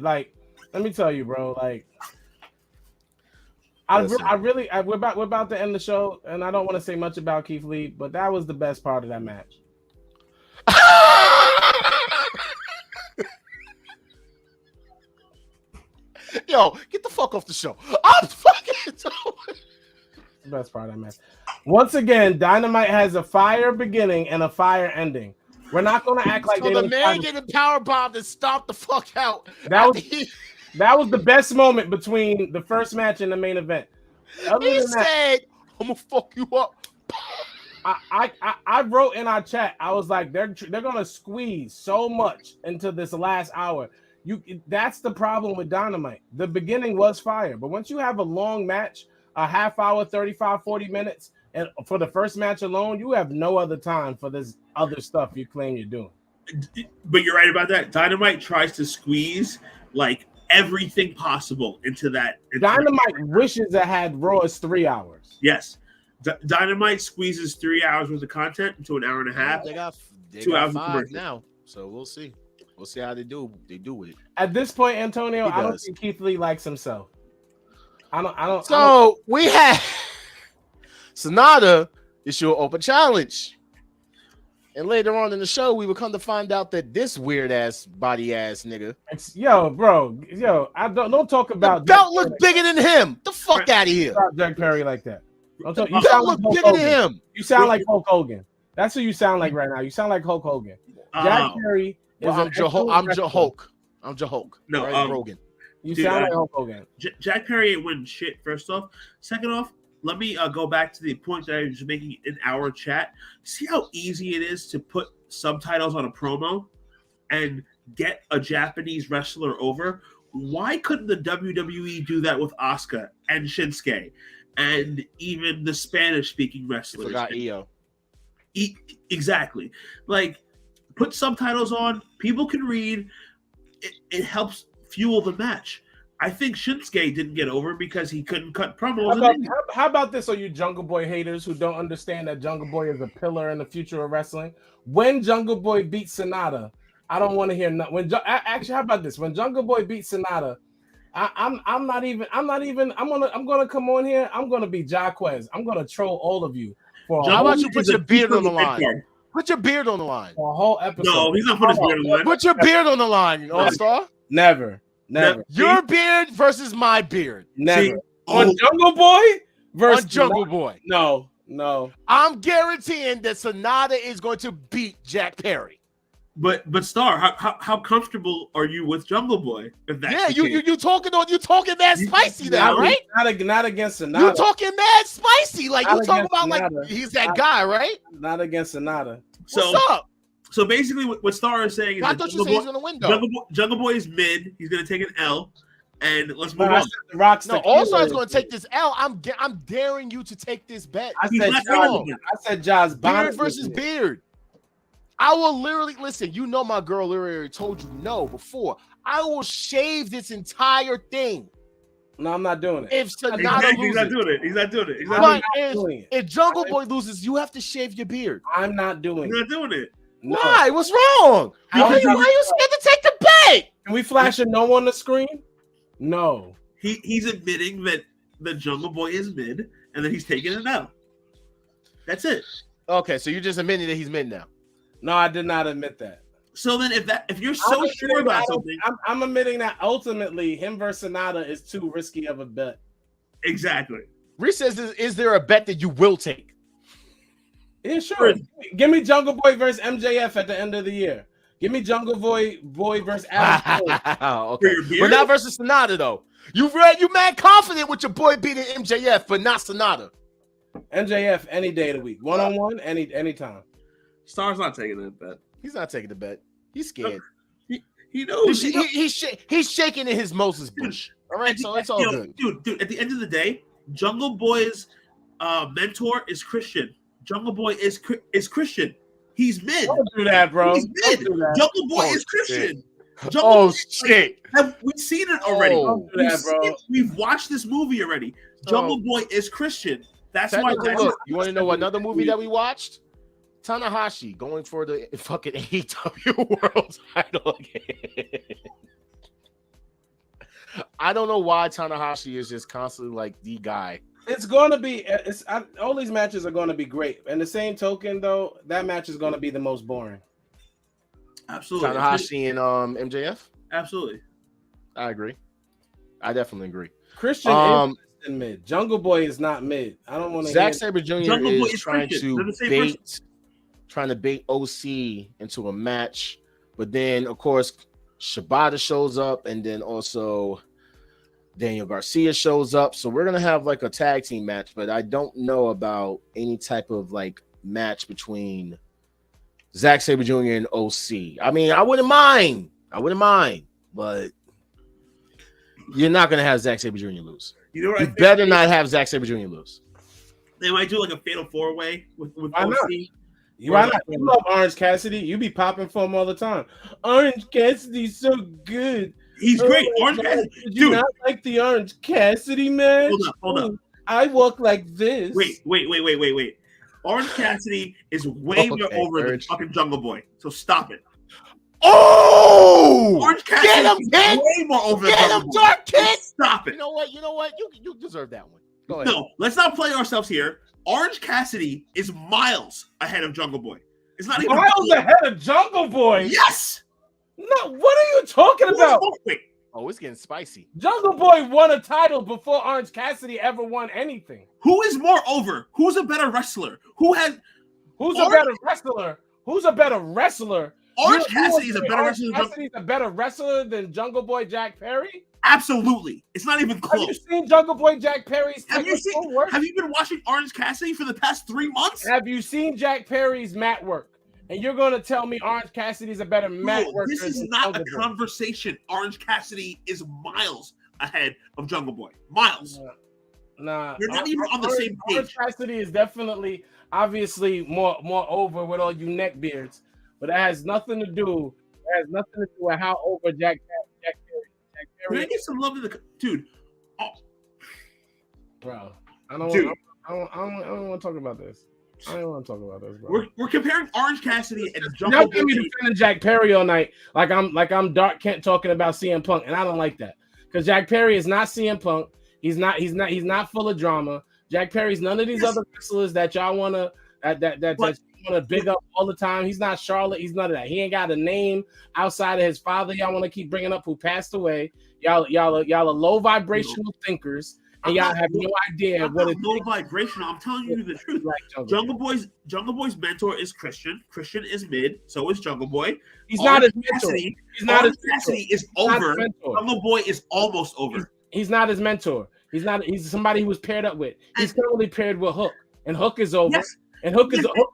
like, let me tell you, bro, like, we're about to end the show, and I don't want to say much about Keith Lee, but that was the best part of that match. Yo, get the fuck off the show. I'm fucking the best part of that match. Once again, Dynamite has a fire beginning and a fire ending. We're not going to act like the man getting power bombed and stomped the fuck out. That was the best moment between the first match and the main event. He said, "I'm gonna fuck you up." I wrote in our chat. I was like, they're gonna squeeze so much into this last hour. That's the problem with Dynamite. The beginning was fire, but once you have a long match, a half hour, 35, 40 minutes, and for the first match alone, you have no other time for this other stuff you claim you're doing. But you're right about that. Dynamite tries to squeeze like everything possible into that. Dynamite wishes it had Raw as 3 hours. Yes. Dynamite squeezes 3 hours worth of content into an hour and a half. They got 2 hours 5 now, so we'll see. We'll see how they do with it. At this point, Antonio, I don't think Keith Lee likes himself. I don't. So we had Sonata issue an open challenge. And later on in the show, we would come to find out that this weird ass body ass nigga. I don't talk about the belt look bigger than him. The fuck out of here. Jack Perry like that. You sound like bigger than him. You sound like Hulk Hogan. That's who you sound like right now. You sound like Hulk Hogan. Jack Perry is I'm Hulk. No, Rogan. You sound like Hulk Hogan. Jack Perry ain't winning shit, first off. Second off, let me go back to the point that I was making in our chat. See how easy it is to put subtitles on a promo and get a Japanese wrestler over? Why couldn't the WWE do that with Asuka and Shinsuke and even the Spanish-speaking wrestlers? You forgot Io. Exactly. Like, put subtitles on. People can read. It helps fuel the match. I think Shinsuke didn't get over because he couldn't cut promos. How about this, all you Jungle Boy haters who don't understand that Jungle Boy is a pillar in the future of wrestling? When Jungle Boy beat Sonata, I don't want to hear nothing. Actually, how about this? When Jungle Boy beat Sonata, I'm gonna come on here. I'm gonna be Jaquez. I'm gonna troll all of you. How about you put your beard on the line? Put your beard on the line. For a whole episode. No, he's not putting his beard on the line. Put your beard on the line, All-Star. Never. Your beard versus my beard. Never. See? On Jungle Boy versus Jungle Boy. No. I'm guaranteeing that Sonata is going to beat Jack Perry. But Star, how comfortable are you with Jungle Boy? If that's you talking that spicy now, right? Not against Sonata. You talking mad spicy, like you talking about Sonata. Like he's that guy, right? Not against Sonata. What's up? So basically, what Star is saying is I thought you said he's gonna win though. Jungle Boy is mid. He's gonna take an L, and let's move on. No, All-Star's gonna take this L. I'm daring you to take this bet. I said Jaws Beard versus Beard. I will literally listen. You know my girl literally told you no before. I will shave this entire thing. No, I'm not doing it. If Sonata loses, he's not doing it. But if Jungle Boy loses, you have to shave your beard. I'm not doing He's not doing it. No. Why? What's wrong? Why are you scared to take the bet? Can we flash a no on the screen? No. He's admitting that the Jungle Boy is mid, and then he's taking it out. That's it. Okay, so you're just admitting that he's mid now. No, I did not admit that. So then, if you're so sure about something, I'm admitting that ultimately him versus Sonata is too risky of a bet. Exactly. Reese says, "Is there a bet that you will take?" Yeah, sure. Give me Jungle Boy versus MJF at the end of the year. Give me Jungle Boy versus Adam Cole. Okay, but not versus Sonata though. You mad confident with your boy beating MJF, but not Sonata. MJF any day of the week, 1-on-1, anytime. Star's not taking that bet. He's not taking the bet. He's scared. He knows. He's shaking in his Moses bush. All right, so it's all good. Dude, at the end of the day, Jungle Boy's mentor is Christian. Jungle Boy is Christian. He's mid. Don't do that, bro. He's mid. Jungle Boy is Christian. Shit. We've seen it already. Don't do that, bro. We've watched this movie already. Jungle Boy is Christian. That's why. Look, you want to know another movie that we watched? Tanahashi going for the fucking AEW World Title again. I don't know why Tanahashi is just constantly like the guy. It's going to be. All these matches are going to be great. And the same token, though, that match is going to be the most boring. Absolutely. Tanahashi and MJF? Absolutely. I agree. I definitely agree. Christian is in mid. Jungle Boy is not mid. I don't want to. Zack Sabre Jr. is trying to bait OC into a match, but then of course Shibata shows up, and then also Daniel Garcia shows up. So we're gonna have like a tag team match, but I don't know about any type of like match between Zack Sabre Jr. and OC. I mean, I wouldn't mind, but you're not gonna have Zack Sabre Jr. lose. You know what? You better not have Zack Sabre Jr. lose. They might do like a fatal 4-way with Why OC. not? Why not? You love Orange Cassidy. You be popping for him all the time. Orange Cassidy's so good. He's great. Orange Cassidy. Did you not like the Orange Cassidy match? Hold up. I walk like this. Wait. Orange Cassidy is way more over than fucking Jungle Boy. So stop it. Oh! Orange Cassidy is way more over than Jungle Boy. Dark Kid. Stop it. You know what? You deserve that one. Go ahead. No, let's not play ourselves here. Orange Cassidy is miles ahead of Jungle Boy. It's not even miles ahead of Jungle Boy. Yes. No, what are you talking about? Wait. Oh, it's getting spicy. Jungle Boy won a title before Orange Cassidy ever won anything. Who is more over? Who's a better wrestler? Who's a better wrestler? Who's a better wrestler? Orange Cassidy is a better wrestler. Cassidy's a better wrestler than Jungle Boy Jack Perry? Absolutely. It's not even close. Have you seen Jungle Boy Jack Perry's Have you been watching Orange Cassidy for the past 3 months? Have you seen Jack Perry's mat work? And you're going to tell me Orange Cassidy's a better mat worker? This is not a conversation. Orange Cassidy is miles ahead of Jungle Boy. Miles. Nah. You're not even on the same page. Orange Cassidy is definitely, obviously, more over with all you neck beards. But it has nothing to do with how over Jack Perry Can I get some love in the dude? Oh. Bro, I don't want to talk about this. I don't want to talk about this, bro. We're comparing Orange Cassidy and Jungle Boy defending Jack Perry all night, like I'm Dark Kent talking about CM Punk, and I don't like that because Jack Perry is not CM Punk. He's not full of drama. Jack Perry's none of these other wrestlers that y'all wanna big up all the time. He's not Charlotte. He's none of that. He ain't got a name outside of his father. Y'all want to keep bringing up who passed away. Y'all are low vibrational thinkers. And y'all have no idea what it's low vibrational. I'm telling you the truth. Like Jungle Boy's mentor is Christian. Christian is mid. So is Jungle Boy. He's not his mentor. He's not his Cassidy is over. Jungle Boy is almost over. He's not his mentor. He's somebody he was paired up with. He's currently paired with Hook, and Hook is over. Yes. And Hook is over.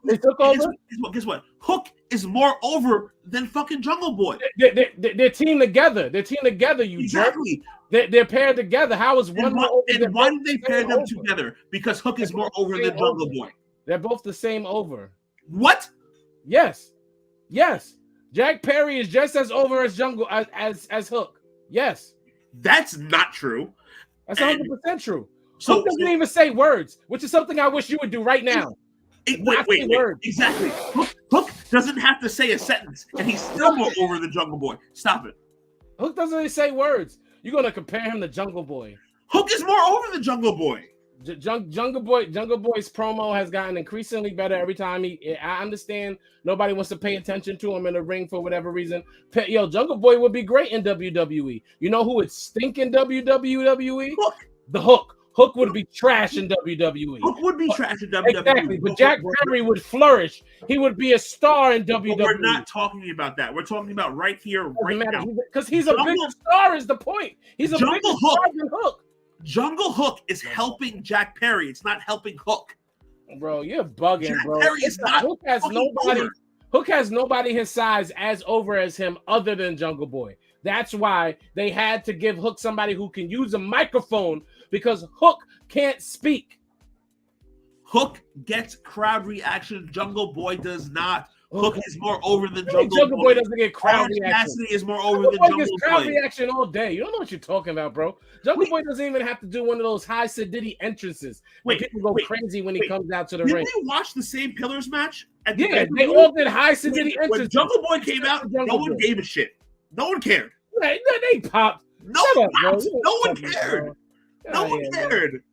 Guess what? Hook is more over than fucking Jungle Boy. They're teamed together. You exactly. Jerk. They're paired together. How is one more over? And why did they pair them together? Because Hook is more over than Jungle Boy. They're both the same over. What? Yes. Jack Perry is just as over as as Hook. Yes. That's not true. That's 100% true. Hook doesn't even say words, which is something I wish you would do right now. Wait. Exactly. Hook doesn't have to say a sentence, and he's still more over than Jungle Boy. Stop it. Hook doesn't even say words. You're gonna compare him to Jungle Boy. Hook is more over than Jungle Boy. Jungle Boy's promo has gotten increasingly better every time I understand nobody wants to pay attention to him in the ring for whatever reason. Jungle Boy would be great in WWE. You know who would stink in WWE? Hook. The Hook. Hook would be trash in WWE. Hook would be trash in WWE. Exactly, but Jack Perry would flourish. He would be a star in WWE. But we're not talking about that. We're talking about right here, right now. Because he's a bigger star is the point. He's a bigger star than Hook. Jungle Hook is helping Jack Perry. It's not helping Hook. Bro, you're bugging, Jack bro. Perry is not Hook has nobody. Over. Hook has nobody his size as over as him other than Jungle Boy. That's why they had to give Hook somebody who can use a microphone because Hook can't speak. Hook gets crowd reaction. Jungle Boy does not. Hook is more over than Jungle Boy. Doesn't get crowd reaction. Cassidy is more over than Jungle Boy. Gets crowd reaction all day. You don't know what you're talking about, bro. Jungle Boy doesn't even have to do one of those high Sididity entrances. People go crazy when he comes out to the ring. Did we watch the same Pillars match? They all did high Sididity entrances. When Jungle Boy came out, no one gave a shit. No one cared. They popped. No one cared. No one cared.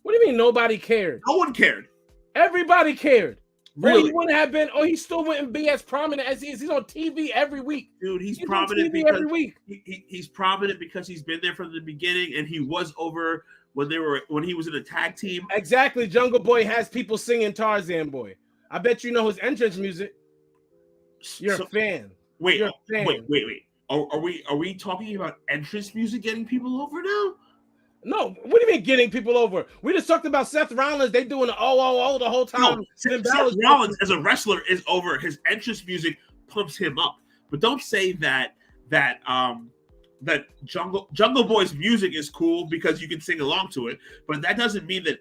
What do you mean nobody cared? No one cared. Everybody cared. Really? He wouldn't have been. He still wouldn't be as prominent as he is. He's on TV every week. Dude, he's prominent because every week. He's prominent because he's been there from the beginning, and he was over when he was in a tag team. Exactly. Jungle Boy has people singing Tarzan Boy. I bet you know his entrance music. You're a fan. Wait. Are we talking about entrance music getting people over now? No, what do you mean getting people over? We just talked about Seth Rollins. They doing the the whole time. No, Seth Rollins as a wrestler is over. His entrance music pumps him up. But don't say that Jungle Boy's music is cool because you can sing along to it. But that doesn't mean that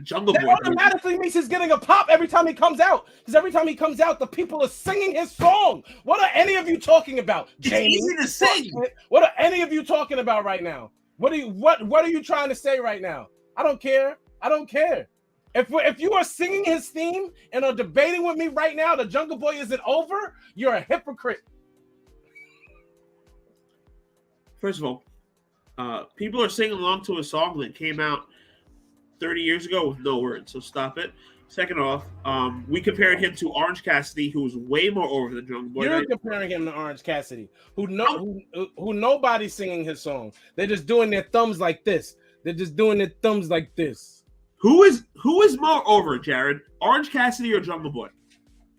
Jungle Boy automatically means he's getting a pop every time he comes out. Because every time he comes out, the people are singing his song. What are any of you talking about? It's easy to sing. What are any of you talking about right now? What are you trying to say right now? I don't care. If you are singing his theme and are debating with me right now, the Jungle Boy isn't over, you're a hypocrite. First of all, people are singing along to a song that came out 30 years ago with no words, so stop it. Second off, we compared him to Orange Cassidy, who was way more over than Jungle Boy. You're comparing him to Orange Cassidy, who nobody's singing his song. They're just doing their thumbs like this. Who is more over, Jared? Orange Cassidy or Jungle Boy?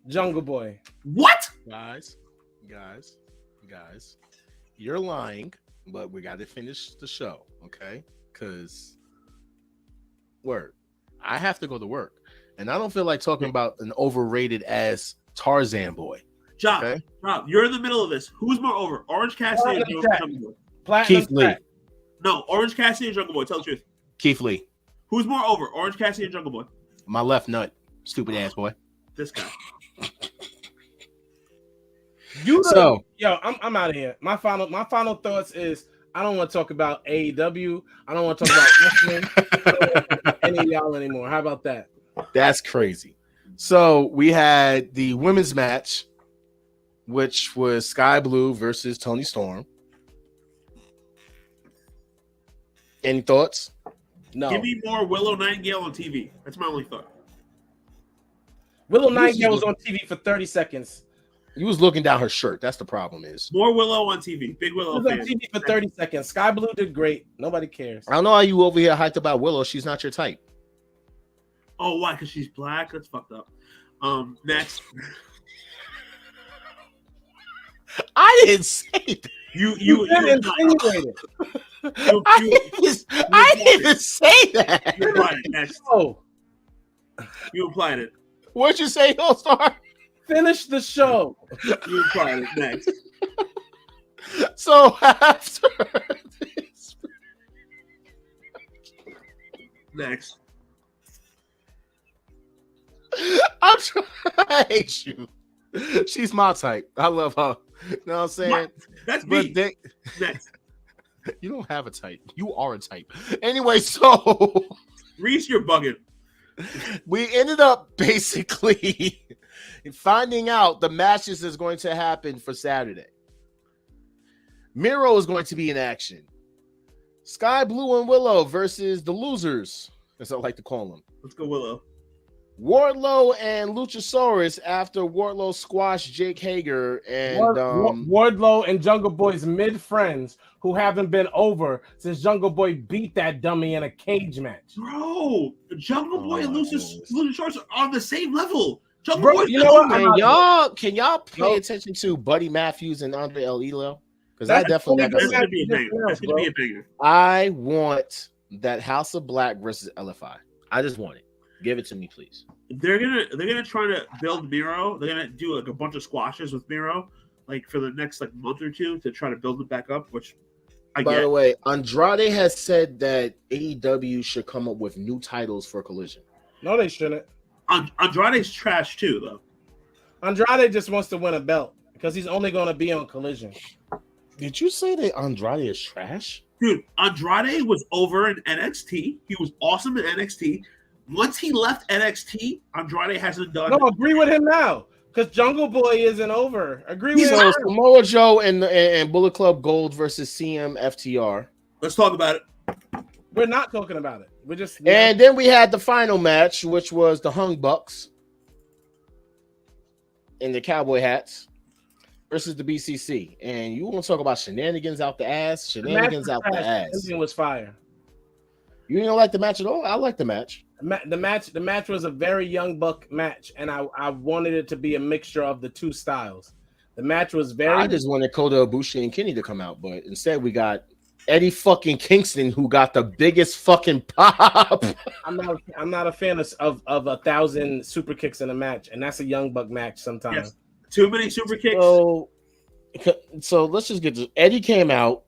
Jungle Boy. What? Guys, you're lying, but we got to finish the show, okay? Because I have to go to work. And I don't feel like talking about an overrated ass Tarzan Boy. Job, okay? Rob, you're in the middle of this. Who's more over, Orange Cassidy or Jungle Boy? Keith Lee. No, Orange Cassidy or Jungle Boy. Tell the truth. Keith Lee. Who's more over, Orange Cassidy or Jungle Boy? My left nut, stupid ass boy. This guy. I'm out of here. My final thoughts is I don't want to talk about AEW. I don't want to talk about wrestling. I don't want to talk about any of y'all anymore. How about that? That's crazy. So we had the women's match, which was Sky Blue versus Toni Storm. Any thoughts? No. Give me more Willow Nightingale on TV. That's my only thought. Willow Nightingale was on TV for 30 seconds. You was looking down her shirt. That's the problem is. More Willow on TV. Big Willow She was on TV for 30 seconds. Sky Blue did great. Nobody cares. I don't know how you over here hyped about Willow. She's not your type. Oh, why? Because she's black? That's fucked up. Next. I didn't say that. You insinuated. I didn't say that. You implied it. Next. Oh. You implied it. What'd you say, All-Star? Finish the show. You implied it. Next. So after this. Next. I hate you. She's my type. I love her. You know what I'm saying? What? That's me. Next. You don't have a type. You are a type. Anyway, so Reese, you're bugging. We ended up basically finding out the matches is going to happen for Saturday. Miro is going to be in action. Sky Blue and Willow versus the losers, as I like to call them. Let's go, Willow. Wardlow and Luchasaurus after Wardlow squashed Jake Hager and Wardlow and Jungle Boy's mid-friends who haven't been over since Jungle Boy beat that dummy in a cage match. Bro, Jungle Boy and Luchasaurus are on the same level. Jungle Boy, you know what? Can y'all pay attention to Buddy Matthews and Andre El Elo? Because I definitely that's gonna be a banger. That's gonna be a banger. I want that House of Black versus LFI. I just want it. Give it to me, please. They're gonna try to build Miro. They're gonna do like a bunch of squashes with Miro, like for the next like month or two to try to build it back up. Which I get. By the way, Andrade has said that AEW should come up with new titles for Collision. No, they shouldn't. Andrade's trash too, though. Andrade just wants to win a belt because he's only going to be on Collision. Did you say that Andrade is trash? Dude, Andrade was over in NXT. He was awesome in NXT. Once he left NXT, Andrade hasn't done. No, agree with him now because Jungle Boy isn't over. Agree with him. Samoa Joe and Bullet Club Gold versus CM/FTR. Let's talk about it. We're not talking about it. We're just. And then we had the final match, which was the Hung Bucks in the cowboy hats versus the BCC. And you want to talk about shenanigans out the ass? Shenanigans out the ass. Everything was fire. You didn't like the match at all? I like the match. The match was a very Young Buck match, and I wanted it to be a mixture of the two styles. The match was very. I just wanted Kota Ibushi and Kenny to come out, but instead we got Eddie fucking Kingston, who got the biggest fucking pop. I'm not a fan of 1,000 super kicks in a match, and that's a Young Buck match sometimes. Yes. Too many super kicks. So let's just get to Eddie came out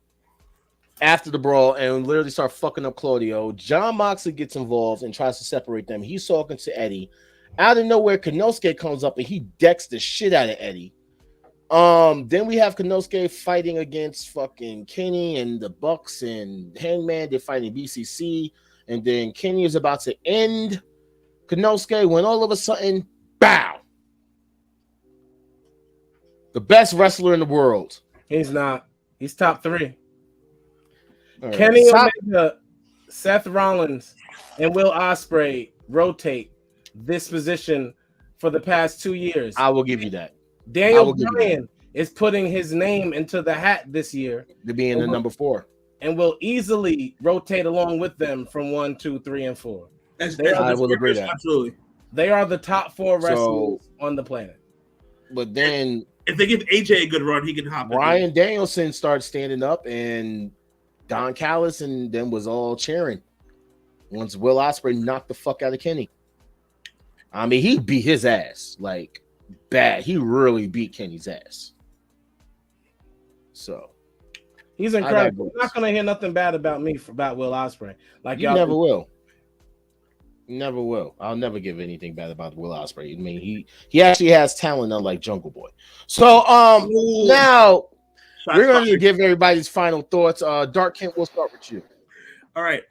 after the brawl and literally start fucking up Claudio. John Moxley gets involved and tries to separate them. He's talking to Eddie. Out of nowhere, Konosuke comes up and he decks the shit out of Eddie. Then we have Konosuke fighting against fucking Kenny and the Bucks and Hangman. They're fighting BCC. And then Kenny is about to end Konosuke when all of a sudden, bow! The best wrestler in the world. He's not. He's top 3. Right. Kenny Omega, Seth Rollins, and Will Ospreay rotate this position for the past 2 years. I will give you that. Daniel Bryan is putting his name into the hat this year to be in the number 4, and will easily rotate along with them from 1, 2, 3, and 4. I will agree that absolutely. They are the top 4 wrestlers on the planet. But then, if they give AJ a good run, he can hop. Bryan Danielson started standing up, and Don Callis and them was all cheering once Will Ospreay knocked the fuck out of Kenny. I mean, he beat his ass like bad. He really beat Kenny's ass. So he's incredible. You're not gonna hear nothing bad about me about Will Ospreay. Like you never will. Never will. I'll never give anything bad about Will Ospreay. I mean, he actually has talent, unlike Jungle Boy. So now We're going to give everybody's final thoughts. Dark Kent, we'll start with you. All right,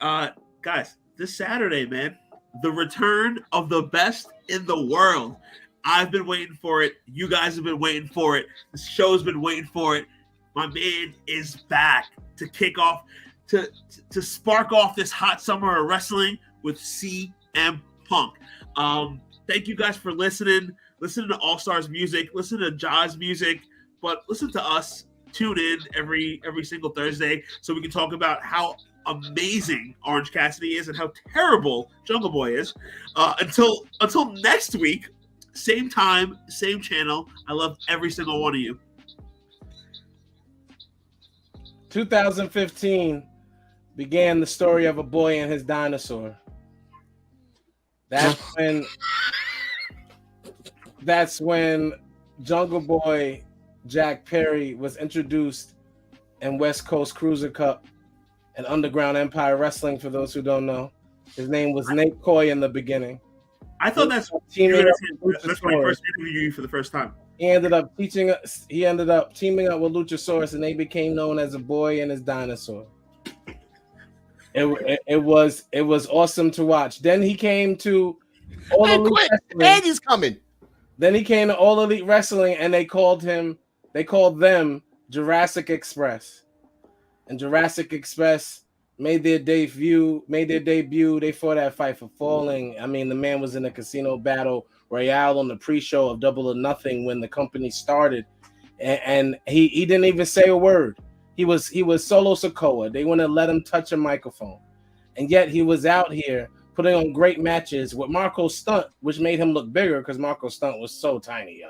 guys, this Saturday, man, the return of the best in the world. I've been waiting for it. You guys have been waiting for it. The show's been waiting for it. My man is back to kick off, to spark off this hot summer of wrestling with CM Punk. Thank you guys for listening. Listen to All Stars music. Listen to Jaws music. But listen to us. Tune in every single Thursday so we can talk about how amazing Orange Cassidy is and how terrible Jungle Boy is. Until next week, same time, same channel. I love every single one of you. 2015 began the story of a boy and his dinosaur. That's when Jungle Boy Jack Perry was introduced in West Coast Cruiser Cup and Underground Empire Wrestling. For those who don't know, his name was Nate Coy in the beginning. I thought that's my first interview for the first time. He ended up teaming up with Luchasaurus, and they became known as a boy and his dinosaur. It was awesome to watch. Then he came to All Elite Wrestling. And he's coming. Then he came to All Elite Wrestling, and they called them Jurassic Express. And Jurassic Express made their debut. They fought that Fight for Falling. I mean, the man was in a casino battle royale on the pre-show of Double or Nothing when the company started, and he didn't even say a word. He was Solo Sikoa. They wouldn't let him touch a microphone, and yet he was out here putting on great matches with Marco Stunt, which made him look bigger because Marco Stunt was so tiny, yo.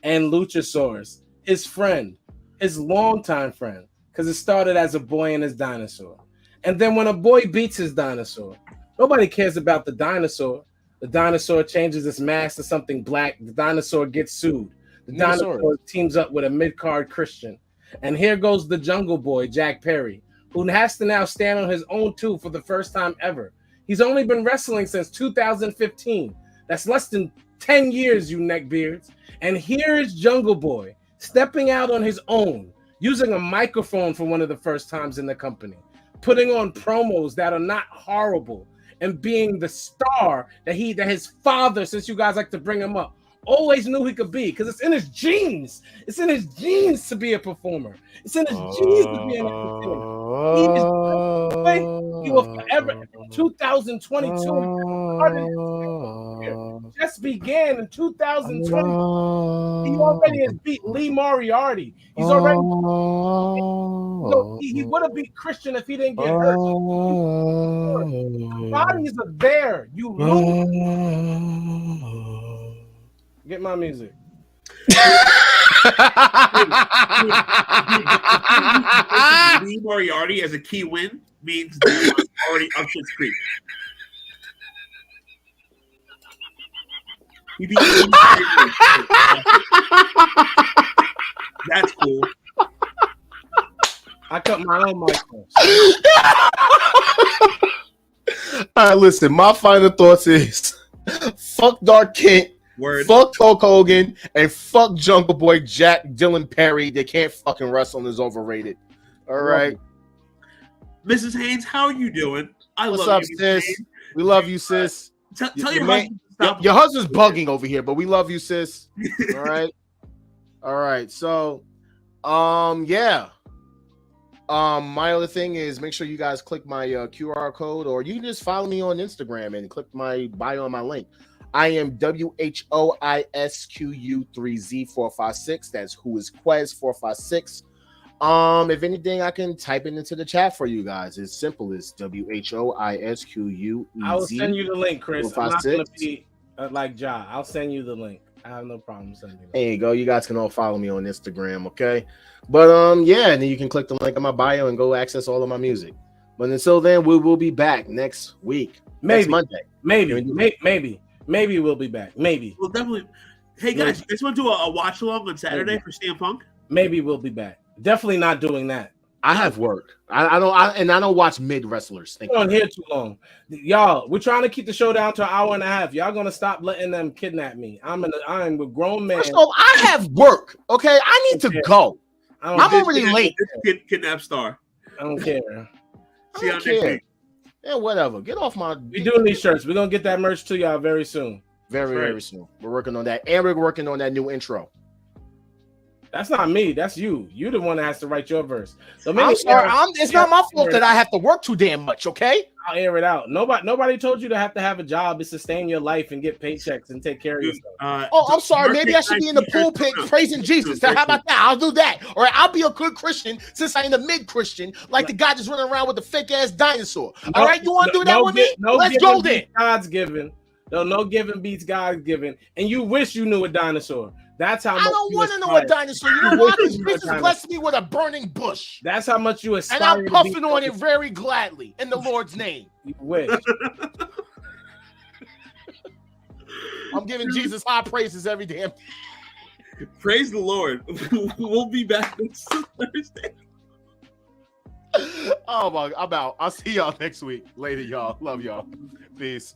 And Luchasaurus, his friend, his longtime friend, because it started as a boy and his dinosaur. And then when a boy beats his dinosaur, nobody cares about the dinosaur. The dinosaur changes its mask to something black. The dinosaur gets sued. The dinosaur teams up with a mid-card Christian. And here goes the Jungle Boy, Jack Perry, who has to now stand on his own two for the first time ever. He's only been wrestling since 2015. That's less than 10 years, you neckbeards. And here is Jungle Boy stepping out on his own, using a microphone for one of the first times in the company, putting on promos that are not horrible, and being the star that his father, since you guys like to bring him up, always knew he could be, because it's in his genes. It's in his genes to be a performer. It's in his genes to be an entertainer. He will forever. 2022 just began in 2020. He already has beat Lee Moriarty. He's already. He would have beat Christian if he didn't get hurt. The bodies are there. You lose. Get my music. Lee Moriarty as a key win means they're already up shit's creek. That's cool. I cut my own microphones. All right, listen. My final thoughts is fuck Dark Kent. Word. Fuck Hulk Hogan and fuck Jungle Boy Jack Dylan Perry. They can't fucking wrestle and is overrated. All right. Mrs. Haynes, how are you doing? What's up, you, sis? Haynes. We love you, sis. Tell your husband to stop. Your husband's bugging over here, but we love you, sis. All right. All right. So, yeah. My other thing is make sure you guys click my QR code, or you can just follow me on Instagram and click my bio on my link. I am WHOISQU3Z456. That's who is Quez456. If anything, I can type it into the chat for you guys. It's simple as WHOISQUEZ. I will send you the link, Chris. I'm not gonna be like Ja. I'll send you the link. I have no problem sending it. There you go. You guys can all follow me on Instagram, okay? But yeah, and then you can click the link in my bio and go access all of my music. But until then, we will be back next week. Next Monday. Maybe we'll be back. Maybe. We'll definitely. Hey guys, you guys want to do a watch along on Saturday for CM Punk? Maybe we'll be back. Definitely not doing that. I have work. I don't watch mid wrestlers. We're on here too long, y'all. We're trying to keep the show down to an hour and a half. Y'all gonna stop letting them kidnap me? I'm with grown men. First of all, I have work. Okay, I need to go. I'm already late. Kidnap Star. I don't care. See y'all I next don't care. week. Yeah, whatever. Get off my. We doing these shirts. We're gonna get that merch to y'all very soon. Very soon. We're working on that, and we're working on that new intro. That's not me. That's you. You're the one that has to write your verse. So I'm sorry. It's not my fault that I have to work too damn much. Okay. I'll air it out. Nobody told you to have a job to sustain your life and get paychecks and take care of yourself. I'm sorry. Maybe I should be in the pulpit praising Jesus. How about that? I'll do that. All right. I'll be a good Christian since I ain't a mid-Christian, like the guy just running around with a fake ass dinosaur. All right. You want to do that with me? Let's go then. God's given. No giving beats God's given. And you wish you knew a dinosaur. That's how much I don't want to know a dinosaur. You know why? Because Jesus blessed me with a burning bush. That's how much you aspire. And I'm puffing on it very gladly in the Lord's name. You wish. I'm giving Jesus high praises every damn day. Praise the Lord. We'll be back next Thursday. Oh my, I'm out. I'll see y'all next week. Later, y'all. Love y'all. Peace.